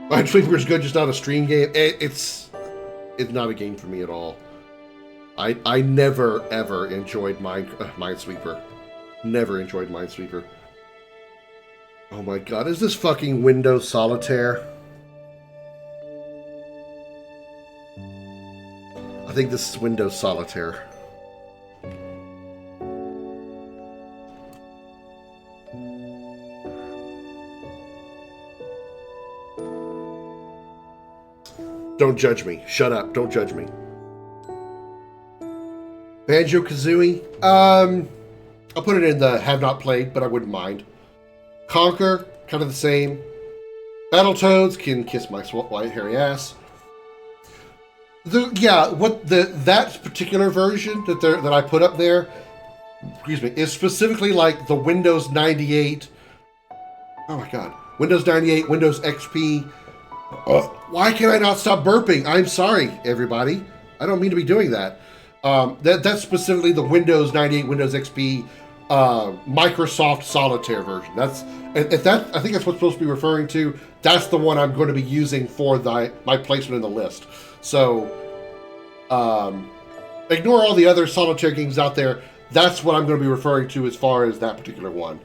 Minesweeper is good, just not a stream game. It's not a game for me at all. I never ever enjoyed Minesweeper. Never enjoyed Minesweeper. Oh my god, is this fucking Windows Solitaire? I think this is Windows Solitaire. Don't judge me. Shut up. Don't judge me. Banjo-Kazooie? I'll put it in the have not played, but I wouldn't mind. Conquer, kind of the same. Battletoads can kiss my white hairy ass. That particular version that I put up there, excuse me, is specifically like the Windows 98. Oh my god, Windows 98, Windows XP, Why can I not stop burping? I'm sorry, everybody. I don't mean to be doing that. That's specifically the Windows 98, Windows XP, Microsoft Solitaire version. That's if that. I think that's what's supposed to be referring to. That's the one I'm going to be using for my placement in the list. So, ignore all the other solitaire games out there. That's what I'm going to be referring to as far as that particular one.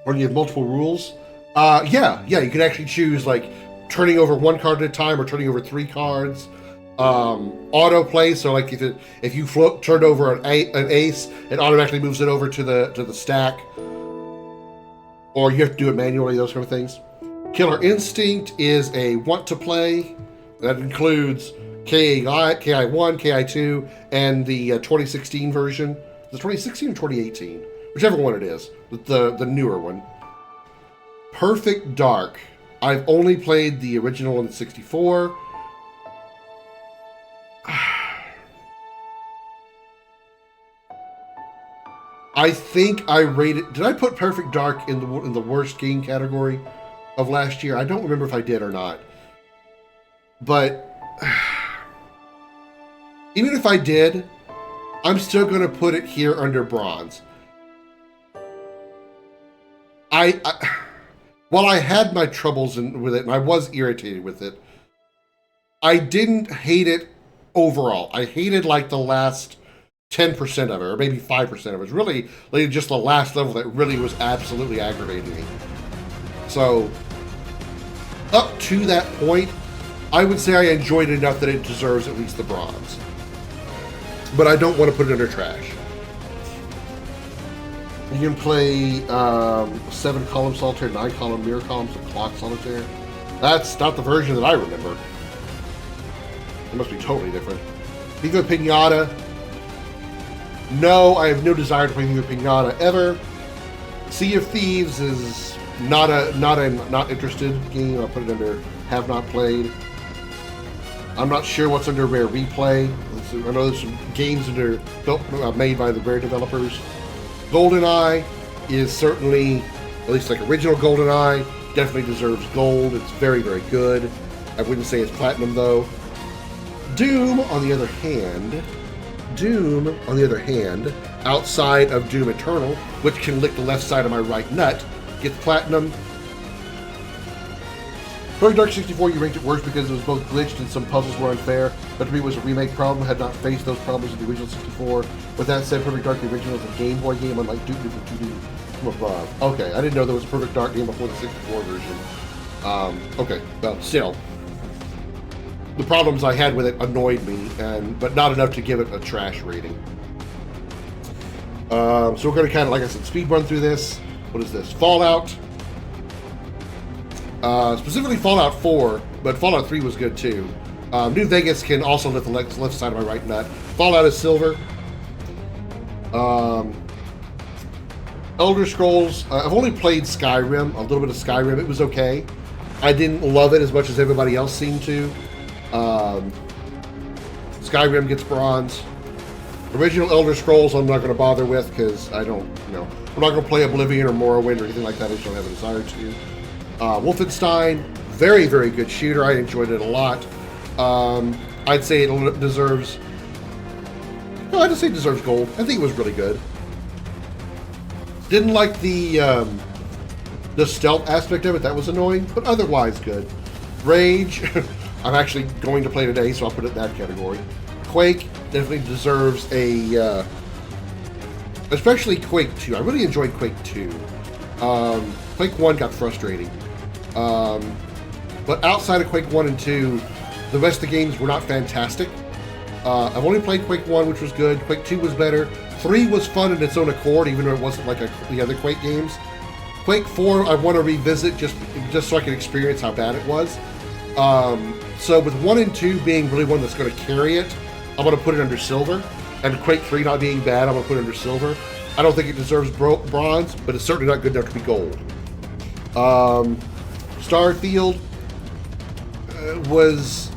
When you have multiple rules, yeah, you can actually choose like turning over one card at a time or turning over 3 cards. Autoplay, so like if you turned over an ace, it automatically moves it over to the stack, or you have to do it manually. Those kind of things. Killer Instinct is a want to play that includes KI1, KI2, and the 2016 version. The 2016 or 2018, whichever one it is, the newer one. Perfect Dark. I've only played the original on the 64. I think I rated. Did I put Perfect Dark in the worst game category of last year? I don't remember if I did or not. But even if I did, I'm still going to put it here under bronze. While I had my troubles with it, and I was irritated with it, I didn't hate it overall. I hated like the last 10% of it, or maybe 5% of it. It was really like just the last level that really was absolutely aggravating me. So, up to that point, I would say I enjoyed it enough that it deserves at least the bronze. But I don't want to put it under trash. You can play 7-column solitaire, 9-column mirror columns, and clock solitaire. That's not the version that I remember. It must be totally different. Viva Pinata. No, I have no desire to play Viva Pinata ever. Sea of Thieves is not interested game. I'll put it under have not played. I'm not sure what's under Rare Replay. I know there's some games that are made by the Rare developers. GoldenEye is certainly, at least like original GoldenEye, definitely deserves gold. It's very, very good. I wouldn't say it's platinum though. Doom, on the other hand, outside of Doom Eternal, which can lick the left side of my right nut, gets platinum. Perfect Dark 64, you ranked it worse because it was both glitched and some puzzles were unfair, but to me it was a remake problem, had not faced those problems in the original 64. With that said, Perfect Dark, the original, is a Game Boy game, unlike Doom for 2D from above. Okay, I didn't know there was a Perfect Dark game before the 64 version. Okay, well, still. The problems I had with it annoyed me, but not enough to give it a trash rating. So we're going to kind of, like I said, speed run through this. What is this? Fallout. Specifically Fallout 4, but Fallout 3 was good too. New Vegas can also lift the left side of my right nut. Fallout is silver. Elder Scrolls. I've only played Skyrim, a little bit of Skyrim. It was okay. I didn't love it as much as everybody else seemed to. Skyrim gets bronze. Original Elder Scrolls I'm not going to bother with because I don't, I'm not going to play Oblivion or Morrowind or anything like that. I just don't have a desire to. Wolfenstein, very, very good shooter. I enjoyed it a lot. I'd say it deserves... No, I'd just say it deserves gold. I think it was really good. Didn't like the stealth aspect of it. That was annoying, but otherwise good. Rage, I'm actually going to play today, so I'll put it in that category. Quake definitely deserves a... especially Quake 2. I really enjoyed Quake 2. Quake 1 got frustrating. But outside of Quake 1 and 2, the rest of the games were not fantastic. I've only played Quake 1, which was good. Quake 2 was better. 3 was fun in its own accord, even though it wasn't like the other Quake games. Quake 4, I want to revisit just so I can experience how bad it was. So with 1 and 2 being really one that's going to carry it, I'm going to put it under silver. And Quake 3 not being bad, I'm going to put it under silver. I don't think it deserves bronze, but it's certainly not good enough to be gold. Starfield was...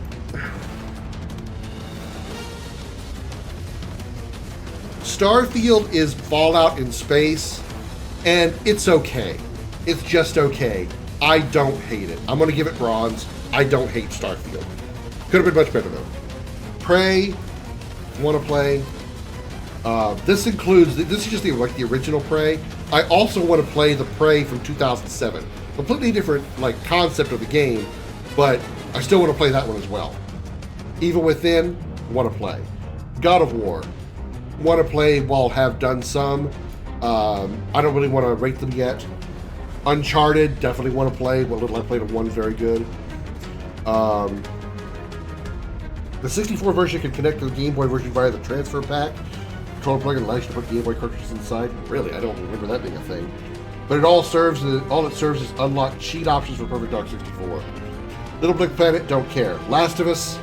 Starfield is Fallout in space, and it's okay. It's just okay. I don't hate it. I'm going to give it bronze. I don't hate Starfield. Could have been much better, though. Prey, want to play. This includes, this is just the original Prey. I also want to play the Prey from 2007. Completely different concept of the game, but I still want to play that one as well. Evil Within, want to play. God of War, want to play while have done some. I don't really want to rate them yet. Uncharted, definitely want to play. What little I played of one, very good. The 64 version can connect to the Game Boy version via the transfer pack. Controller plug allows you to put Game Boy cartridges inside. Really, I don't remember that being a thing. But all it serves is unlock cheat options for Perfect Dark 64. Little Big Planet, don't care. Last of Us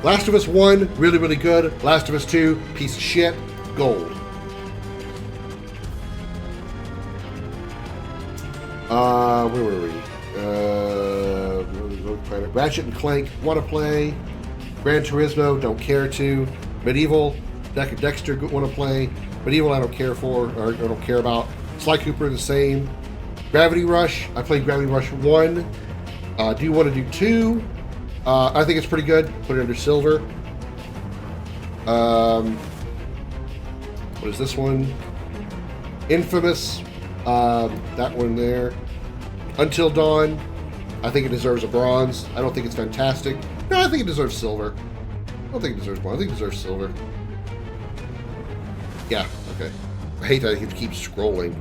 1, really, really good. Last of Us 2, piece of shit, gold. Where were we? Ratchet and Clank, want to play. Gran Turismo, don't care to. Medieval, Deck of Dexter, want to play. Medieval, I don't care for, or I don't care about. Sly Cooper, the same. Gravity Rush, I played Gravity Rush 1. Do you want to do 2? I think it's pretty good. Put it under silver. What is this one? Infamous, that one there. Until Dawn, I think it deserves a bronze. I don't think it's fantastic. No, I think it deserves silver. I don't think it deserves bronze. I think it deserves silver. Yeah, okay. I hate that I have to keep scrolling.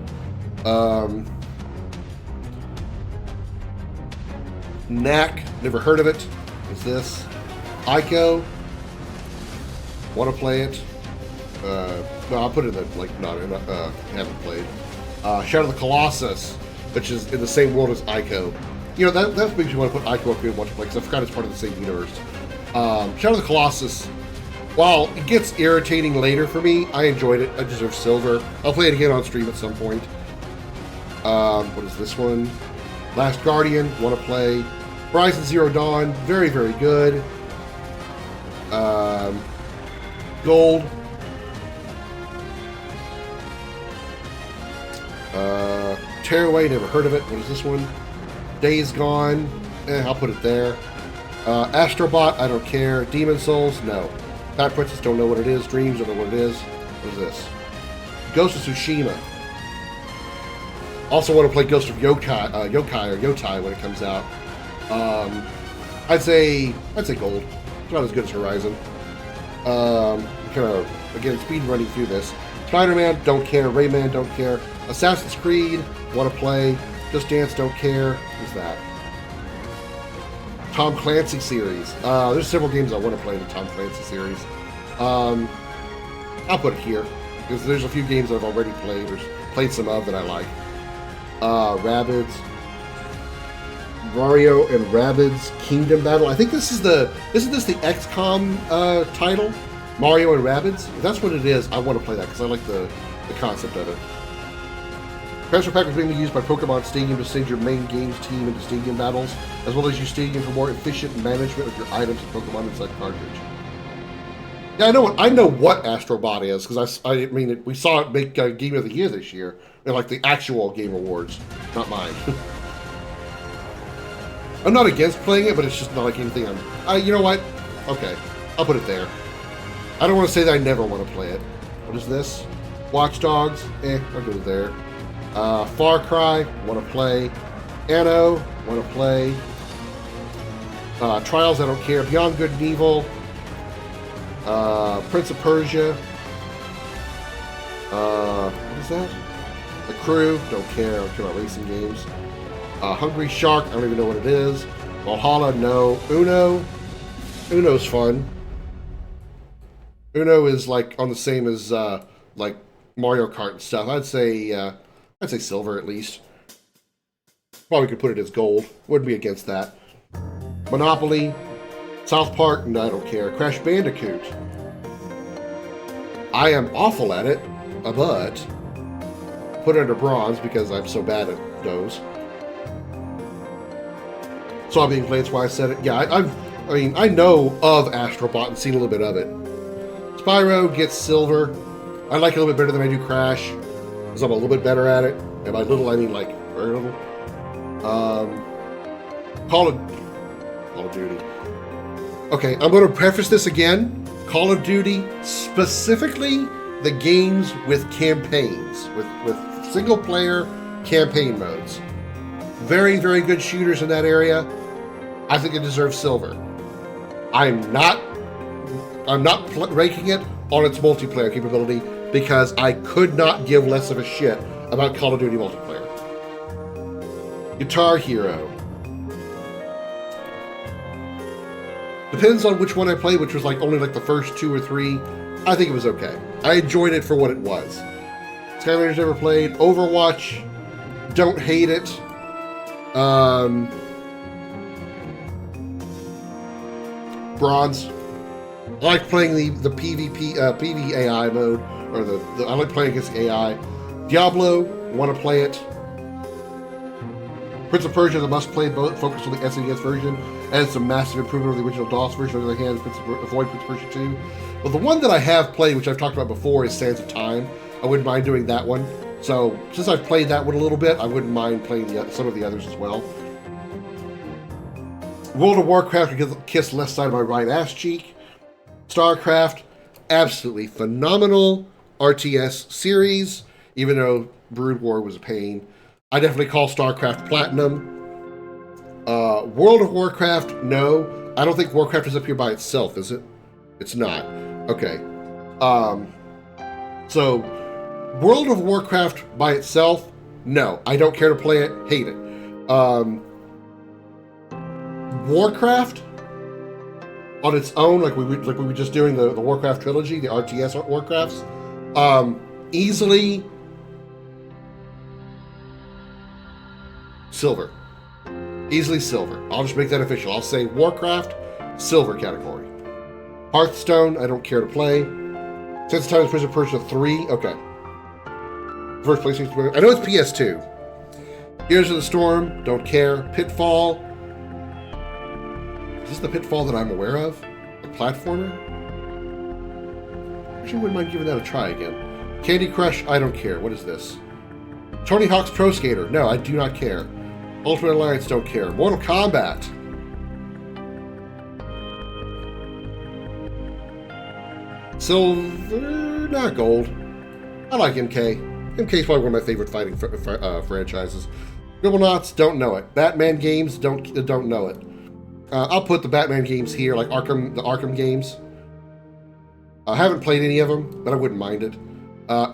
Knack, never heard of it. What's this? Ico, want to play it. No, I'll put it in the, haven't played. Shadow of the Colossus, which is in the same world as Ico. You know, that makes me want to put Ico up here and want to play, because I forgot it's part of the same universe. Shadow of the Colossus, while it gets irritating later for me, I enjoyed it. I deserve silver. I'll play it again on stream at some point. What is this one? Last Guardian, want to play. Horizon Zero Dawn, very, very good. Gold. Tearaway, never heard of it. What is this one? Days Gone, I'll put it there. Astrobot, I don't care. Demon Souls, no. Pat Princess, don't know what it is. Dreams, don't know what it is. What is this? Ghost of Tsushima. Also want to play Ghost of Yokai when it comes out. I'd say gold. It's not as good as Horizon. Kind of, again, speed running through this. Spider-Man, don't care. Rayman, don't care. Assassin's Creed, want to play. Just Dance, don't care. Who's that? Tom Clancy series. There's several games I want to play in the Tom Clancy series. I'll put it here, because there's a few games I've already played, or played some of that I like. Rabbids. Mario and Rabbids Kingdom Battle. I think isn't this the XCOM title? Mario and Rabbids? If that's what it is, I want to play that, because I like the concept of it. Transfer pack is being used by Pokemon Stadium to send your main games team into Stadium battles, as well as use Stadium for more efficient management of your items and Pokemon inside cartridge. Yeah, I know what Astrobot is, because I mean we saw it make Game of the Year this year, and like the actual Game Awards, not mine. I'm not against playing it, but it's just not like anything you know what? Okay, I'll put it there. I don't want to say that I never want to play it. What is this? Watch Dogs? I'll go there. Far Cry, want to play. Anno, want to play. Trials, I don't care. Beyond Good and Evil. Prince of Persia. What is that? The Crew, don't care. I don't care about racing games. Hungry Shark, I don't even know what it is. Valhalla, no. Uno's fun. Uno is like on the same as like Mario Kart and stuff. I'd say silver at least. Probably could put it as gold. Wouldn't be against that. Monopoly, South Park, no, I don't care. Crash Bandicoot. I am awful at it, but put it under bronze because I'm so bad at those. Saw being played, that's why I said it. Yeah, I know of Astrobot and seen a little bit of it. Spyro gets silver. I like it a little bit better than I do Crash, because I'm a little bit better at it. And by little, I mean like very little. Call of Duty. Okay, I'm going to preface this again. Call of Duty, specifically the games with campaigns, with single-player campaign modes. Very, very good shooters in that area. I think it deserves silver. I'm not ranking it on its multiplayer capability because I could not give less of a shit about Call of Duty multiplayer. Guitar Hero. Depends on which one I played, which was like only like the first 2 or 3. I think it was okay. I enjoyed it for what it was. Skylanders never played. Overwatch, don't hate it. Bronze. I like playing the PvAI mode, or I like playing against AI. Diablo, want to play it. Prince of Persia is a must-play, both focused on the SNES version, and it's a massive improvement over the original DOS version. On the other hand, avoid Prince of Persia 2. But the one that I have played, which I've talked about before, is Sands of Time. I wouldn't mind doing that one. So, since I've played that one a little bit, I wouldn't mind playing some of the others as well. World of Warcraft could kiss left side of my right ass cheek. StarCraft, absolutely phenomenal RTS series, even though Brood War was a pain. I definitely call StarCraft Platinum. World of Warcraft, no. I don't think Warcraft is up here by itself, is it? It's not. Okay. So, World of Warcraft by itself, no. I don't care to play it, hate it. Warcraft, on its own, like we were just doing the Warcraft trilogy, the RTS Warcrafts, easily silver. Easily silver. I'll just make that official. I'll say Warcraft, silver category. Hearthstone, I don't care to play. Sands of Time, Prince of Persia 3, okay. First place, I know it's PS2. Heroes of the Storm, don't care. Pitfall. Is this the Pitfall that I'm aware of? A platformer? Actually, wouldn't mind giving that a try again. Candy Crush, I don't care. What is this? Tony Hawk's Pro Skater, no, I do not care. Ultimate Alliance, don't care. Mortal Kombat. Silver, not gold. I like MK. MK is probably one of my favorite fighting franchises. Scribblenauts, don't know it. Batman games, don't know it. I'll put the Batman games here, like the Arkham games. I haven't played any of them, but I wouldn't mind it.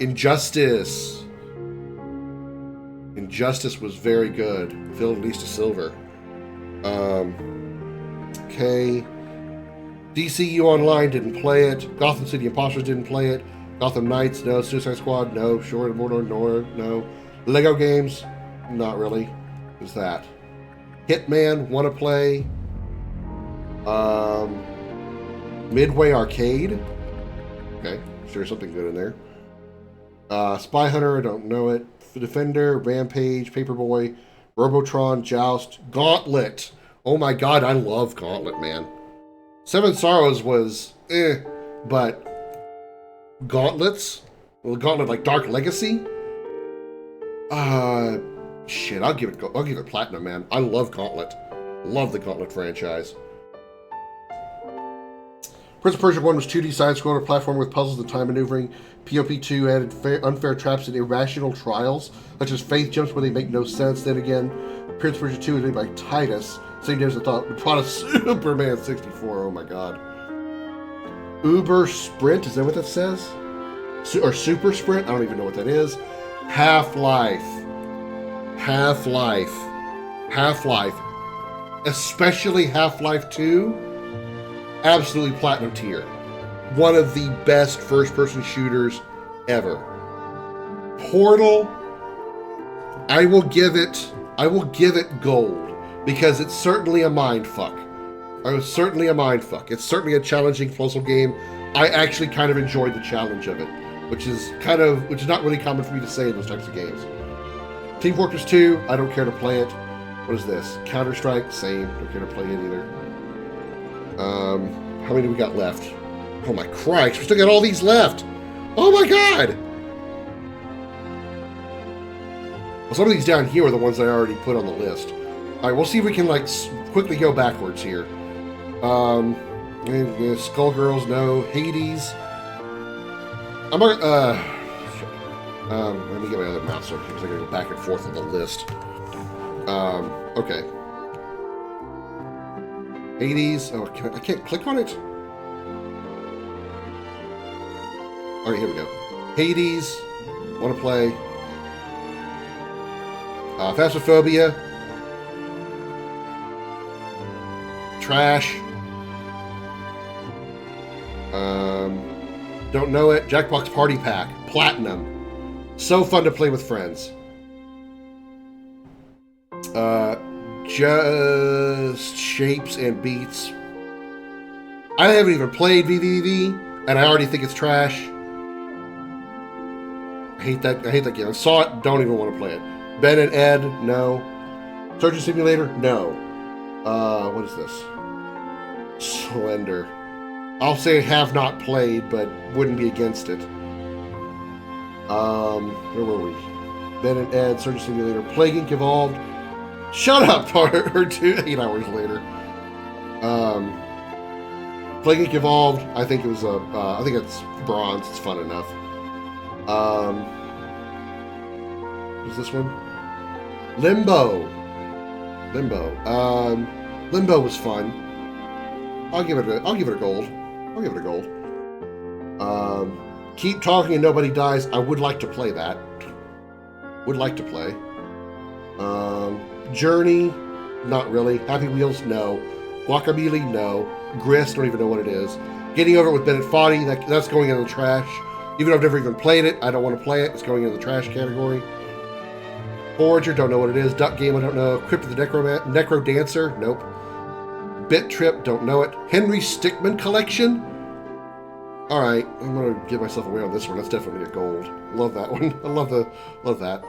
Injustice. Injustice was very good. Filled at least a silver. Okay. DCU Online, didn't play it. Gotham City Imposters, didn't play it. Gotham Knights, no. Suicide Squad, no. Shore of Mordor, no. Lego games, not really. Who's that? Hitman, want to play. Midway Arcade. Okay, sure, something good in there. Spy Hunter, I don't know it. Defender, Rampage, Paperboy, Robotron, Joust, Gauntlet. Oh my god, I love Gauntlet, man. Seven Sorrows was but Gauntlets? Well, Gauntlet like Dark Legacy? Shit, I'll give it platinum, man. I love Gauntlet. Love the Gauntlet franchise. Prince of Persia 1 was 2D side-scroller platform with puzzles and time maneuvering. POP2 added unfair traps and irrational trials, such as faith jumps where they make no sense. Then again, Prince of Persia 2 is made by Titus. Same day as I thought. The product Superman 64. Oh my god. Uber Sprint, is that what that says? Or Super Sprint? I don't even know what that is. Half-Life. Half-Life. Half-Life. Especially Half-Life 2. Absolutely platinum tier. One of the best first-person shooters ever. Portal, I will give it gold because it's certainly a mindfuck. It's certainly a mindfuck. It's certainly a challenging puzzle game. I actually kind of enjoyed the challenge of it, which is not really common for me to say in those types of games. Team Fortress 2, I don't care to play it. What is this? Counter-Strike, same. Don't care to play it either. How many do we got left? Oh my Christ, we still got all these left. Oh my god! Well, some of these down here are the ones I already put on the list. Alright, we'll see if we can, like, quickly go backwards here. Skullgirls, no. Hades. I'm gonna, let me get my other mouse over here because I gotta go back and forth on the list. Okay. Hades. Oh, I can't click on it? Alright, here we go. Hades. Want to play. Phasmophobia. Trash. Don't know it. Jackbox Party Pack. Platinum. So fun to play with friends. Just Shapes and Beats. I haven't even played VVV, and I already think it's trash. I hate that game. I saw it, don't even want to play it. Ben and Ed, no. Surgeon Simulator, no. What is this? Slender. I'll say have not played, but wouldn't be against it. Where were we? Ben and Ed, Surgeon Simulator, Plague Inc. Evolved. Shut up, or 8 hours later. Plague Inc. Evolved. I think it was I think it's bronze. It's fun enough. What's this one? Limbo. Limbo was fun. I'll give it a gold. Keep Talking and Nobody Dies. I would like to play that. Would like to play. Journey, not really. Happy Wheels, no. Guacamole, no. Grist, don't even know what it is. Getting Over It with Bennett Foddy, that's going in the trash. Even though I've never even played it, I don't want to play it. It's going in the trash category. Forager, don't know what it is. Duck Game, I don't know. Crypt of the Necro Dancer, nope. Bit Trip, don't know it. Henry Stickmin Collection? Alright, I'm going to give myself away on this one. That's definitely a gold. Love that one. I love that.